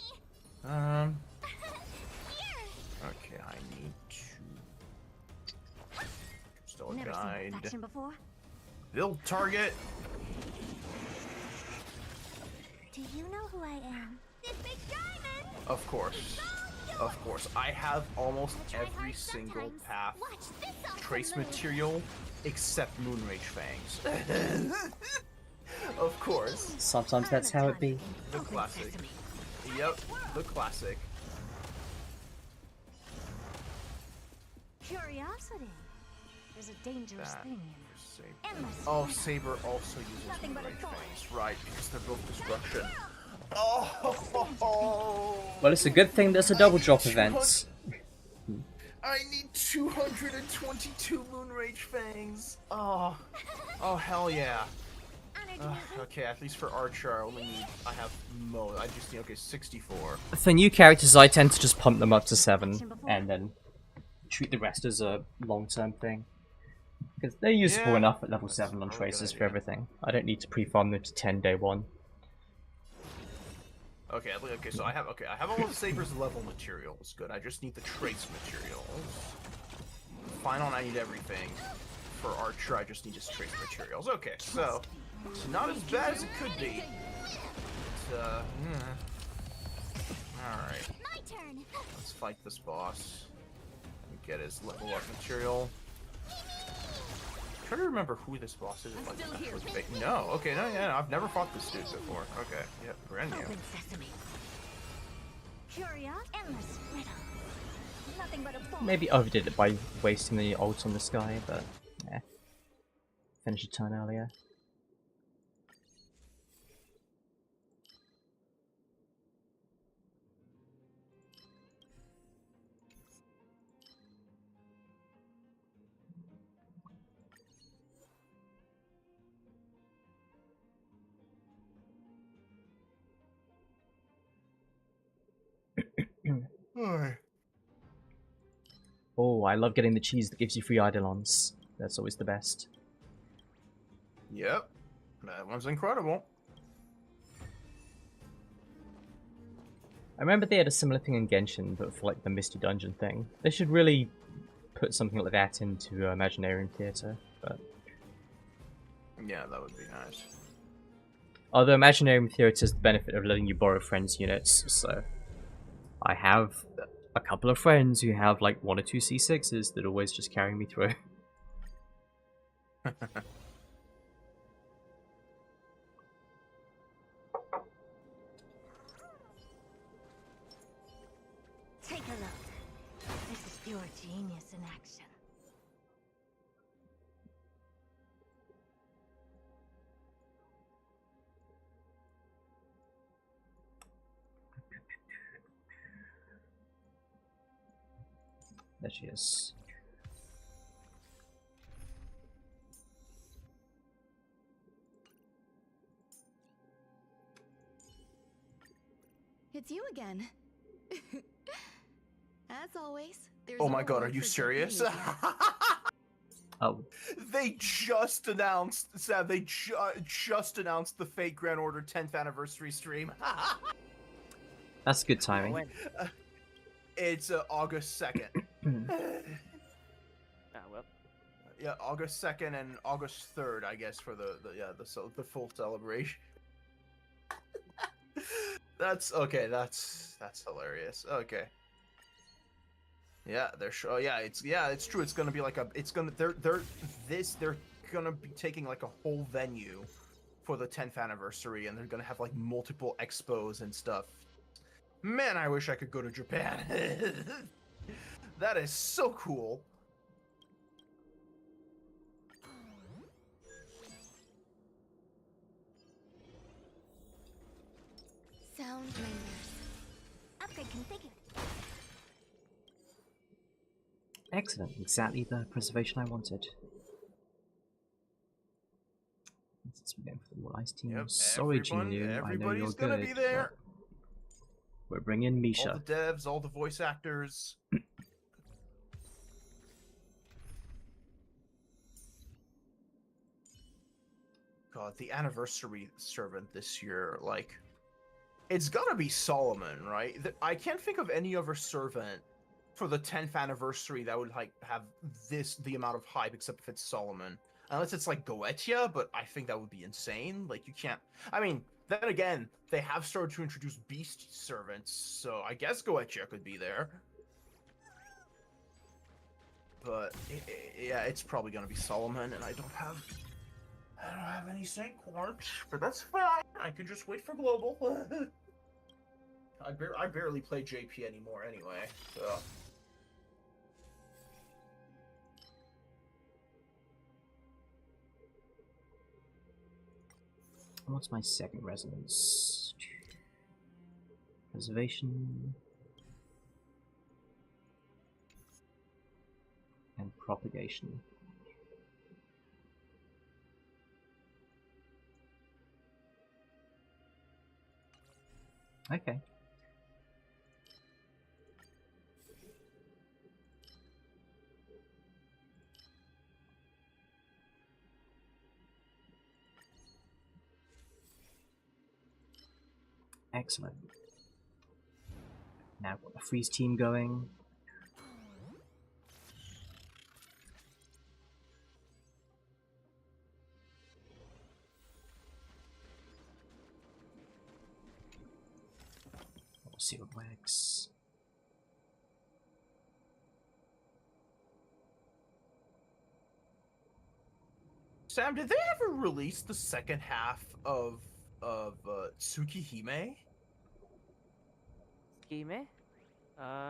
Here! Okay, I need to still a Never guide. seen perfection before. Build target. Do you know who I am? This big diamond! Of course. Of course. I have almost every single path trace material except Moonrage Fangs. Of course. Sometimes that's how it be. The classic. Yep, the classic. Curiosity is a dangerous That thing. Endless Oh, riddle. Saber also uses Nothing but a Moonrage thought. Fangs, right? Because they're both destruction. Oh. Well, it's a good thing there's a double drop event. I need 222 Moonrage Fangs. Oh hell yeah. Okay, at least for Archer, I just need 64. For new characters, I tend to just pump them up to 7 and then treat the rest as a long-term thing. Because they're useful enough at level 7 on traces for everything. I don't need to pre-farm them to 10 day 1. Okay, so I have all of Saber's level materials. Good, I just need the trace materials. Final, I need everything. for Archer, I just need to trace materials. Okay, so it's not as bad as it could be. But, alright. My turn. Let's fight this boss. Get his level up material. I'm trying to remember who this boss is. Like, no, okay, no, yeah, I've never fought this dude before. Okay, yep, brand new. Open sesame. Curious, endless riddle. Nothing but a ball. Maybe overdid it by wasting the ult on this guy, but yeah. Finish a turn earlier. Oh, I love getting the cheese that gives you free Eidolons. That's always the best. Yep, that one's incredible. I remember they had a similar thing in Genshin, but for like the Misty Dungeon thing. They should really put something like that into Imaginarium Theatre, but... Yeah, that would be nice. Although Imaginarium Theatre has the benefit of letting you borrow friends' units, so... I have a couple of friends who have like 1 or 2 C6s that always just carry me through. Take a look. This is pure genius in action. There she is. It's you again. As always, there's Oh my god, are you serious? Oh. They just announced, Sam, they just announced the fake Grand Order 10th anniversary stream. That's good timing. It's August 2nd. Well. Yeah, August 2nd and August 3rd, I guess, for the full celebration. That's okay. That's hilarious. Okay. Yeah, it's true. It's gonna be like they're gonna be taking like a whole venue for the 10th anniversary, and they're gonna have like multiple expos and stuff. Man, I wish I could go to Japan. That is so cool. Sound lingers. Upgrade configured. Excellent. Exactly the preservation I wanted. Since we're going for the War Ice team, Yep, sorry, Jinyu. I know you're everybody's gonna good. be there. We're bringing Misha. All the devs, all the voice actors. God, the anniversary servant this year, like, it's gotta be Solomon, right? I can't think of any other servant for the 10th anniversary that would like have the amount of hype, except if it's Solomon. Unless it's like Goetia, but I think that would be insane. Like, you can't. I mean, then again, they have started to introduce beast servants, so I guess Goetia could be there. But yeah, it's probably gonna be Solomon, and I don't have any Saint Quartz, but that's fine. I could just wait for global. I barely play JP anymore anyway, so. What's my second resonance? Preservation. And propagation. Okay. Excellent. Now got the freeze team going. Sealed wax. Sam, did they ever release the second half of Tsukihime? Tsukihime?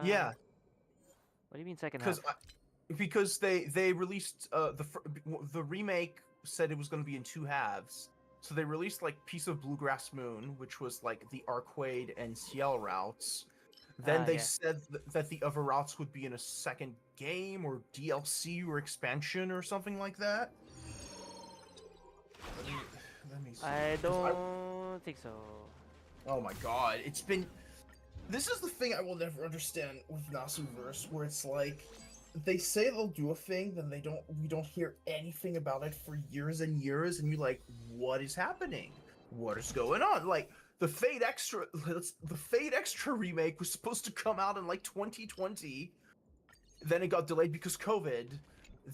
Yeah. What do you mean second half? Because they released the remake said it was going to be in 2 halves. So they released like Piece of Bluegrass Moon, which was like the Arcade and Ciel routes. Then they said that the other routes would be in a second game or DLC or expansion or something like that. Let me see. I don't think so. Oh my god, it's been... This is the thing I will never understand with Nasuverse, where it's like, they say they'll do a thing, then we don't hear anything about it for years and years, and you're like, what is happening? What is going on? Like, the Fate Extra remake was supposed to come out in like 2020, then it got delayed because COVID,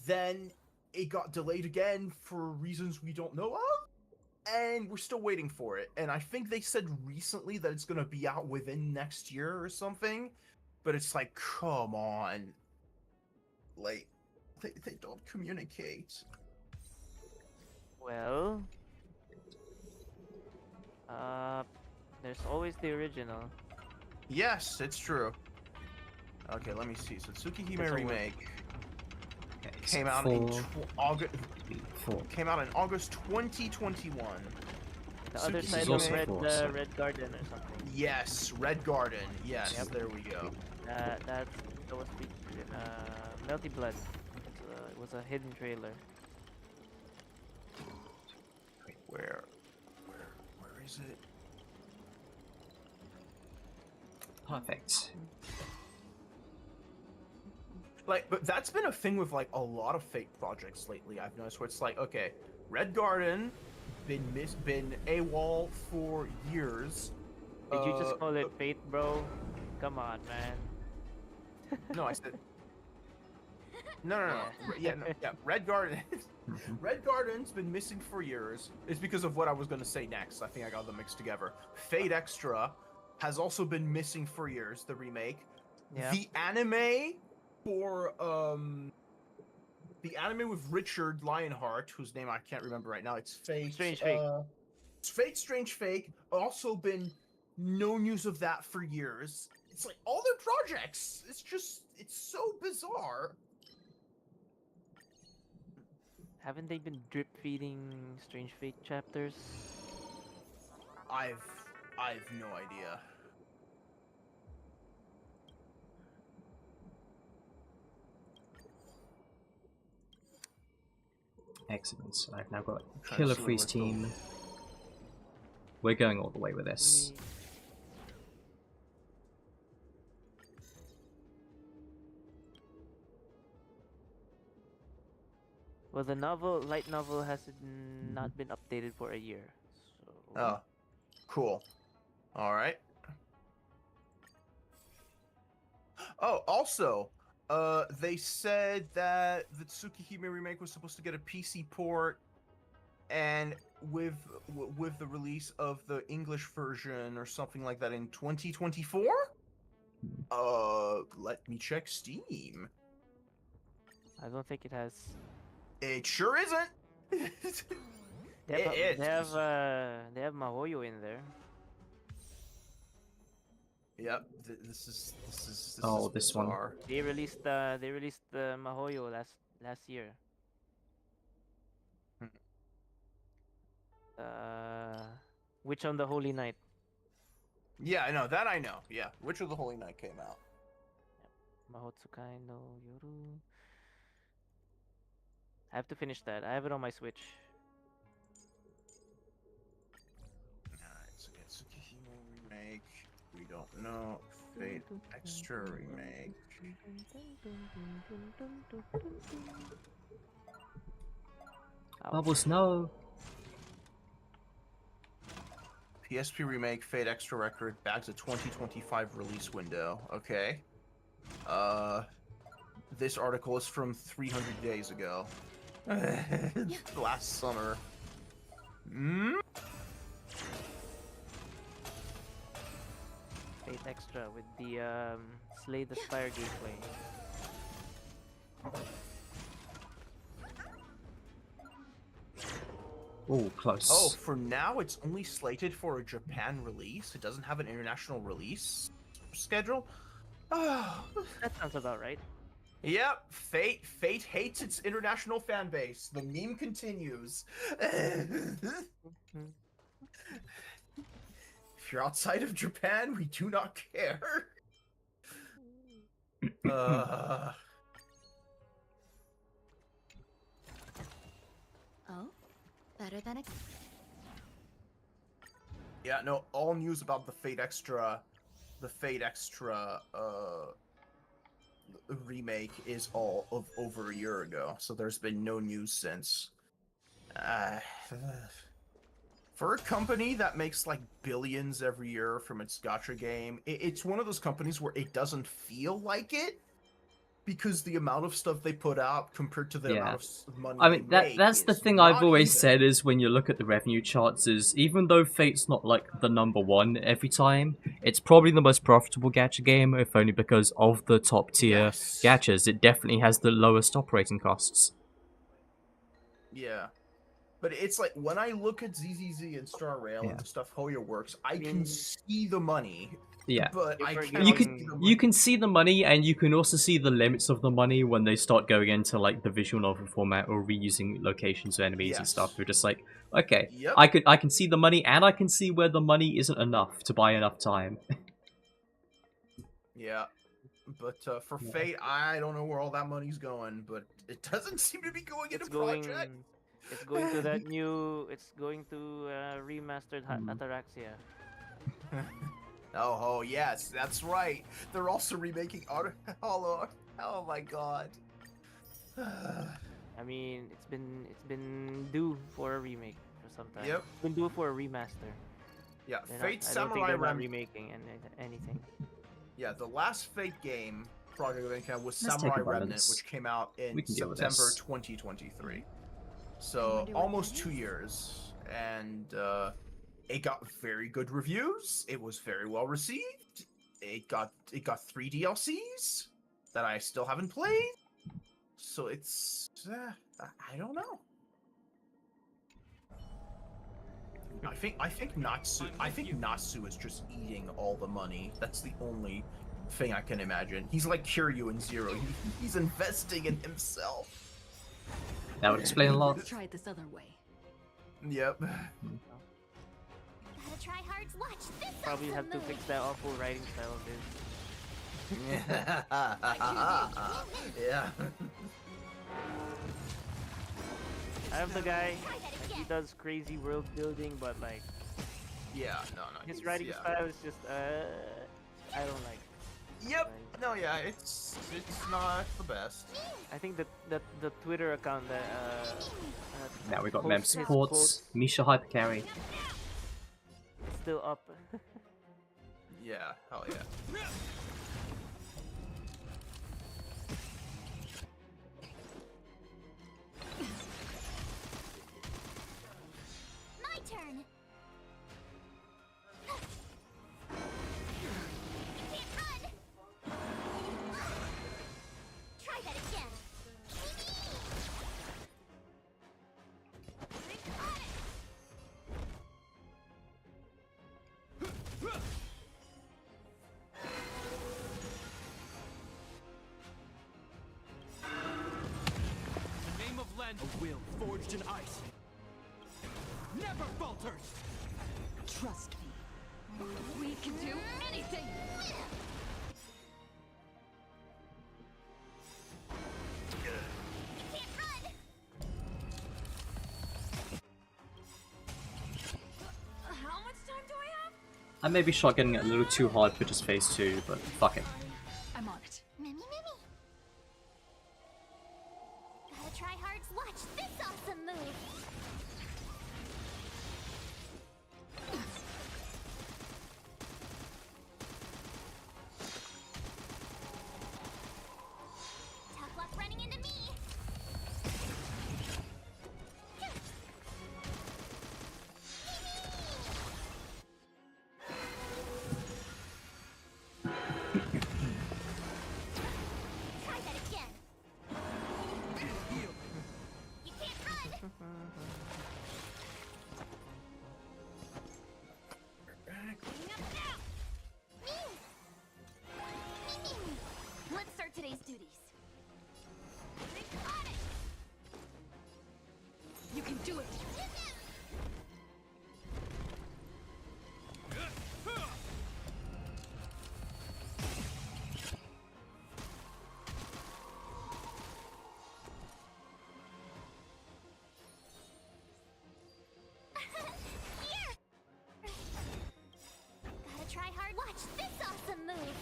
then it got delayed again for reasons we don't know of, and we're still waiting for it. And I think they said recently that it's gonna be out within next year or something, but it's like, come on. Like, they don't communicate. Well, there's always the original. Yes, it's true. Okay, let me see. So Tsukihime remake came out in August. Came out in August 2021. The other side of Red Garden or something. Yes, Red Garden. Yes, there we go. That was featured in Melty Blood. It was a hidden trailer. Wait, where is it? Perfect. Like, but that's been a thing with like a lot of Fate projects lately. I've noticed where it's like, okay, Red Garden been AWOL for years. Did you just call it Fate, bro? Come on, man. No, I said. No. Yeah, Red Garden. Red Garden's been missing for years. It's because of what I was going to say next. I think I got them mixed together. Fate Extra has also been missing for years, the remake. Yeah. The anime for the anime with Richard Lionheart, whose name I can't remember right now. It's Fate Strange Fake. It's Fate Strange Fake. Also been no news of that for years. It's like all their projects. It's so bizarre. Haven't they been drip feeding Strange Fate chapters? I've no idea. Excellent. So I've now got Killer Freeze team. We're going all the way with this. Well, the light novel has not been updated for a year. So... Oh, cool. All right. Oh, also, they said that the Tsukihime remake was supposed to get a PC port, and with the release of the English version or something like that in 2024. Let me check Steam. I don't think it has. It sure isn't. They have Mahoyo in there. Yep, this is this one. They released the Mahoyo last year. Witch on the Holy Night. Yeah, I know that. I know. Yeah, Witch of the Holy Night came out. Yep. Mahotsukai no Yoru. I have to finish that. I have it on my Switch. Alright, so get Tsukihime remake. We don't know. Fate Extra remake. Bubbles, no. PSP remake, Fate Extra record, bags a 2025 release window. Okay. This article is from 300 days ago. Last summer. Fate Extra with the Slay the Spire gameplay. Oh, close. Oh, for now it's only slated for a Japan release. It doesn't have an international release schedule. Oh. That sounds about right. Yep, Fate hates its international fan base. The meme continues. If you're outside of Japan, we do not care. Oh, better than expected. Yeah, no, all news about the Fate Extra remake is all of over a year ago, so there's been no news since. For a company that makes like billions every year from its gacha game, it's one of those companies where it doesn't feel like it, because the amount of stuff they put out compared to the amount of money I mean, they make that's the is thing not I've always even. said is when you look at the revenue charts is even though Fate's not like the number one every time, it's probably the most profitable gacha game, if only because of the top tier gachas. It definitely has the lowest operating costs. Yeah. But it's like, when I look at ZZZ and Star Rail and the stuff Hoya works, I can see the money. Yeah, But I can't you see can the money. you can see the money, and you can also see the limits of the money when they start going into like the visual novel format or reusing locations of enemies and stuff. You're just like, okay, Yep. I can see the money, and I can see where the money isn't enough to buy enough time. Yeah. But for Fate, I don't know where all that money's going, but it doesn't seem to be going into project. It's going to that new. It's going to remastered Ataraxia. Oh yes, that's right. They're also remaking Hollow. Oh my god. I mean, it's been due for a remake for some time. Yep. It's been due for a remaster. Yeah, They're Fate not, I don't think Samurai they're not Rem. remaking anything. Yeah, the last Fate game project of Income was Let's Samurai take a Remnant, balance. which came out in We can deal with September this. 2023. So almost 2 years, and it got very good reviews. It was very well received. It got 3 DLCs that I still haven't played. So it's I don't know. I think Natsu is just eating all the money. That's the only thing I can imagine. He's like Kiryu in Zero. He's investing in himself. That would explain a lot. Let's try it this other way. Yep. Gotta try hard. Watch this. Probably have to fix that awful writing style of his. Yeah. I have the guy. Like, he does crazy world building, but like. Yeah. No. His writing style is just I don't like. Yep. No. Yeah. It's not the best. I think that the Twitter account that Now we got posts mem his supports, quotes Misha Hypercarry. is still up. Yeah. Hell yeah. My turn. Can't run. Try that again. Name of land, a will forged in ice. Never falters. Trust me. We can do anything. How much time do I have? I may be shotgunning it a little too hard for just phase 2, but fuck it. I'm on it. Mimi. Gotta try hard. Watch this awesome move. Tough luck running into me. Here! Gotta try hard. Watch this awesome move!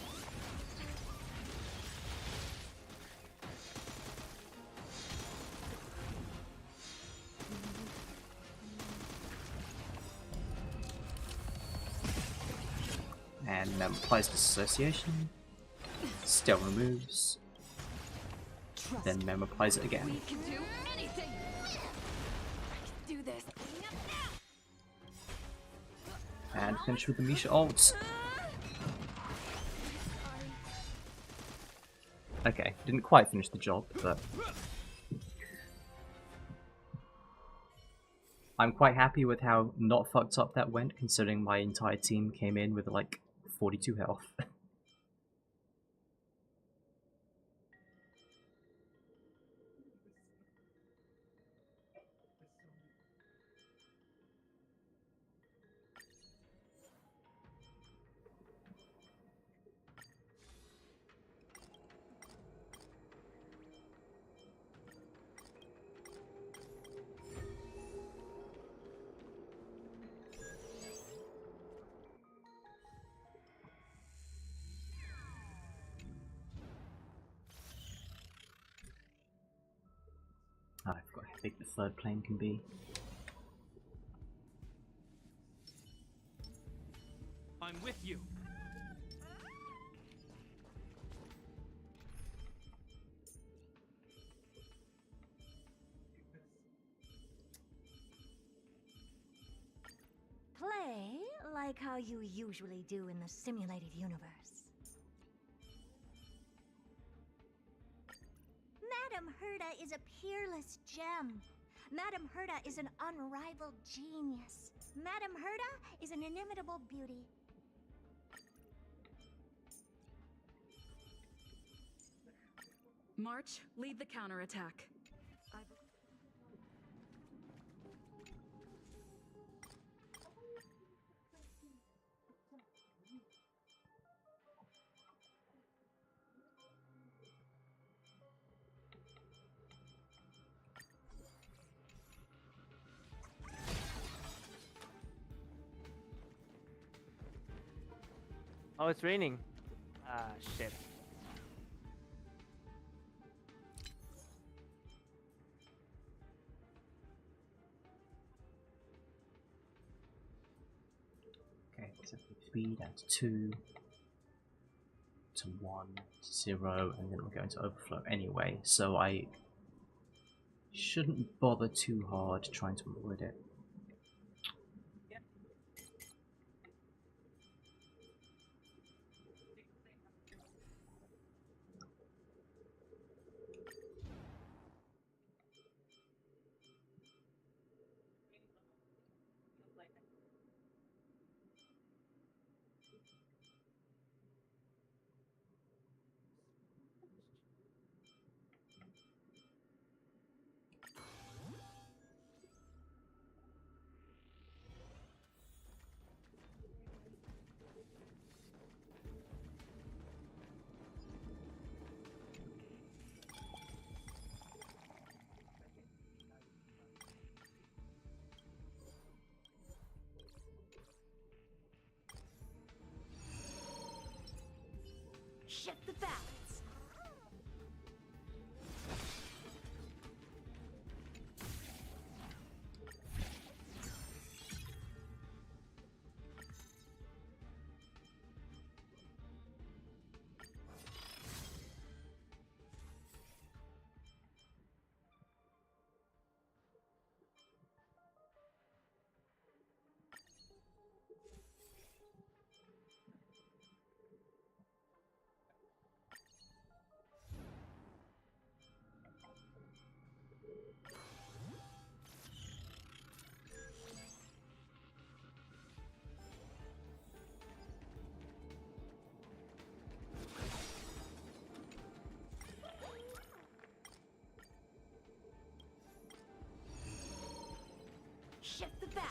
And applies Dissociation. Still removes. Then Mem applies it again. We can do anything. I can do this. And finish with the Misha ult. Okay, didn't quite finish the job, but I'm quite happy with how not fucked up that went, considering my entire team came in with like 42 health. Oh, I forgot how big the third plane can be. I'm with you. Play like how you usually do in the simulated universe. Madame Herda is a peerless gem. Madame Herda is an unrivaled genius. Madame Herda is an inimitable beauty. March, lead the counterattack. Oh, it's raining. Ah, shit. Okay, so speed down to 2, to 1, to 0, and then we're going to overflow anyway, so I shouldn't bother too hard trying to avoid it. Shift the balance. Shift the balance.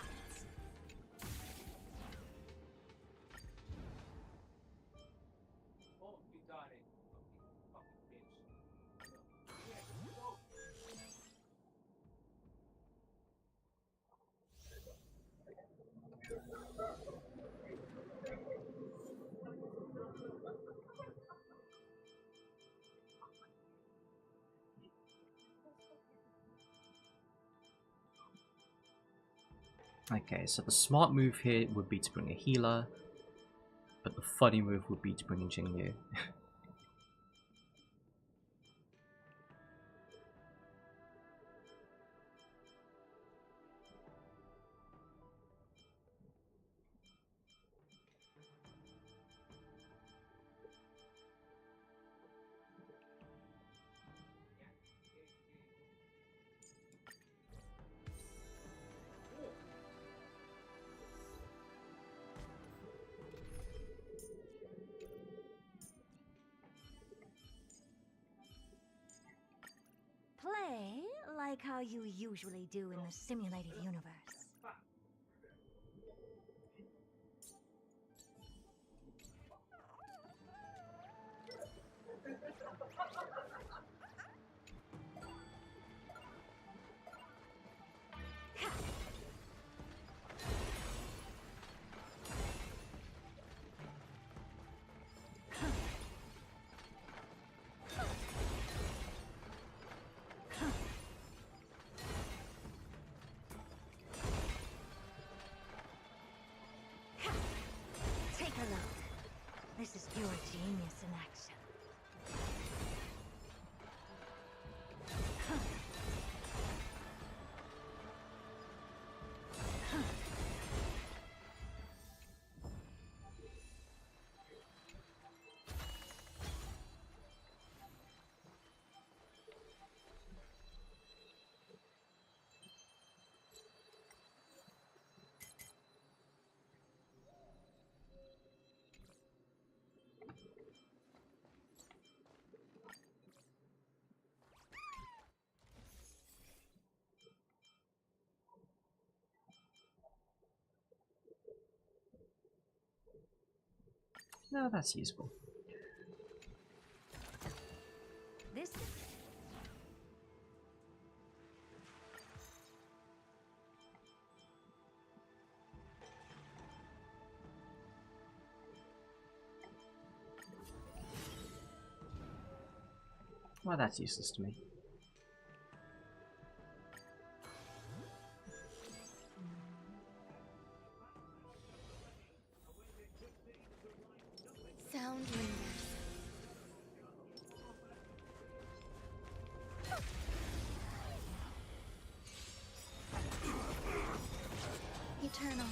Okay, so the smart move here would be to bring a healer, but the funny move would be to bring in Jingyu. Play like how you usually do in the simulated universe. Take a look. This is pure genius in action. No, that's useful. This Well, that's useless to me. Sound lingers. Eternal.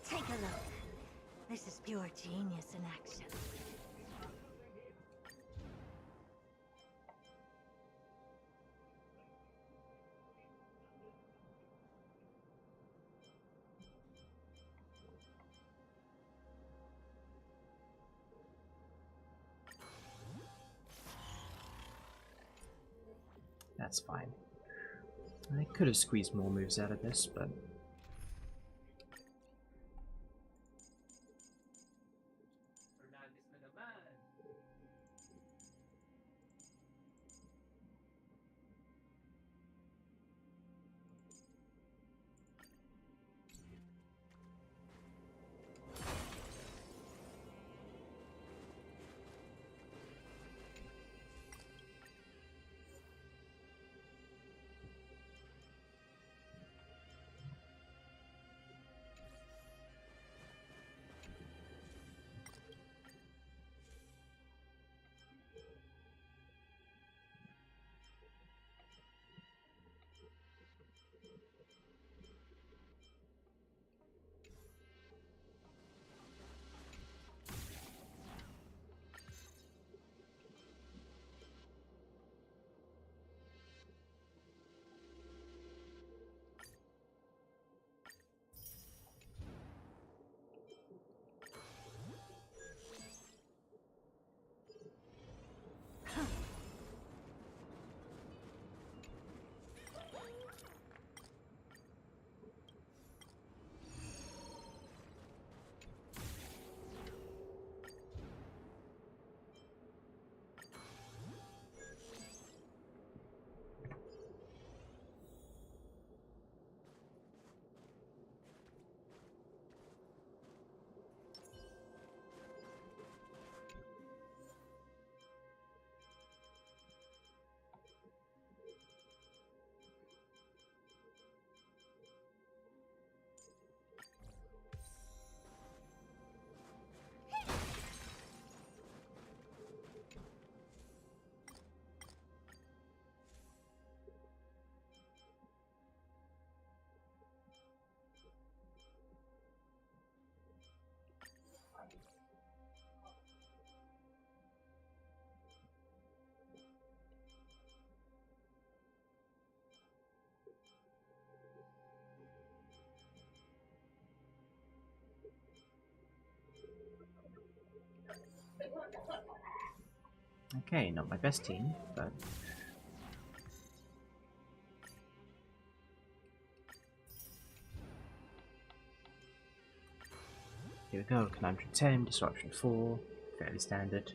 Take a look. This is pure genius in action. That's fine. I could have squeezed more moves out of this, but Okay, not my best team, but... Here we go, Conundrum 10, Disruption 4, fairly standard.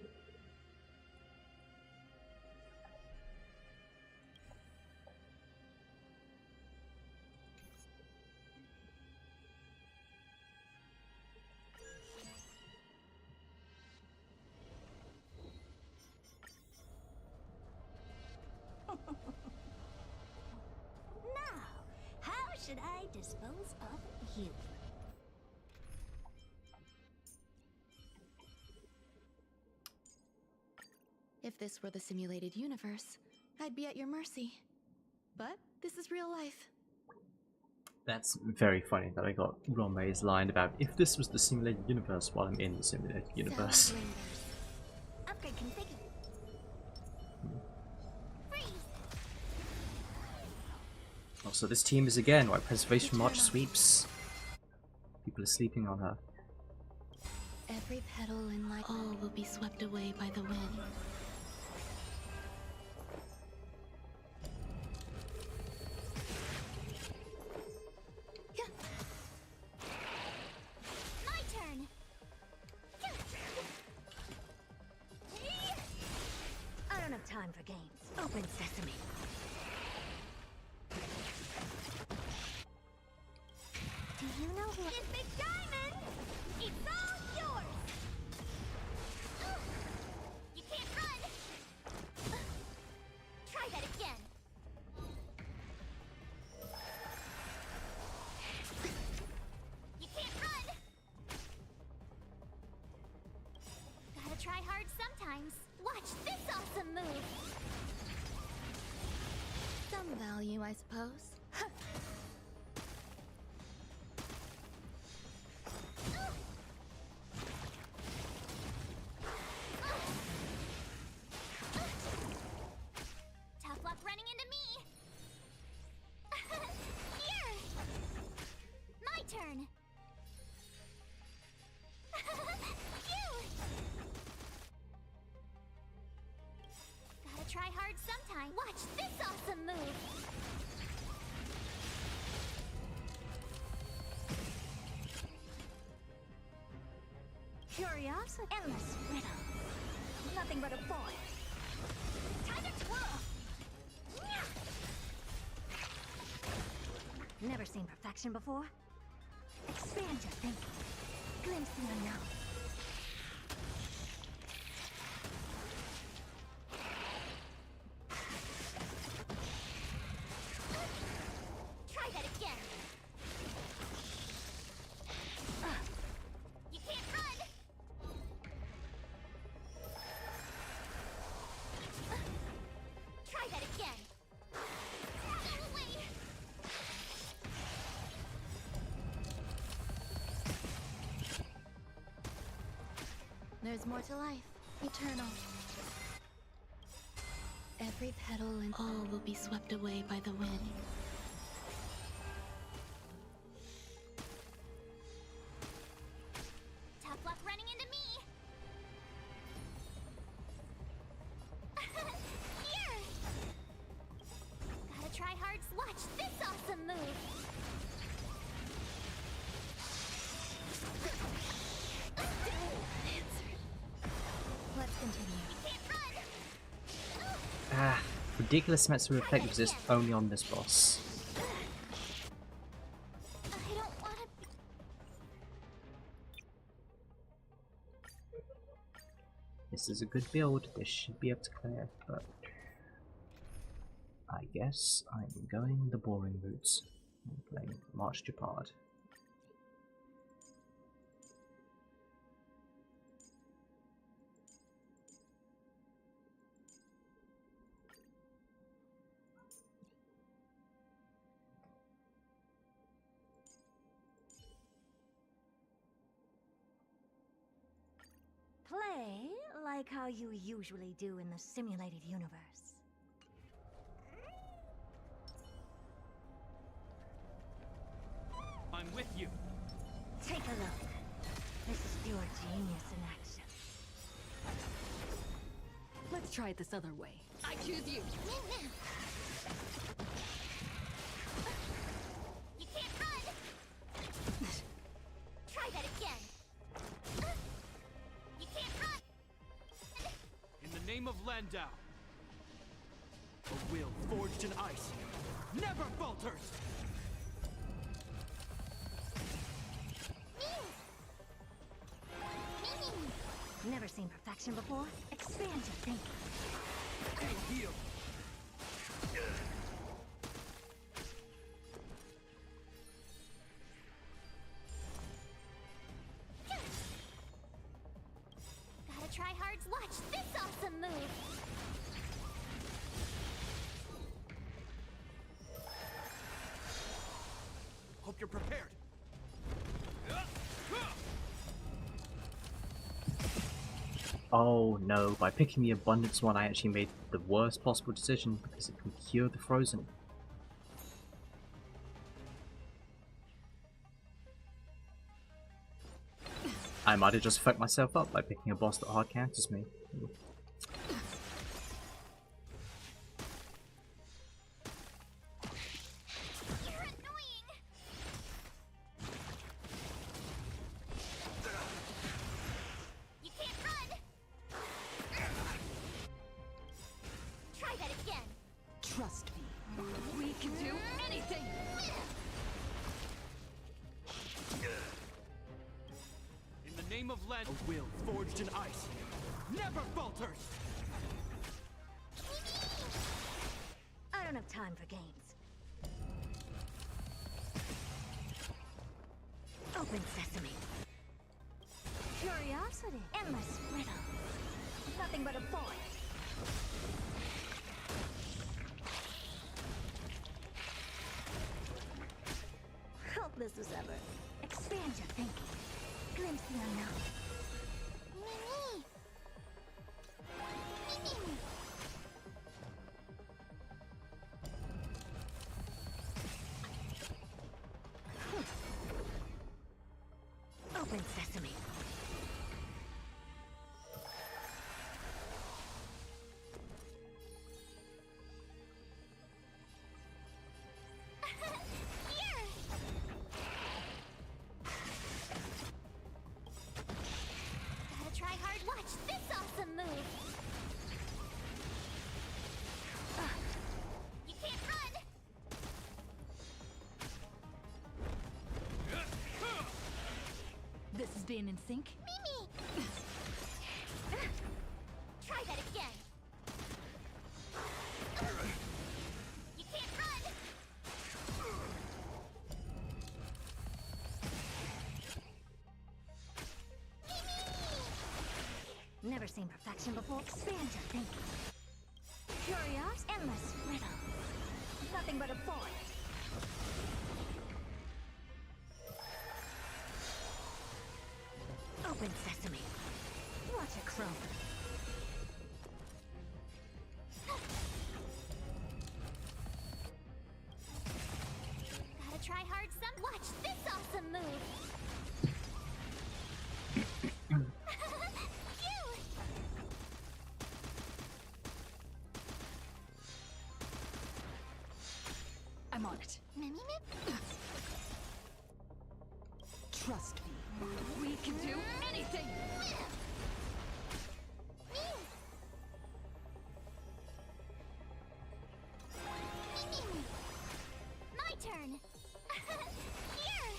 Now, how should I dispose of you? If this were the simulated universe, I'd be at your mercy. But this is real life. That's very funny that I got Rome's line about if this was the simulated universe while I'm in the simulated universe. Upgrade configured. Oh, so this team is again, right? Preservation March sweeps. People are sleeping on her. Every petal in life, all will be swept away by the wind. My turn. I don't have time for games. Open sesame. Do you know who? It's Big Diamond! It's all yours! You can't run. Try that again. You can't run. Gotta try hard sometimes. Watch this awesome move. Some value, I suppose. Tough luck running into me. Here. My turn. Phew. Gotta try hard sometime. Watch this awesome move. Curiosity. Endless riddle. Nothing but a boy. Time to twirl. Never seen perfection before? Expand your thinking. Glimpse the unknown. Try that again. You can't run. Try that again. Go away. There's more to life. Eternal. Every petal and all will be swept away by the wind. Tough luck running into me. Here. Gotta try hard. Watch this awesome move. Let's continue. Ah, ridiculous amounts of reflect exist only on this boss. I don't want to. This is a good build, this should be able to clear, but I guess I'm going the boring route. I'm playing March Japard. Play like how you usually do in the simulated universe. I'm with you. Take a look. This is pure genius in action. Let's try it this other way. I choose you. You can't run! Try that again. You can't run! In the name of Landau, a will forged in ice never falters! Never seen perfection before? Expand your thinking. Heal. Gotta try hard to watch this awesome move! Hope you're prepared. Oh no, by picking the abundance one I actually made the worst possible decision because it can cure the frozen. I might have just fucked myself up by picking a boss that hard counters me. Trust me. We can do anything! In the name of Land, a will forged in ice never falters! I don't have time for games. Open sesame. Curiosity. Endless riddle. Nothing but a void. Hope this was ever. Expand your thinking. Glimpse the unknown. Mimi! Mimi! Open sesame. Gotta try hard watch this awesome move! You can't run! This is being in sync? Mimi! Try that again! You can't run! Never seen perfection before. Expand your thinking. Curious, endless riddle. Nothing but a void. Open sesame. Watch it croak. Gotta try hard some. Watch this awesome move! Phew! I'm on it. Mimi? Trust me. We can do anything! Mimi! My turn! Here!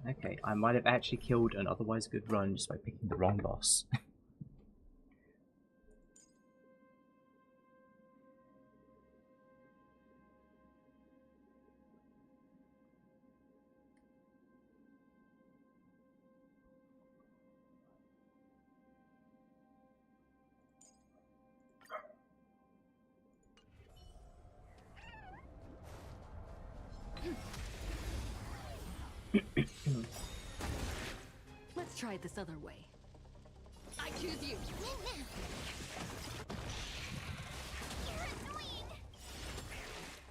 Okay, I might have actually killed an otherwise good run just by picking the wrong boss. Let's try it this other way. I choose you.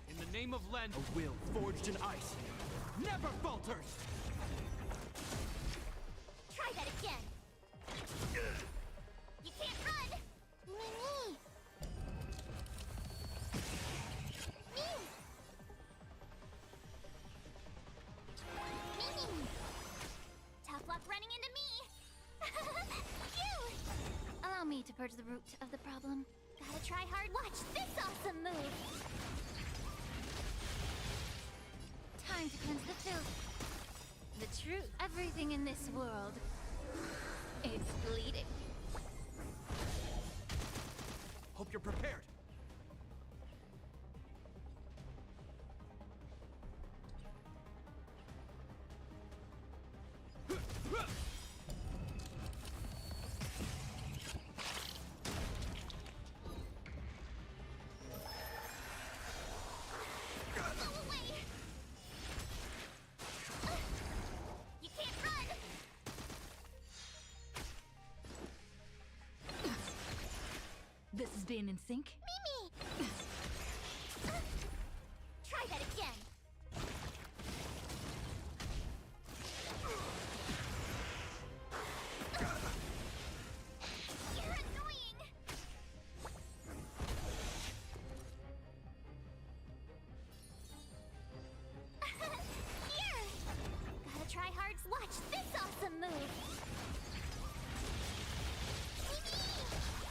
In the name of Len, a will forged in ice never falters. Try that again. You can't run. Mimi. Mimi. Tough luck running into me. Phew. Allow me to purge the root of the problem. Gotta try hard. Watch this awesome move. Time to cleanse the filth. The truth. Everything in this world. It's bleeding. Hope you're prepared. You can't run. This is being in sync. Mimi. Try that again. You're annoying. Here. Gotta try hard. Watch this awesome move.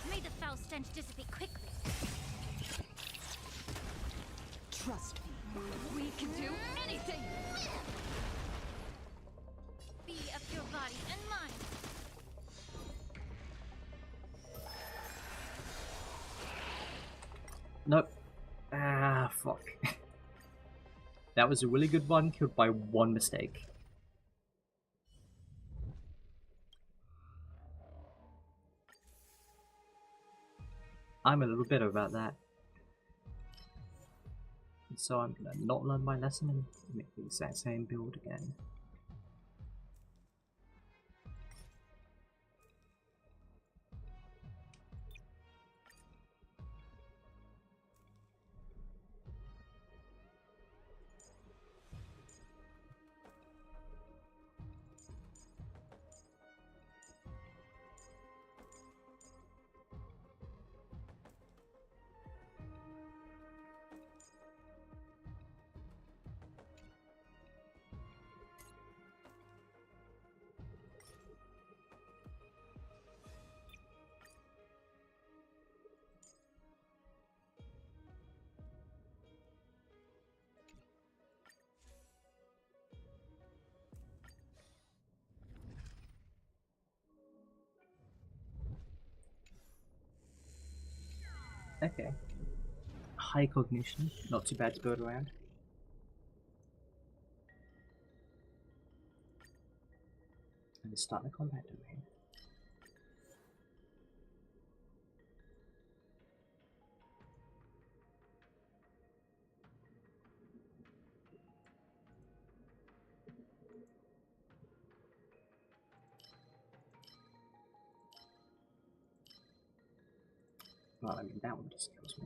May the foul stench dissipate quickly. Trust me. We can do anything. Be of your body and mind. Nope. Ah, fuck. That was a really good one, killed by one mistake. I'm a little bitter about that. So I'm gonna not learn my lesson and make the exact same build again. Okay. High cognition, not too bad to build around. And start the combat domain. Well, I mean, that one just kills me.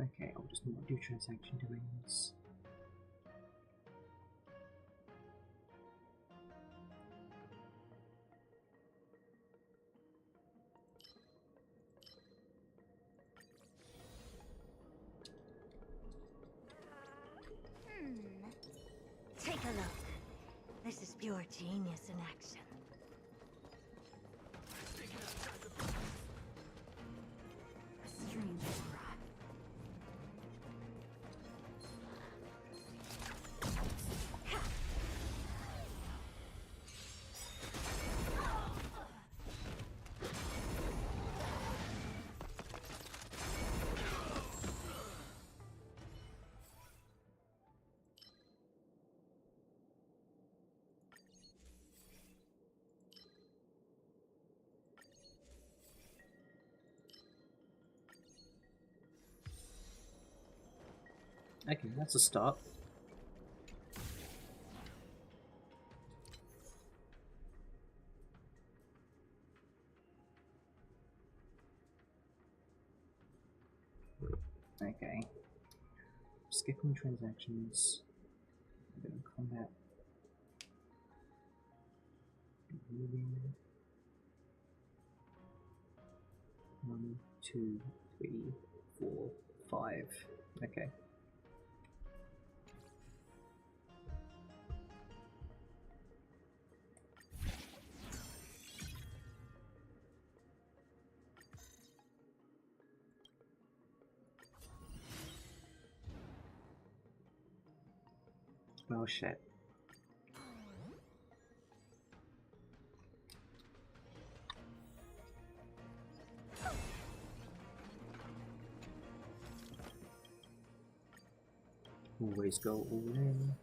Okay, I'll just not do transaction domains. Take a look. This is pure genius in action. A strange aura. Okay, that's a start. Okay. Skipping transactions. I'm gonna combat. Moving. 1, 2, 3, 4, 5. Okay. Oh shit. Always go all in.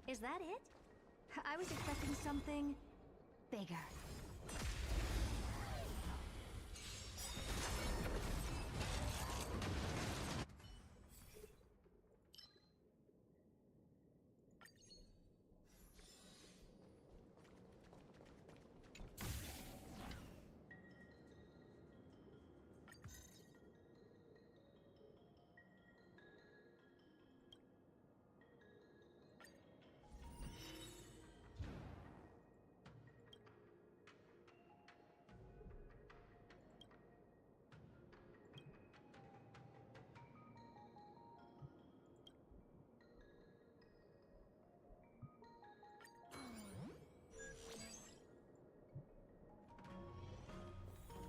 Is that it? I was expecting something bigger.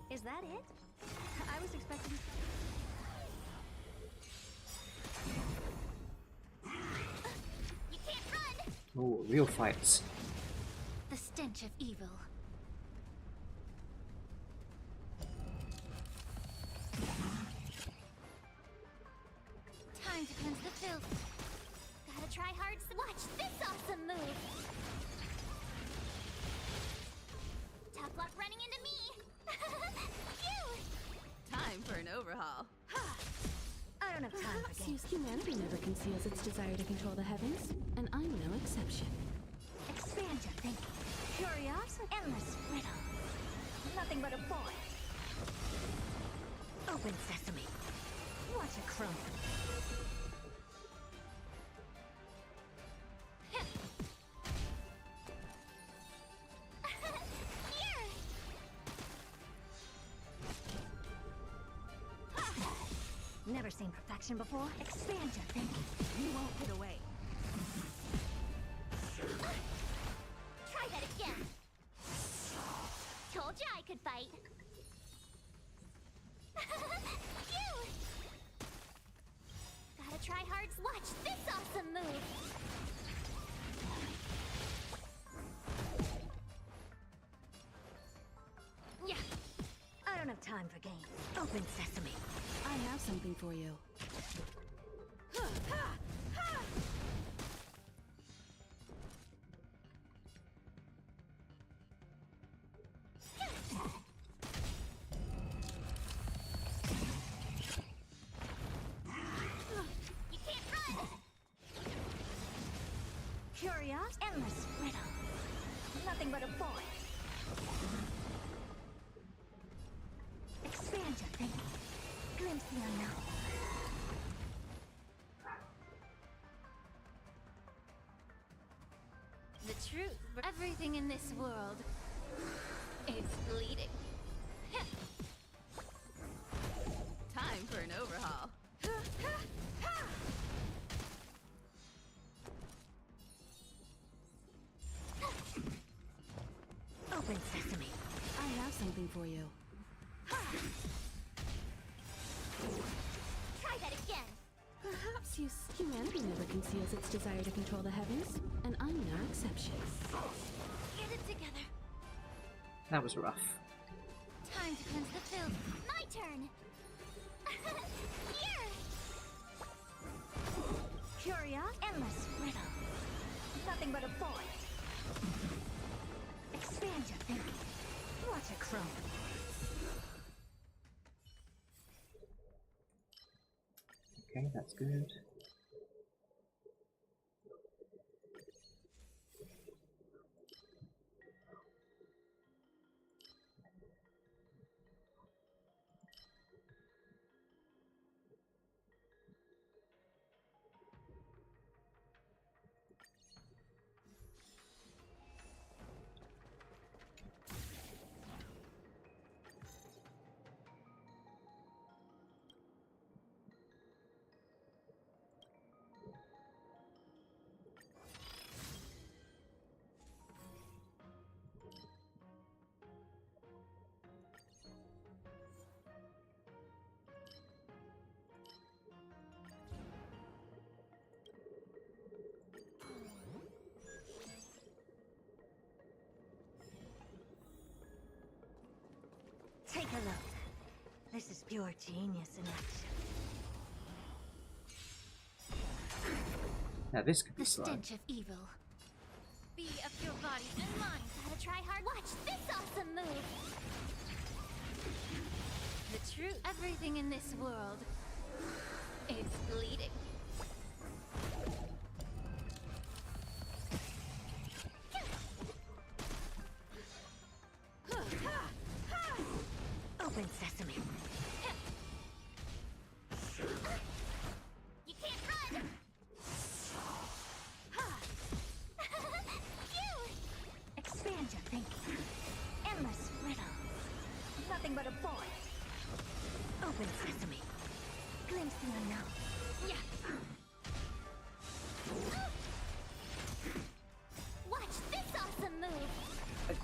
Is that it? I was expecting... You can't run! Oh, real fights. The stench of evil. Time to cleanse the filth. Gotta try hard to watch this awesome move. Tough luck running into me. Time for an overhaul. I don't have time for games. Humanity never conceals its desire to control the heavens, and I'm no exception. Expand your thinking. Curiosity? Endless riddle. Nothing but a boy. Open sesame. Watch it crumble. Never seen perfection before. Expand your thinking. You won't get away. Try that again. Told you I could fight. Phew! Gotta try hard to watch this awesome move. Yeah. I don't have time for games. Open sesame. I have something for you. You can't run! Curious? Endless riddle. Nothing but a boy. Expand your thinking. Glimpse the unknown. The truth. Everything in this world is bleeding. Time for an overhaul. Open sesame. I have something for you. Try that again. Perhaps excuse. Humanity never conceals its desire to control the heavens, and I'm no exception. Get it together. That was rough. Time to cleanse the field. My turn. Here. Curious, endless riddle. Nothing but a void. Expand your thinking. Watch it grow. Okay, that's good. Take a look. This is pure genius in action. Now this could be The slow. stench of evil. Be of your body and mind. Gotta try hard. Watch this awesome move. The truth. Everything in this world is bleeding. Open sesame. You can't run. Expand your thinking. Endless riddle. Nothing but a void. Open sesame. Glimpse the unknown. Yeah. Watch this awesome move.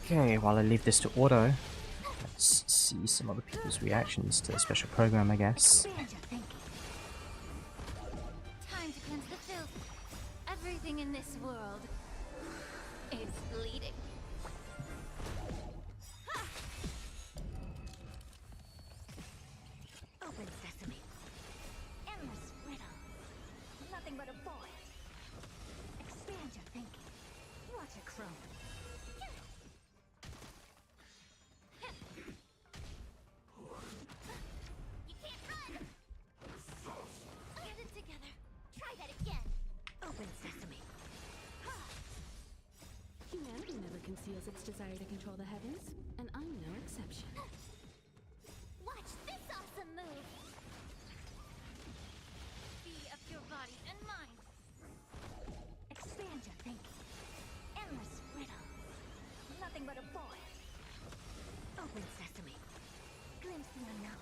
Okay, while I leave this to auto, let's see some other people's reactions to the special program, I guess. Expand your thinking. Time to cleanse the filth. Everything in this world is bleeding. Open sesame. Endless riddle. Nothing but a void. Expand your thinking. Watch it grow. You can't run. Get it together. Try that again. Open sesame. Humanity never conceals its desire to control the heavens, and I'm no exception. Watch this awesome move. Be of your body and mind. Expand your thinking. Endless riddle. Nothing but a void. Open sesame. Glimpse the unknown.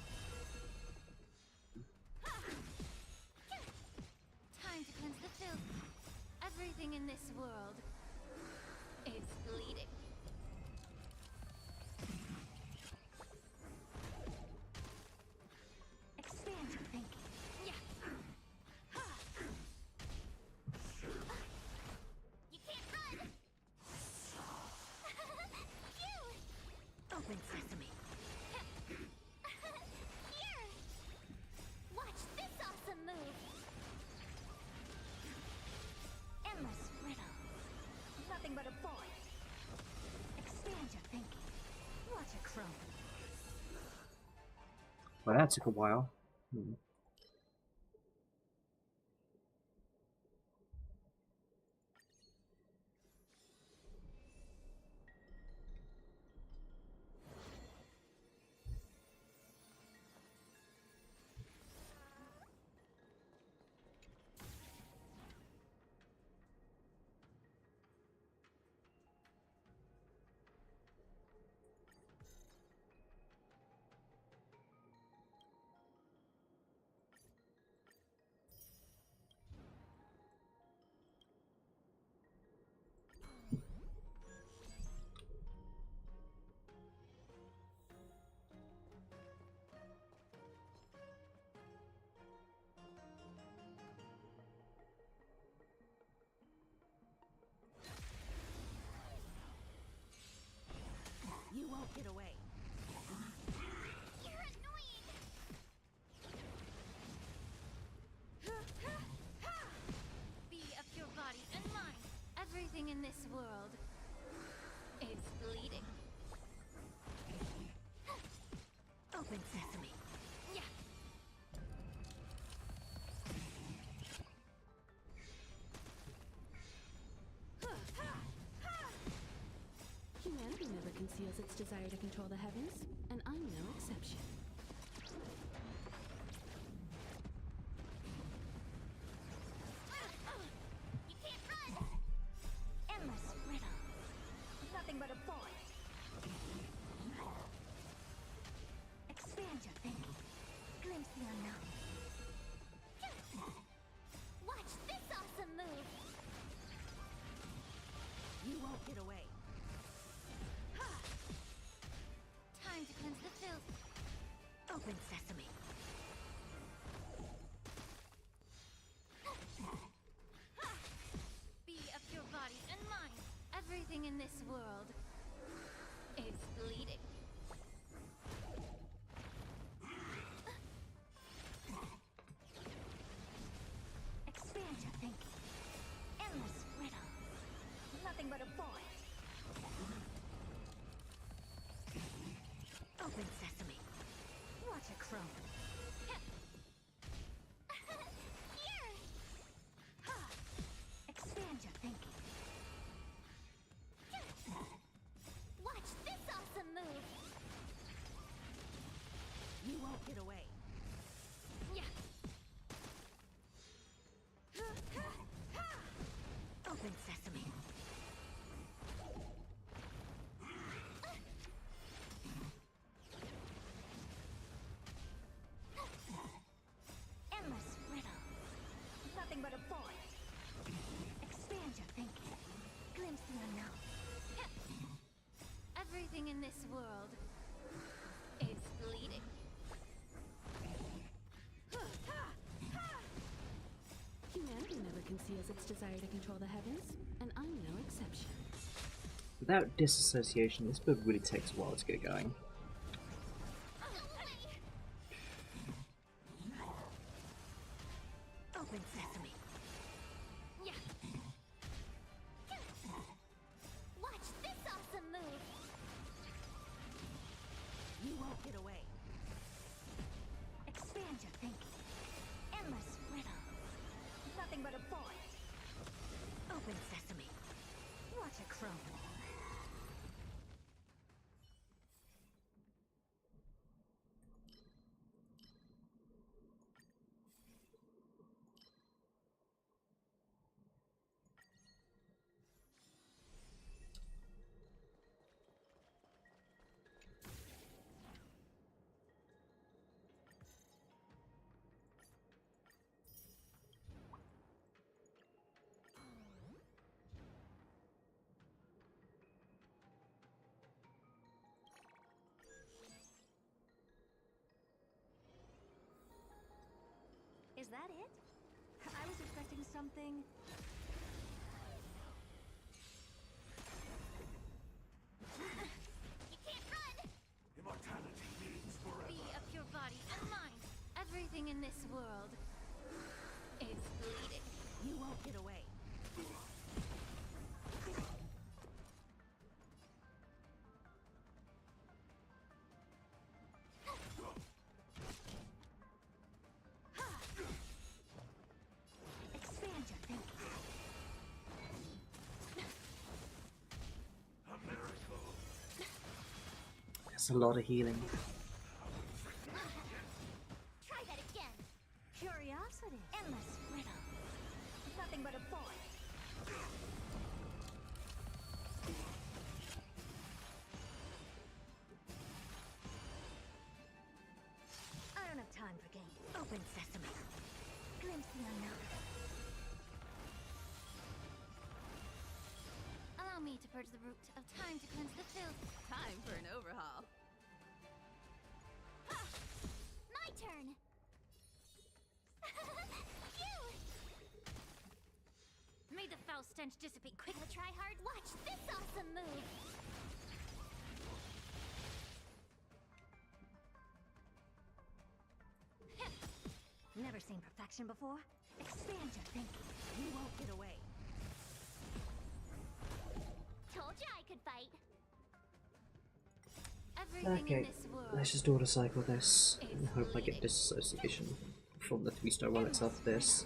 Time to cleanse the filth. Everything in this world is bleeding. Expand your thinking. Yeah. You can't run. Open sesame. Here. Watch this awesome move. Endless riddle. Nothing but a void. Expand your thinking. Watch it grow. Well, that took a while. Hmm. in this world is bleeding. Open sesame. Yeah. Humanity never conceals its desire to control the heavens, and I'm no exception. You can't run! Endless riddle. Nothing but a void. Expand your thinking. Glimpse the unknown. Watch this awesome move! You won't get away. Time to cleanse the filth. Open sesame. Be of your body and mind. Everything in this world is bleeding. Expand your thinking. Endless riddle. Nothing but a void. Open sesame. Watch it chrome. Here! Expand your thinking. Watch this awesome move! You won't get away. Yeah. Open sesame. Endless riddle. Nothing but a void. Expand your thinking. Glimpse the unknown. Everything in this world is bleeding. Humanity never conceals its desire to control the heavens, and I'm no exception. Without disassociation, this build really takes a while to get going. Open sesame. Yeah. Watch this awesome move. You won't get away. Expand your thinking. Endless riddle. Nothing but a void. Open sesame. Watch it chrome. Is that it? I was expecting something... You can't run! Immortality means forever. Be of your body and mind. Everything in this world is bleeding. You won't get away. Expand your thinking. That's a lot of healing. Try that again. Curiosity. Endless riddle. Nothing but a void. I don't have time for games. Open sesame. Glimpse the unknown. Allow me to purge the root of time to cleanse the filth. Time for an overhaul. Ha! My turn! You! May the foul stench dissipate quick. Try hard. Watch this awesome move! Never seen perfection before? Expand your thinking. You won't get away. Told you I could fight. Everything Okay, in this world let's just auto cycle this is and hope I get bleeding. disassociation from the 3-star relics after this.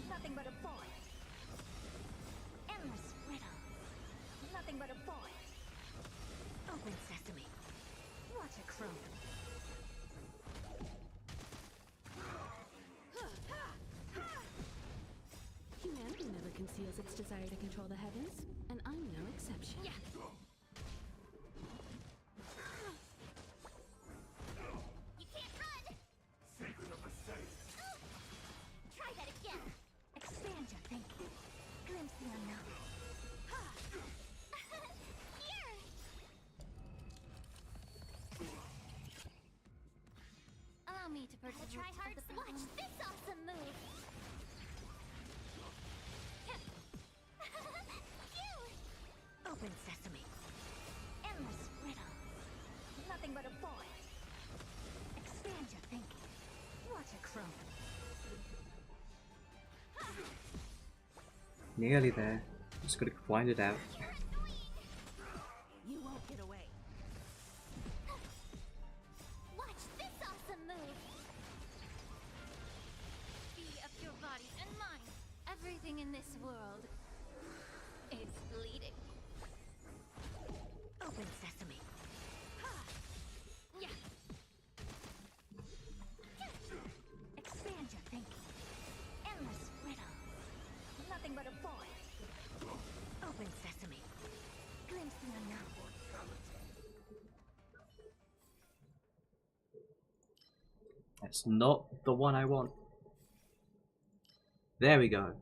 Nothing but a void. Endless riddle. Nothing but a void. Open sesame. Watch it crumble. Humanity never conceals its desire to control the heavens, and I'm no exception. Yeah. You can't run. Oh. Try that again. Expand your thinking. Glimpse the unknown. Here. Allow me to purchase. Try hard. Watch this awesome move. Open sesame. Endless riddle. Nothing but a void. Expand your thinking. Watch it crumble. Nearly there. Just gotta find it out. You won't get away. Watch this awesome move. Be of your body and mind. Everything in this world is bleeding. Open sesame. Yeah. Expand your thinking. Endless riddle. Nothing but a void. Open sesame. Glimpse the unknown. That's not the one I want. There we go.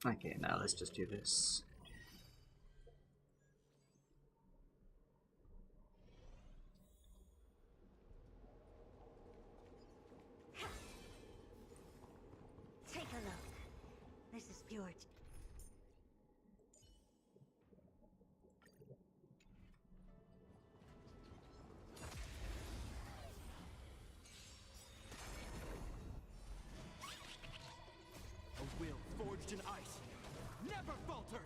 Okay, now let's just do this. Take a look. This is pure. A will forged in ice never falters!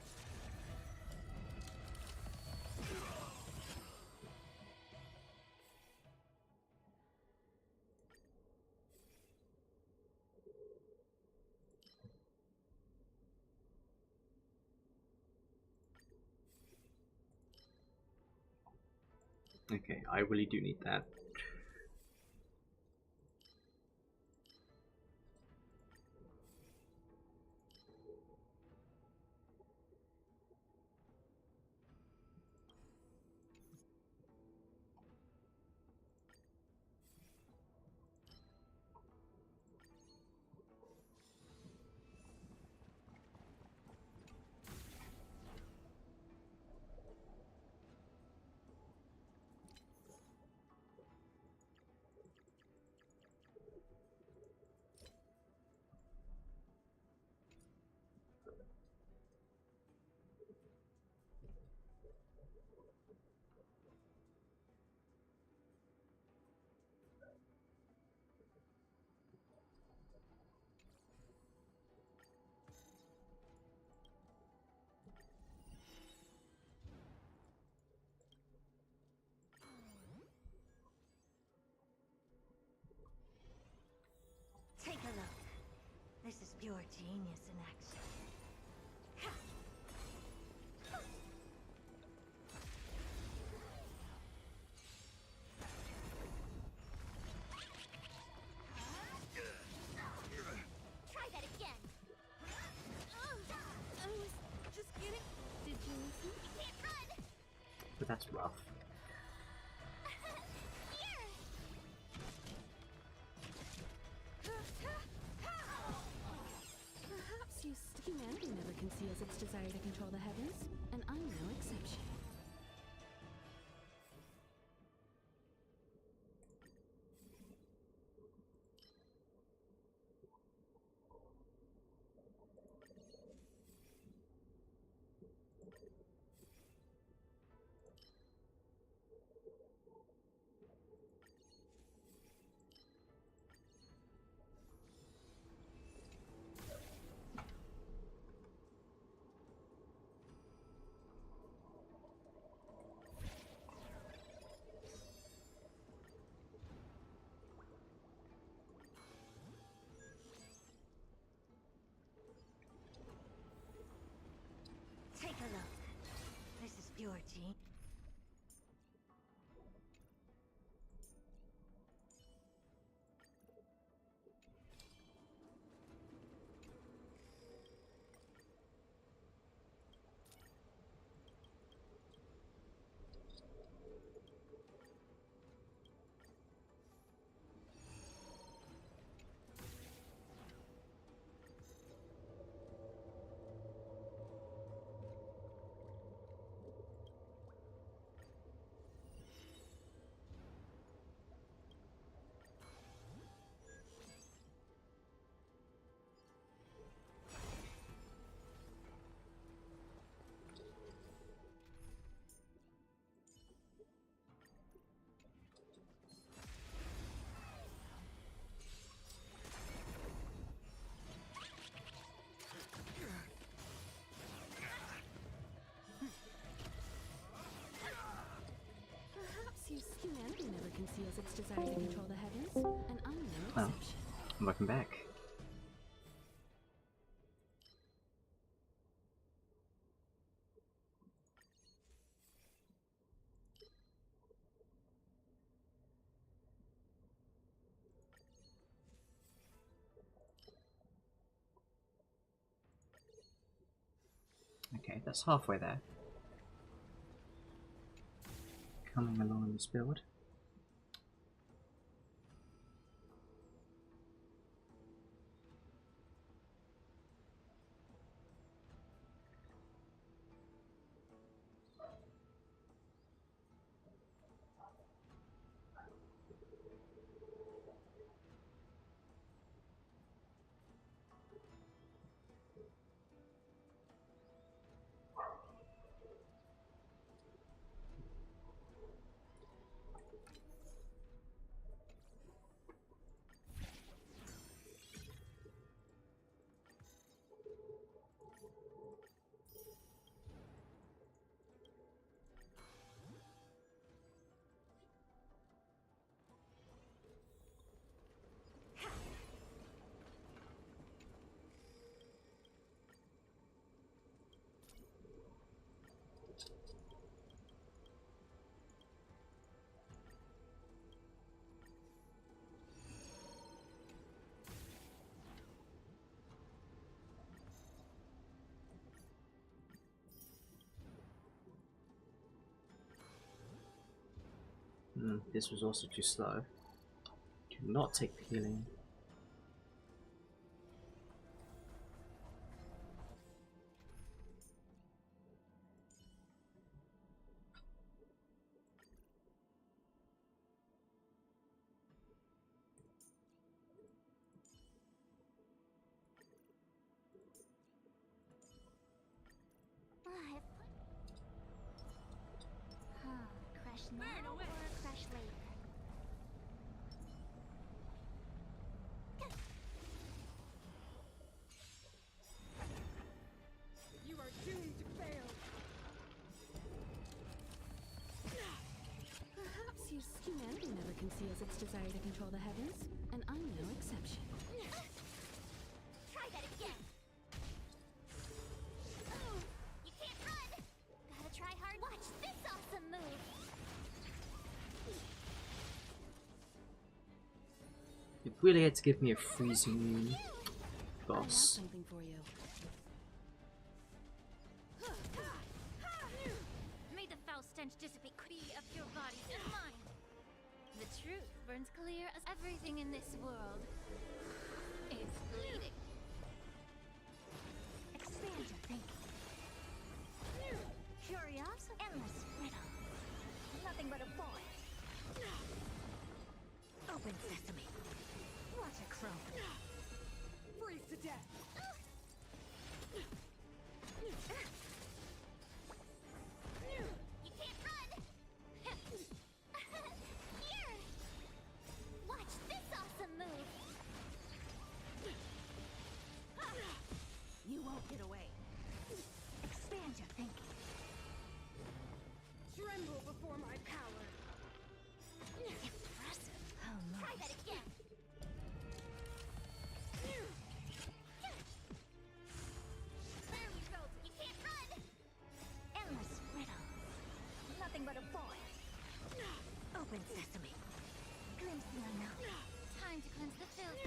Okay, I really do need that. Take a look. This is pure genius in action. Try that again. I was just kidding. Did you listen? You can't run. But that's rough. Perhaps humanity never conceals its desire to control the heavens, and I'm no exception. Take a look. This is pure genius. Humanity never conceals its desire to control the heavens, and I'm no exception. Welcome back. Okay, that's halfway there. Coming along in this build. This was also too slow. Do not take the healing. Crush now or crush later? You are doomed to fail. Perhaps humanity never conceals its desire to control the heavens, and I'm no exception. Try that again. Oh, you can't run. Gotta try hard. Watch this awesome move. You really had to give me a freezing I have boss. something for you. May the foul stench dissipate quickly of your body and mind. The truth burns clear as everything in this world is bleeding. Expand your thinking. Curiosity, endless riddle. Nothing but a void. Open sesame. Watch it crumble. Freeze to death. You can't run! Here! Watch this awesome move! You won't get away. Expand your thinking. Tremble before my power. Impressive. Try that again. Clearly road, you can't run! Endless riddle. Nothing but a void. Open sesame. Glimpse the unknown. Time to cleanse the filth.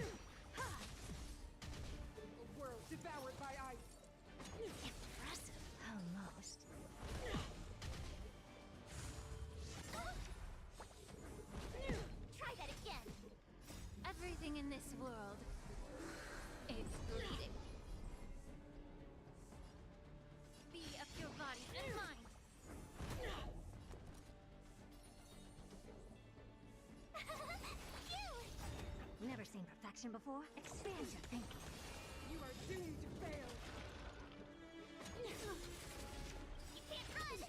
A world devoured by ice. Impressive. Almost. Try that again. Everything in this world is bleeding. Be of your body and mind. Never seen perfection before? Expand your thinking. You are doomed to fail. You can't run!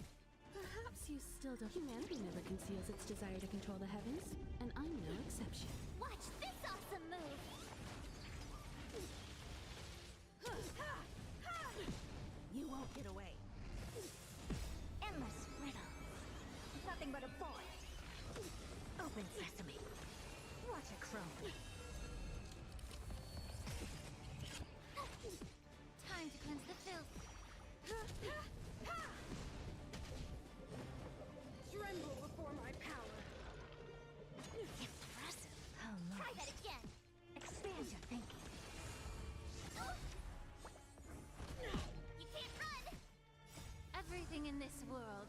Perhaps you still don't. Humanity never conceals its desire to control the heavens, and I'm no exception. Watch this awesome move! You won't get away. Endless riddle. Nothing but a void. Open sesame. Watch it crumble. Time to cleanse the filth. Tremble before my power. Impressive. Try that again. Expand your thinking. You can't run! Everything in this world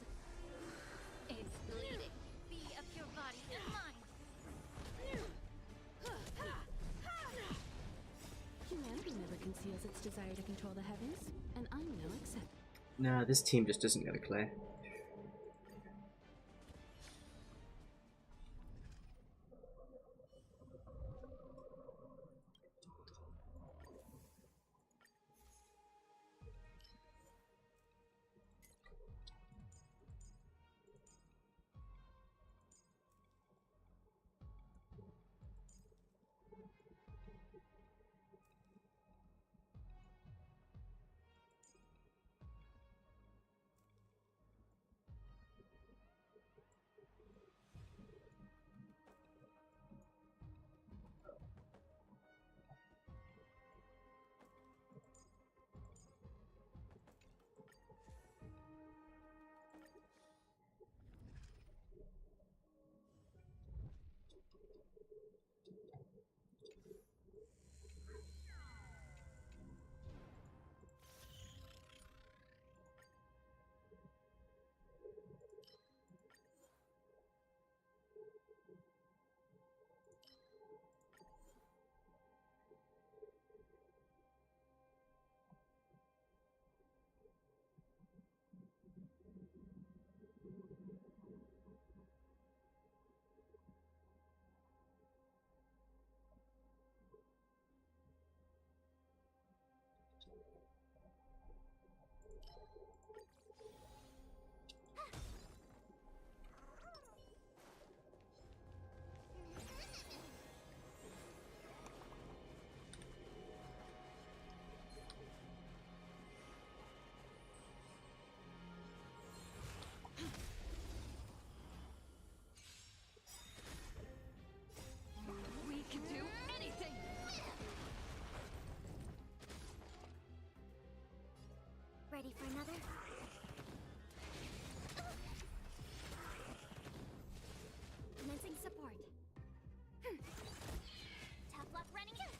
is bleeding. Be of your body and mind. Humanity never conceals its desire to control the heavens, and I'm no exception. No, this team just isn't going to clear. Ready for another? Commencing support. Tough luck running in.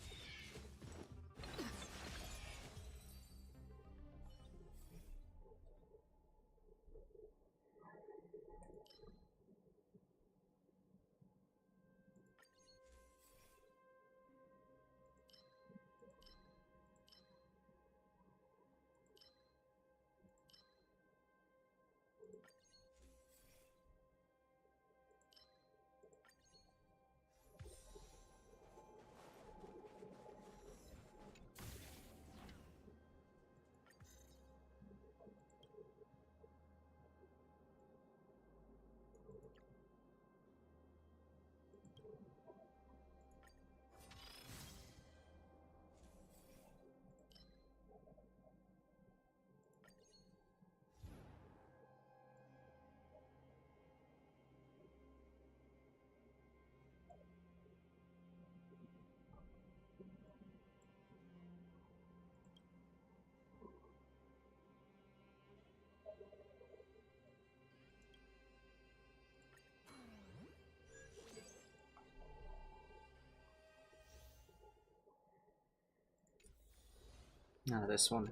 Ah, this one.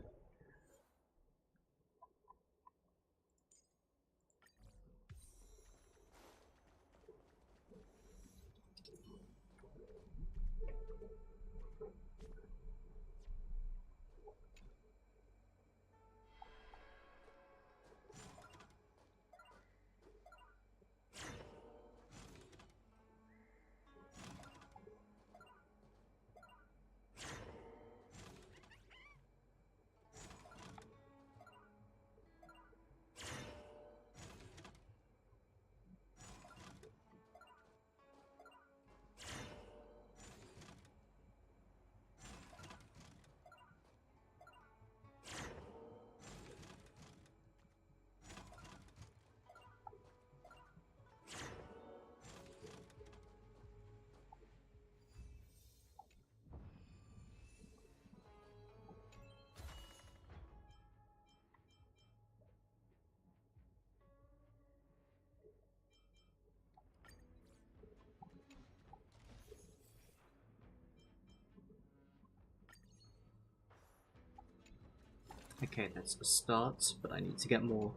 Okay, that's a start, but I need to get more.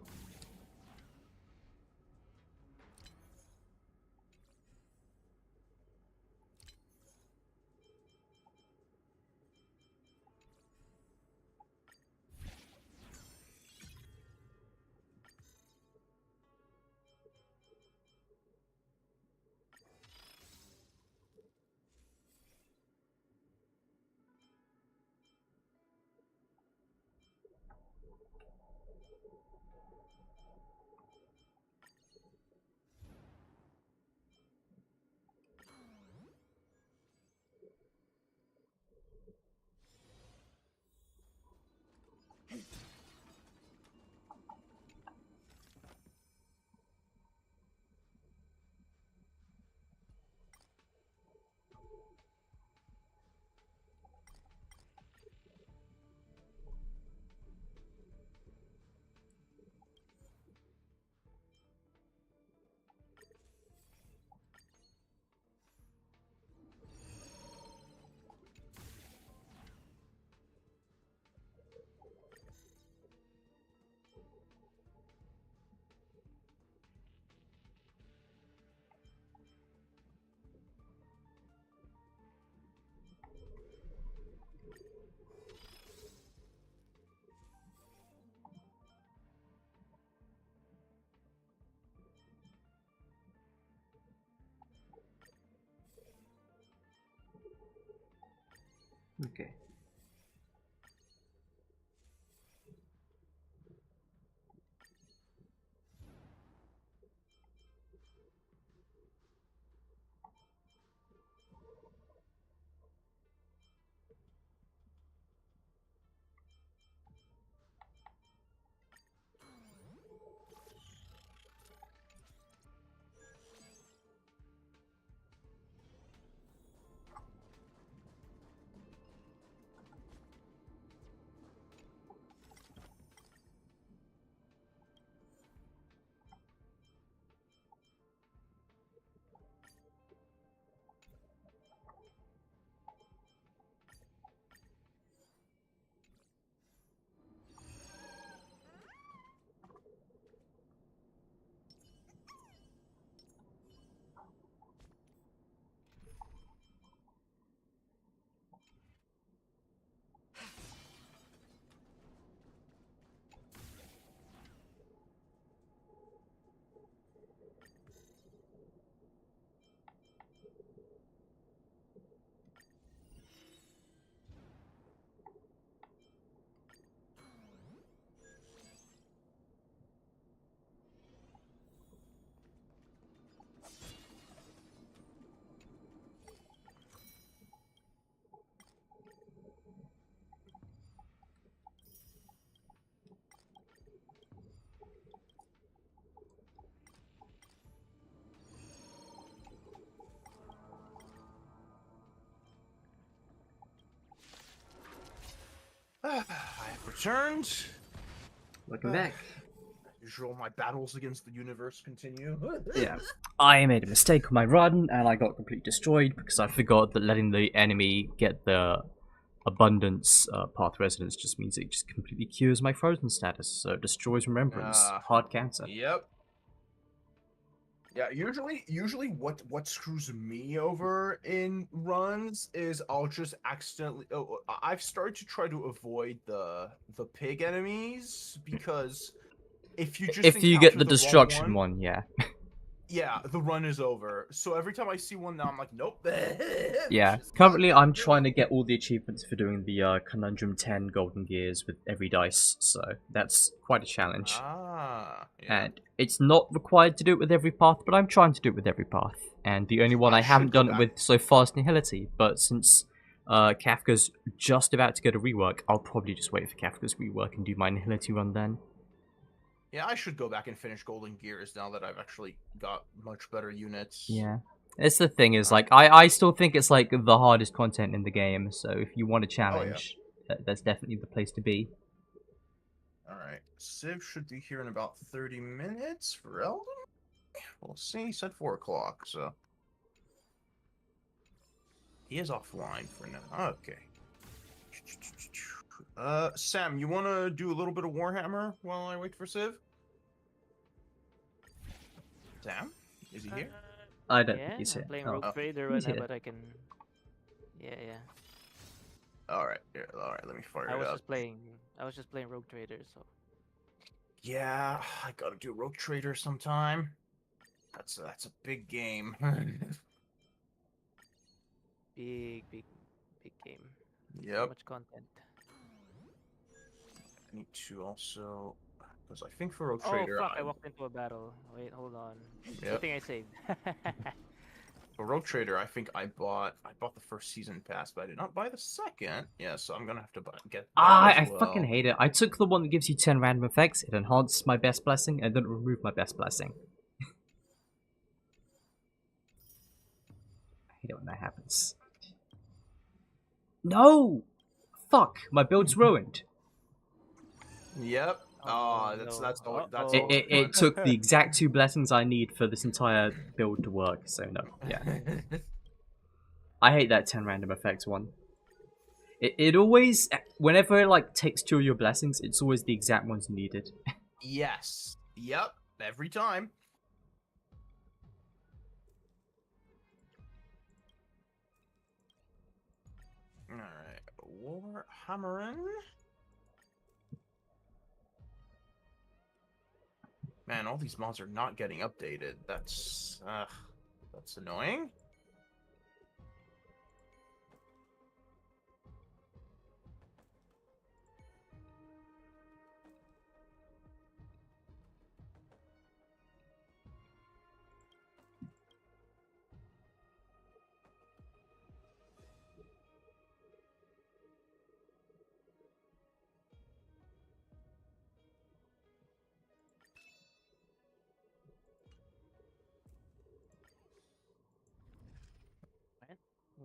Okay. I have returned. Welcome back. Usual, my battles against the universe continue. Yeah. I made a mistake on my run, and I got completely destroyed because I forgot that letting the enemy get the abundance path resonance just means it just completely cures my frozen status, so it destroys remembrance. Hard cancer. Yep. Yeah, usually what screws me over in runs is I'll just accidentally. Oh, I've started to try to avoid the pig enemies because if you just if you get the destruction one, yeah. Yeah, the run is over. So every time I see one now, I'm like, nope. Yeah, currently I'm trying to get all the achievements for doing the Conundrum 10 Golden Gears with every dice, so that's quite a challenge. Yeah. And it's not required to do it with every path, but I'm trying to do it with every path. And the only one I haven't done it with so far is Nihility, but since Kafka's just about to get a rework, I'll probably just wait for Kafka's rework and do my Nihility run then. Yeah, I should go back and finish Golden Gears now that I've actually got much better units. Yeah. It's the thing is, like, I still think it's, like, the hardest content in the game, so if you want a challenge, that's definitely the place to be. Alright, Civ should be here in about 30 minutes for Eldon? We'll see, he said 4 o'clock, so... He is offline for now, okay. Sam, you want to do a little bit of Warhammer while I wait for Civ? Sam? Is he here? I don't think he's here. I'm playing Rogue Trader right now, but I can... Yeah. Alright, let me fire it up. I was just playing Rogue Trader, so... Yeah, I gotta do Rogue Trader sometime. That's a big game. big game. Yep. So much content. I need to also... Because I think for Rogue Trader... Oh, fuck, I walked into a battle. Wait, hold on. Good thing I saved. For Rogue Trader, I think I bought the first season pass, but I did not buy the second. Yeah, so I'm gonna have to get that I fucking hate it. I took the one that gives you 10 random effects, it enhanced my best blessing, and then removed my best blessing. I hate it when that happens. No! Fuck, my build's ruined. Yep. It took the exact 2 blessings I need for this entire build to work, so no, yeah. I hate that 10 random effects one. It always, whenever it like takes 2 of your blessings, it's always the exact ones needed. Yes. Yep. Every time. Alright. Warhammering. Man, all these mods are not getting updated. That's annoying.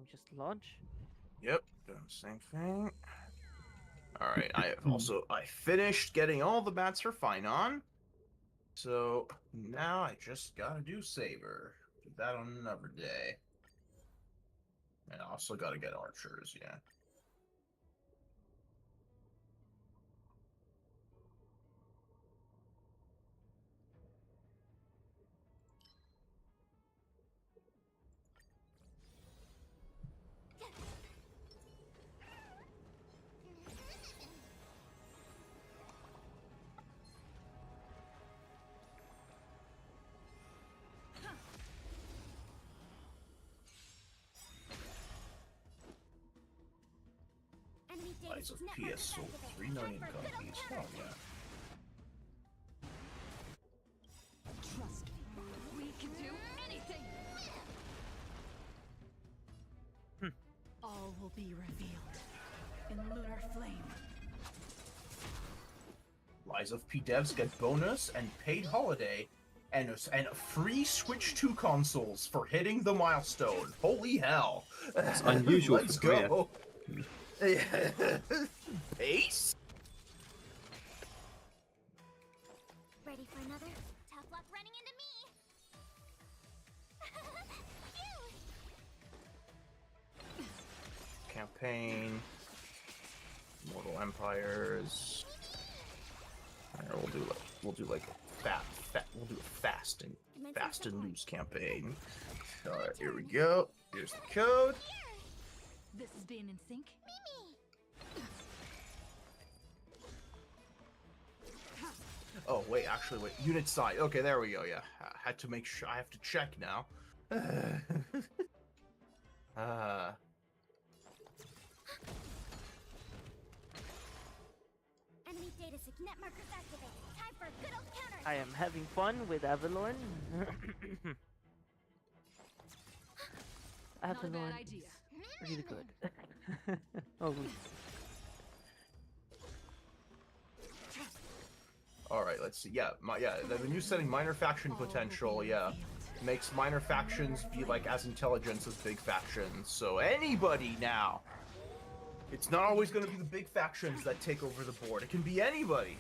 Just launch. Yep, doing the same thing. Alright, I finished getting all the bats for Finon. So now I just gotta do Saber. Do that on another day. And I also gotta get archers, yeah. Lies of PS sold 3 million copies. Oh yeah. Trust me, we can do anything. All will be revealed in lunar flame. Lies of P devs get bonus and paid holiday and free Switch 2 consoles for hitting the milestone. Holy hell! It's unusual. Let's go. Ace? Ready for another? Tough luck running into me. Campaign. Mortal Empires. Alright, we'll do like we'll do a fast and loose campaign. Alright, here we go. Here's the code. This is being in sync. Oh wait, actually wait. Unit size. Okay, there we go. Yeah, I had to make sure. I have to check now. Enemy data signet markers activated. Time for a good old counter. I am having fun with Avalon. Avalon is really good. Oh. All right, let's see. Yeah, the new setting, minor faction potential. Yeah, makes minor factions be like as intelligent as big factions. So anybody now. It's not always going to be the big factions that take over the board. It can be anybody.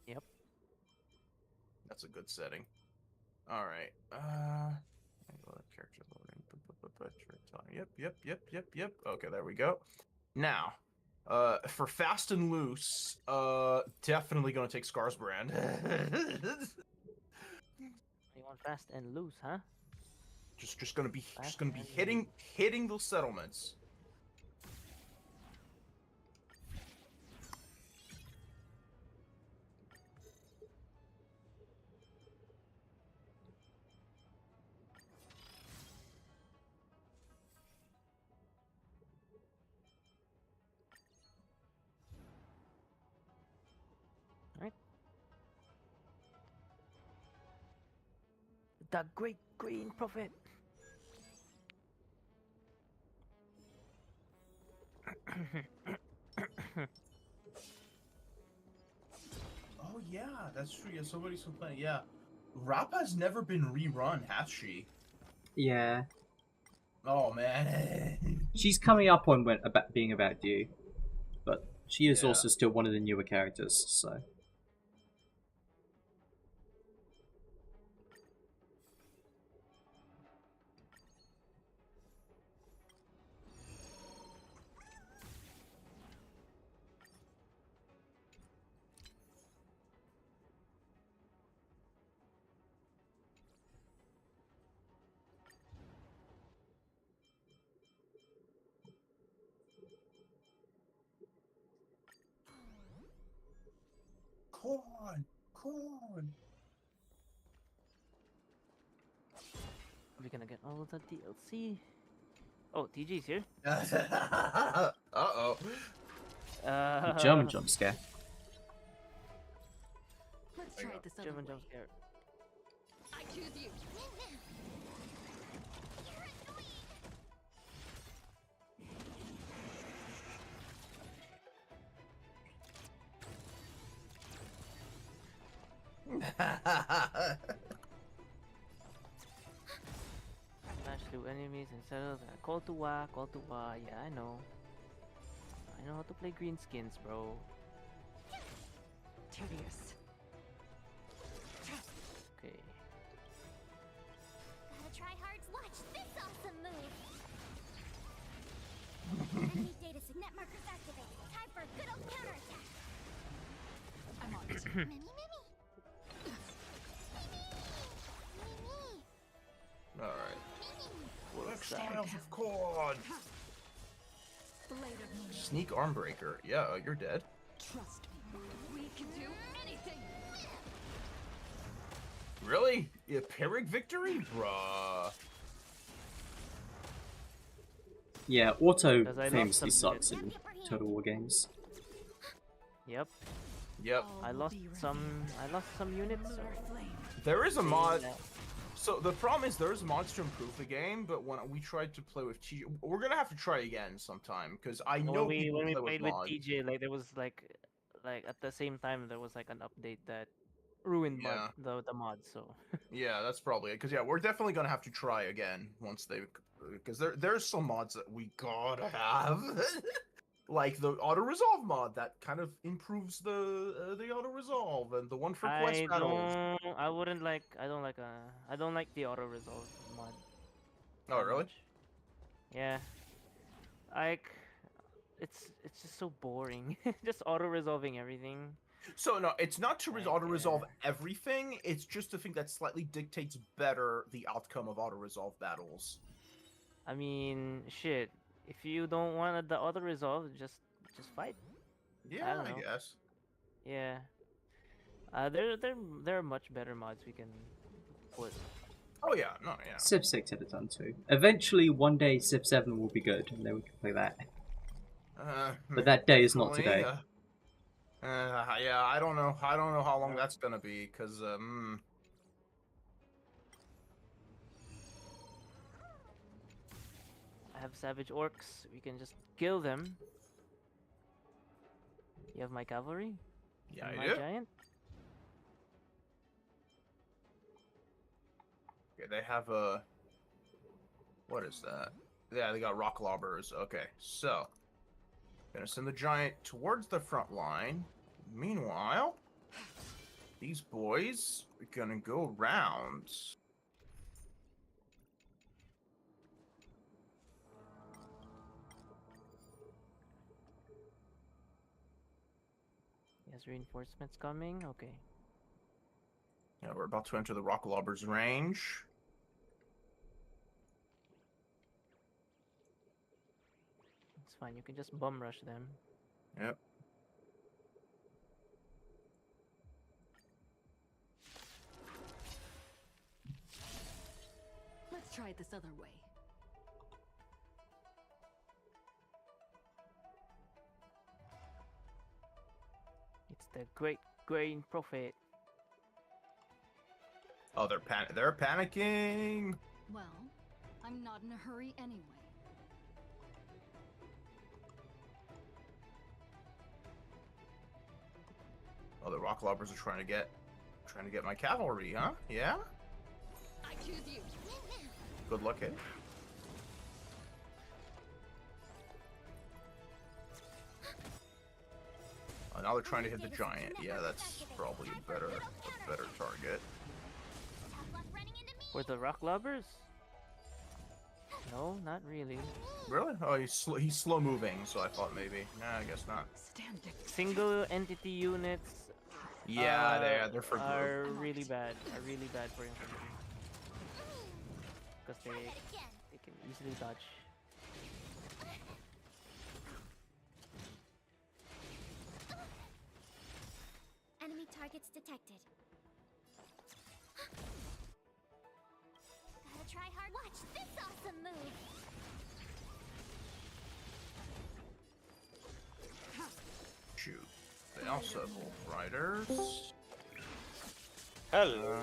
Yep. That's a good setting. All right. Character loading. Yep. Okay, there we go. Now, for fast and loose, definitely going to take Scar's brand. You want fast and loose, huh? Just gonna be hitting those settlements. Alright. The Great Green Prophet. Oh yeah, that's true. Yeah, somebody's complaining. Yeah, Rappa's never been rerun, has she? Yeah. Oh man. She's coming up on being about due, but she is also still one of the newer characters. So. Corn. Are we gonna get all of the DLC? Oh, TG's here. Uh-oh. German jump scare. Let's try it this other German way. jump scare. I choose you. Smash through enemies and settle that. Call to wa. Yeah, I know. I know how to play green skins, bro. Tedious. Okay. Gotta try hard to watch this awesome move. Enemy data signet markers activated. Time for a good old counterattack. I'm on it. Mimi. Alright. Work styles of corn. Blade of me. Sneak arm breaker. Yeah, you're dead. Trust me. We can do anything. Really? Yeah, Pyrrhic victory? Bruh. Yeah, Auto Because I lost famously some sucks in Total War games. Yep. Yep. I lost some units. So. There is a mod. So the problem is there's mods to improve the game, but when we tried to play with TJ, we're gonna have to try again sometime because I know when we people play played with mods. TJ, like there was like at the same time there was like an update that ruined Yeah. the mod. So Yeah, that's probably it. Because yeah, we're definitely gonna have to try again once they, because there's some mods that we gotta have, like the auto resolve mod that kind of improves the auto resolve, and the one for quest battles. I wouldn't like. I don't like the auto resolve mod. Oh that really? much. Yeah. Like, it's just so boring. Just auto resolving everything. So no, it's not to Like, auto resolve everything. It's just a thing that slightly dictates better the outcome of auto resolve battles. I mean, shit. If you don't want the auto resolve, just fight. Yeah, don't I know. guess. Yeah. There are much better mods we can put. Oh yeah, no, yeah. Civ 6 had it done too. Eventually, one day Civ 7 will be good, and then we can play that. But that day is not today. Yeah, I don't know. I don't know how long that's gonna be, because I have savage orcs. We can just kill them. You have my cavalry? Yeah, And I my do. giant? Okay, they have a. What is that? Yeah, they got rock lobbers. Okay, so gonna send the giant towards the front line. Meanwhile, these boys are gonna go round. Yes, reinforcements coming. Okay. Yeah, we're about to enter the rock lobbers' range. It's fine. You can just bum rush them. Yep. Let's try it this other way. It's the Great Grain Prophet. Oh, they're panicking. Well, I'm not in a hurry anyway. Oh, the rock lobbers are trying to get my cavalry, huh? Yeah. I choose you. Good luck, eh? Oh, now they're trying to hit the giant. Yeah, that's probably a better target. For the rock lobbers? No, not really. Really? Oh, he's slow moving, so I thought maybe. Nah, I guess not. Single entity units. Yeah, they're for are group. really bad. Are really bad for infantry. Because they can easily dodge. Enemy targets detected. Gotta try hard. Watch this awesome move. Shoot. They also have wolf riders. Hello.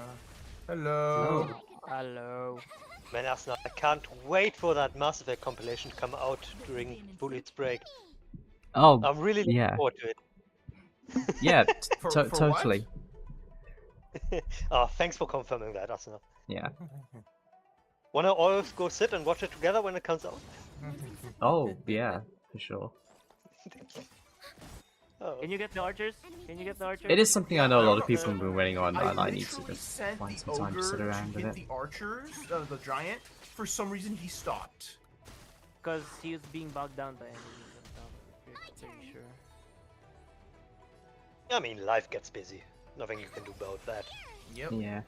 Hello. Hello. Man, Asna, I can't wait for that Mass Effect compilation to come out during Bullet's break. Oh, I'm really looking yeah. forward to it. Yeah, For totally. Oh, thanks for confirming that, Asna. Yeah. Wanna all go sit and watch it together when it comes out? Oh, yeah, for sure. Oh. Can you get the archers? Can you get the archers? It is something I know a lot of people have been waiting on, and I need to literally just sent find the some time to sit ogre around to with hit it. the archers, the giant. For some reason, he stopped. Because he was being bogged down by enemies and stuff. Pretty sure. I mean, life gets busy. Nothing you can do about that. Yep. Yeah.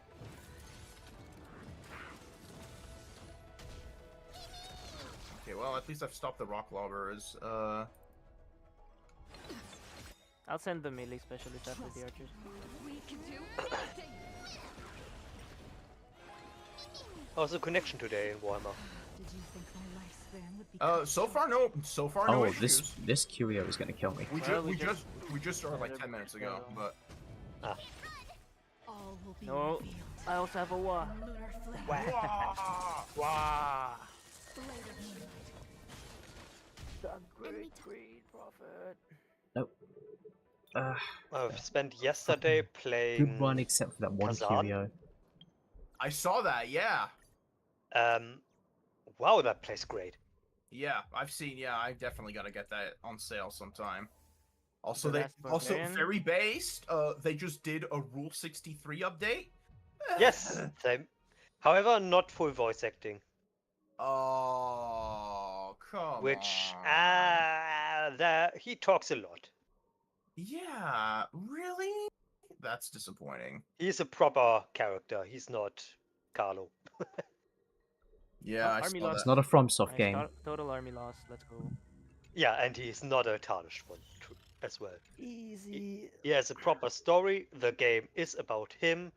Okay, well, at least I've stopped the rock lobbers. I'll send the melee specialist after the archers. We can do anything. How's the connection today in Warhammer? Did you think my lifespan would be So far no Oh, issues. this Curio is gonna kill me. We just started like 10 minutes ago, but all will be No, revealed. I also have a wah. Lunar flame. Wah. Blade of moonlight. The great prophet. Nope. I've spent yesterday playing. Good one, except for that one Kazan. curio. I saw that. Yeah. Wow, that plays great. Yeah, I've seen. Yeah, I definitely gotta get that on sale sometime. Also, The they Last also Barbarian? very based. They just did a Rule 63 update. Yes, same. However, not full voice acting. Oh, come Which on. he talks a lot. Yeah, really? That's disappointing. He's a proper character. He's not Carlo. Yeah, I Army saw loss. It's that. not a FromSoft Nice, game. Total army loss. Let's go. Yeah, and he's not a tarnished one as well. Easy. He has a proper story. The game is about him.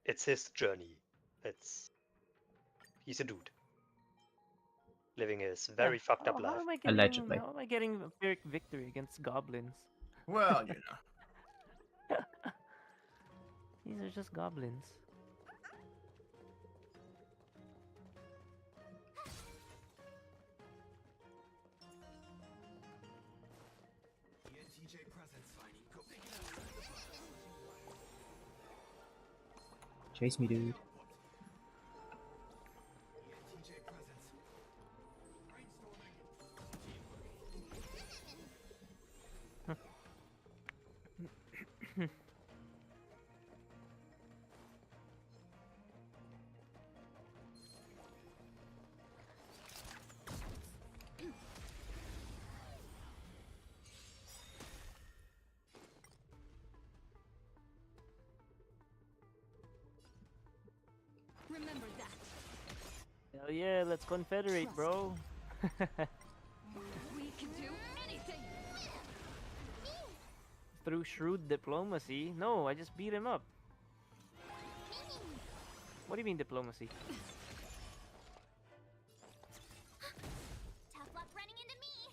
It's his journey. He's a dude living his very fucked up life. How am I getting? Allegedly. How am I getting a Pyrrhic victory against goblins? Well, you know. These are just goblins. Chase me, dude. Remember that. Hell yeah, let's confederate, bro. We can do anything. Through shrewd diplomacy. No, I just beat him up. What do you mean diplomacy? Tough luck running into me.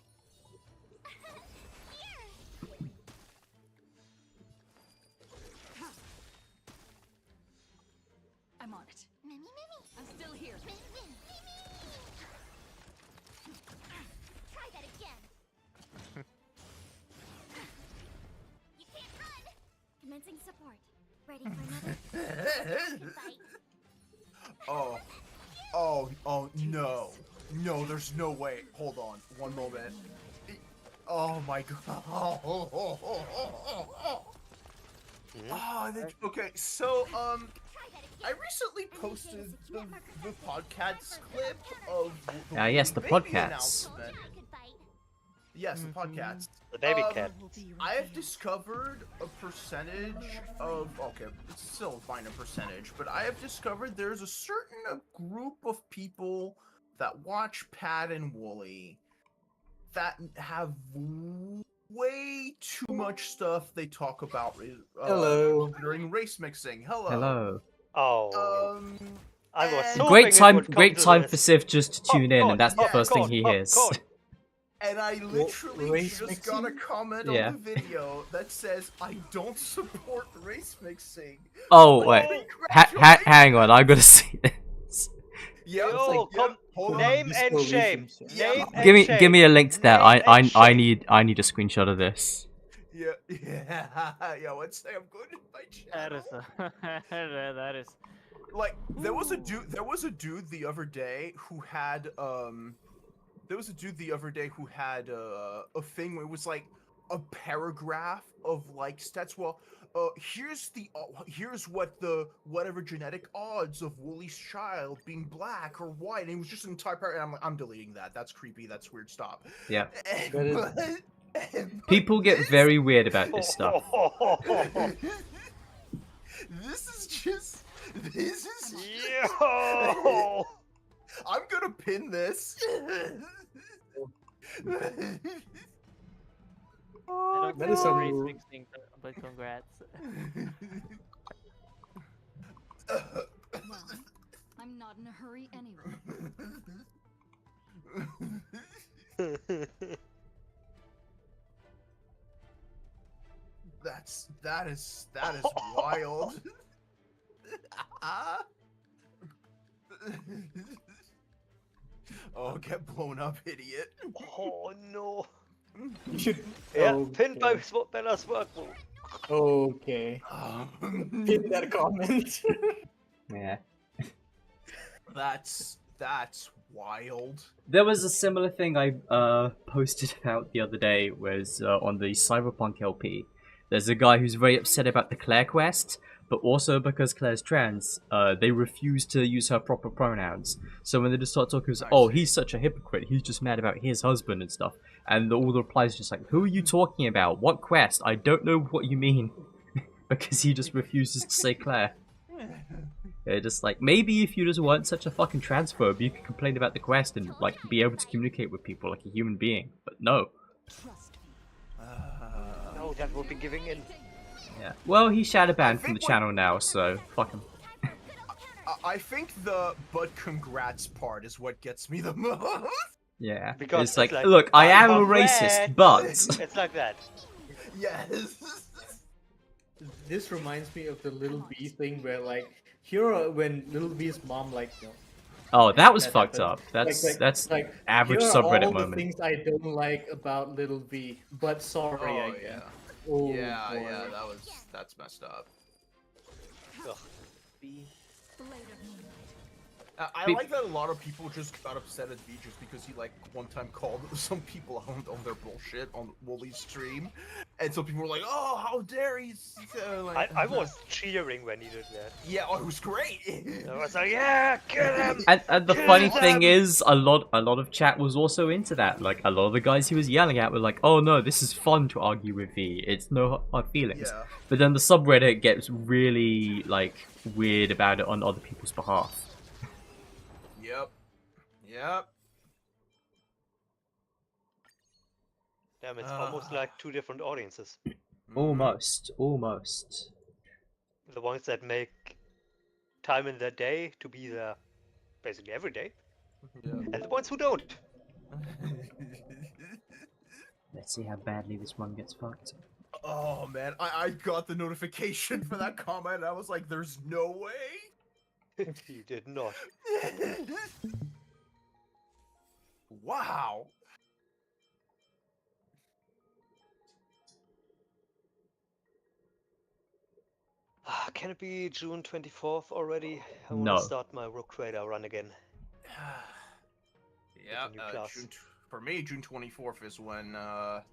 I'm on it. Mimi. I'm still here. Mimi. Try that again. You can't run. Commencing support. Ready for another? Oh, no. No, there's no way. Hold on. One moment. Oh my god. Okay, so, I recently posted the podcast clip of Yes, the baby podcasts. announcement. Yes, the podcasts. The baby cat. I have discovered a percentage of... Okay, it's still a minor percentage, but I have discovered there's a certain group of people that watch Pat and Wooly that have way too much stuff they talk about during race mixing. Hello. Oh. I was hoping Great it time, would come great to time this. for Sif just to tune in, and that's the first thing he hears. And I literally race just got a mixing? comment Yeah. on the video that says, I don't support race mixing. Oh But wait, then hang on, I'm gonna see this. Yeah, Yo, come, hold on. name and shame. Name and Give shame. me a link to that. Name and I shame. need a screenshot of this. Yeah, let's say I'm going to my channel. That is. Like, there was a dude the other day who had a thing where it was like a paragraph of like stats. Well, here's what the whatever genetic odds of Wooly's child being black or white, and it was just an entire paragraph. And I'm like, I'm deleting that. That's creepy. That's weird. Stop. Yeah. And People get very weird about this stuff. This is Yo! I'm gonna pin this. I don't That is know a race rule. mixing, but congrats. Well, I'm not in a hurry anyway. That is wild. Oh, get blown up, idiot. Oh no. You should. Yeah, pinned by Bella's work move. Okay. Pin that comment. Yeah. That's wild. There was a similar thing I posted about the other day, was on the Cyberpunk LP. There's a guy who's very upset about the Claire quest, but also because Claire's trans, they refuse to use her proper pronouns. So when they just start talking, it's, oh, he's such a hypocrite, he's just mad about his husband and stuff. And all the replies are just like, who are you talking about? What quest? I don't know what you mean. Because he just refuses to say Claire. They're just like, maybe if you just weren't such a fucking transphobe, you could complain about the quest and like be able to communicate with people like a human being. But no. No, that would be giving in. Yeah. Well, he's shadow banned from the channel now, so fuck him. I think the "but congrats" part is what gets me the most. Yeah. Because it's like, look, I am a congrats. racist, but It's like that. Yes. This reminds me of the Little B thing where like here when Little B's mom like oh, that was that fucked happened. up. That's like average here are subreddit all moment. the things I don't like about Little B, but sorry, I guess. Yeah. Oh, yeah, boy. yeah, that's messed up. Ugh. I like that a lot of people just got upset at V just because he like one time called some people out on their bullshit on Wooly's stream, and so people were like, "Oh, how dare he!" Like, I was cheering when he did that. Yeah, oh, it was great. I was like, "Yeah, kill him!" And the funny thing is, a lot of chat was also into that. Like a lot of the guys he was yelling at were like, "Oh no, this is fun to argue with V. It's no hard feelings." Yeah. But then the subreddit gets really like weird about it on other people's behalf. Yep. Damn, it's almost like two different audiences. Almost. The ones that make time in their day to be there basically every day, and the ones who don't. Let's see how badly this one gets fucked. Oh man, I got the notification for that comment. And I was like, "There's no way." You did not. Wow. Can it be June 24th already? I No. want to start my Rook Trader run again. Yeah, new class. for me, June 24th is when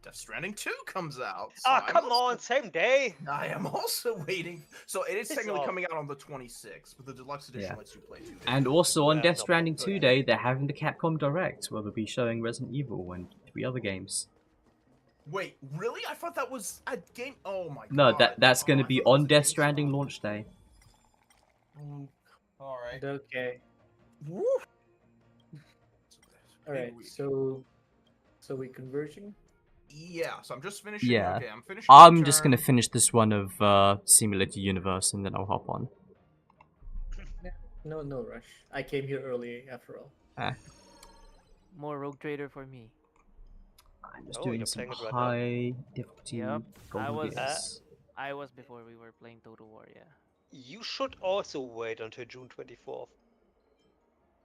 Death Stranding 2 comes out. Ah, come on, same day! I am also waiting. So it is Piss technically off. coming out on the 26th, but the deluxe edition Yeah. lets you play 2 days. And also on Yeah, Death no Stranding problem. 2 Day, they're having the Capcom Direct, where they'll be showing Resident Evil and 3 other games. Wait, really? I thought that was a game. Oh my god. No, that's going to I be thought it was on a Death game Stranding stop. launch day. Alright. Okay. Woo! All right. So we converging? Yeah, so I'm just finishing. Yeah. Okay, I'm finishing. I'm just Return. going to finish this one of Simulated Universe, and then I'll hop on. No rush. I came here early after all. More Rogue Trader for me. I'm just Oh, doing you're some playing it right now? high difficulty Yep, Golden Gears. I was before we were playing Total War, yeah. You should also wait until June 24th.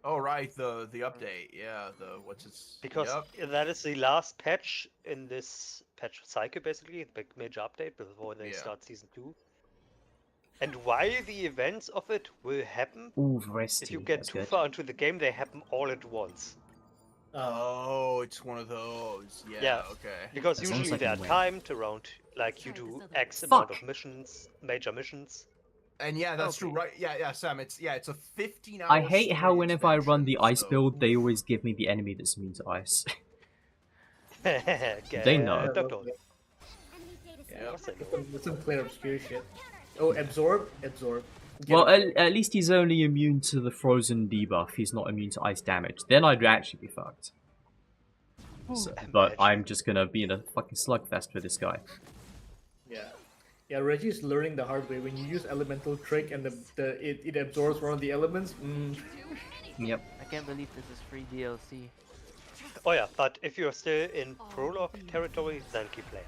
Oh right, the update. Yeah, the what's its Because Yep. that is the last patch in this patch cycle, basically, the big major update before they Yeah. start season 2. And while the events of it will happen, Ooh, if Resty, you get that's too good. far into the game, they happen all at once. Oh, it's one of those. Yeah. Yeah, Okay. Because As long as usually I they are can win. timed around, like you do X amount of missions, major missions. And yeah, that's true, Okay. right? Yeah, Sam. It's a 15-hour. I hate how story whenever I run the expansion, ice so- build, they always give me the enemy that's immune to ice. They know. Yeah, that's some clear obscure shit. Oh, absorb. Get Well, absorbed. at least he's only immune to the frozen debuff. He's not immune to ice damage. Then I'd actually be fucked. So, but I'm just gonna be in a fucking slugfest for this guy. Yeah, Reggie's learning the hard way. When you use elemental trick and it absorbs one of the elements. Yep. I can't believe this is free DLC. Oh yeah, but if you're still in prologue territory, then keep playing.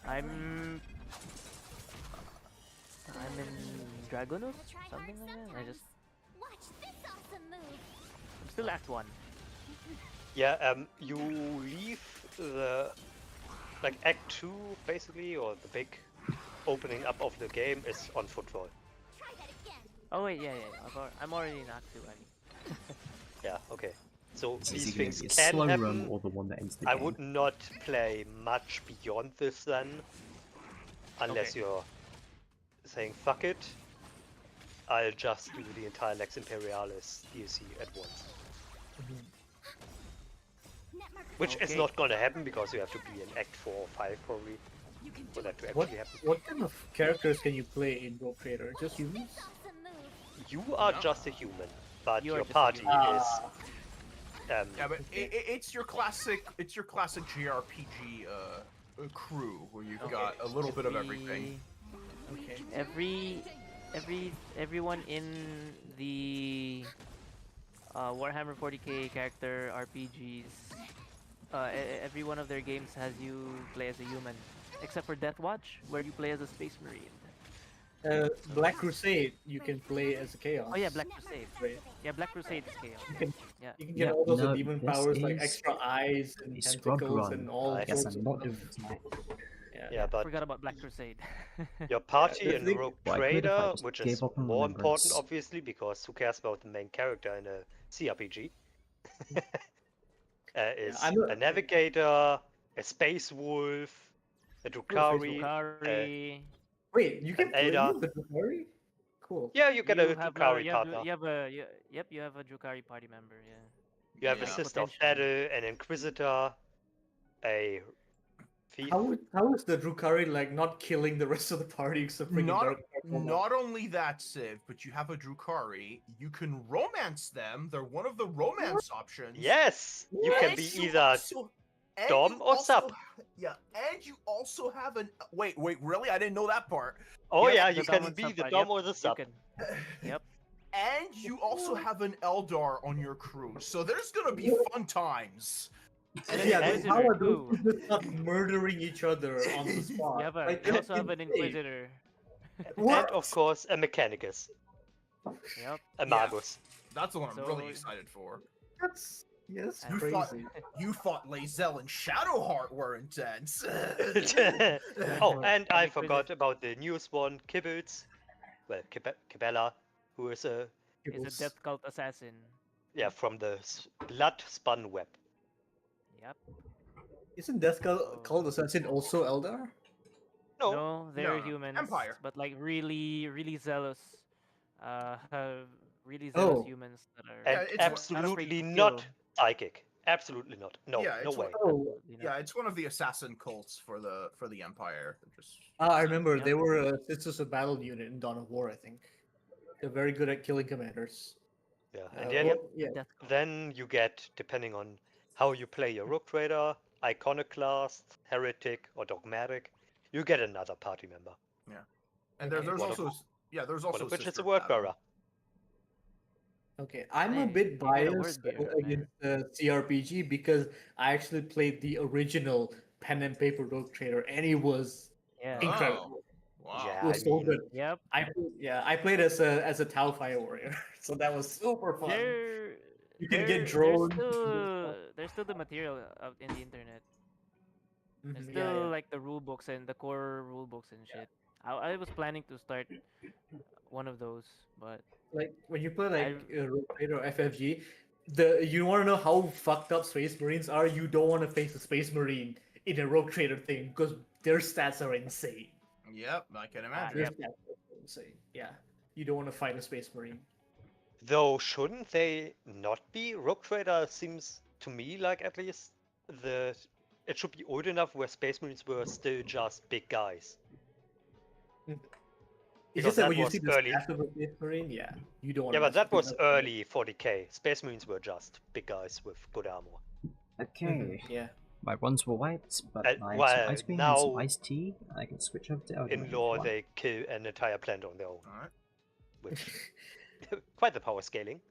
I'm in Dragonus? Something like that? I'm still Act 1. Yeah, you leave the like Act 2 basically, or the big opening up of the game is on football. Oh wait, yeah. I'm already in Act 2, I mean. Yeah, okay. So Is these it going things to be a can slow happen. run or the one that ends the I game? would not play much beyond this then, unless you're saying fuck it. I'll just do the entire Lex Imperialis DLC at once. Which is not gonna happen because you have to be in Act 4 or 5 probably for that to actually happen. What kind of characters can you play in Rogue Trader? Just humans? You are just a human, but You are your just a party human. is. Yeah, but it's your classic JRPG crew where you've got a little bit of everything. Okay. Everyone in the Warhammer 40k character RPGs, every one of their games has you play as a human, except for Death Watch, where you play as a Space Marine. Black Crusade, you can play as a Chaos. Oh yeah, Black Crusade. Right. Yeah, Black Crusade is Chaos. You can get all those demon this powers like is extra eyes and a scrub tentacles run. and all I guess sorts I'm of not stuff. doing it tonight. Yeah, but Forgot about Black Crusade. your party Yeah, in the Rogue Well, I could if I Trader, just which gave is up on more important remembrance. obviously, because who cares about the main character in a CRPG? Is a navigator, a space wolf, a Drukhari, Wait, you can play Elder. with the Drukhari? Cool. Yeah, you get a You have Drukhari you partner. you have a Drukhari party member. Yeah. You have a Sister of Battle, an Inquisitor, a thief. How is the Drukhari like not killing the rest of the party except freaking Dark? Not only that, Civ, but you have a Drukhari. You can romance them. They're one of the romance options. Yes, you can be either Dom or Sub. Yeah, and you also have an wait, really? I didn't know that part. Oh yeah, the you Dom can and be Sub the party. Dom Yep, or the Sub. Yep. And you also have an Eldar on your crew, so there's gonna be fun times. And yeah, but how are those people not murdering each other on the spot? You have a, Like, you that's also have an insane. Inquisitor. And of course, a Mechanicus. Yep. A Magus. That's the one I'm So- really excited for. That's yes, You crazy. thought Lae'zel and Shadowheart were intense. Oh, and I forgot about the newest one, Kibbles. Well, Kibella, who is a Is a Death Cult assassin. from the Blood Spun Web. Yep. Isn't Death Cult Assassin also Eldar? No, they're No. humans. Empire. But like really zealous. Really zealous humans that are And it's absolutely not not afraid to psychic. Absolutely not. No, yeah, no it's way. It's one of the assassin cults for the Empire. They're just I remember they were a Sisters of Battle unit in Dawn of War. I think they're very good at killing commanders. Yeah, and yeah. then you get, depending on how you play your Rook Trader, Iconoclast, Heretic, or Dogmatic, you get another party member. Yeah, and there's One of- also one of which is Sister a word Battle. bearer. Okay, I'm a Hey, bit you got a biased word bearer against the CRPG because I actually played the original pen and paper Rogue Trader, and it was Yeah. incredible. Wow. Yeah, It was so good. Yep. I played as a Tau Fire warrior, so that was super fun. You can get There's drones. there's still the material out in the internet. There's Mhm, still yeah. like the rule books and the core rule books and shit. I was planning to start one of those, but Like when you play like Rogue Trader or FFG, you want to know how fucked up Space Marines are. You don't want to face a Space Marine in a Rogue Trader thing because their stats are insane. Yep, I can Their imagine. stats are insane. Yeah, you don't want to fight a Space Marine. Though, shouldn't they not be? Rogue Trader seems to me like at least it should be old enough where Space Marines were still just big guys. It's Because just that that when you was see the early. stats of a Space Marine, yeah, you don't want. Yeah, but that was early 40k. Space Marines were just big guys with good armor. Okay. Yeah. My runs were wiped, but And I have while some ice cream and some now- iced tea. And I can switch over to Elden In Ring if lore, you want. they kill an entire planet on their own. Alright. Which quite the power scaling.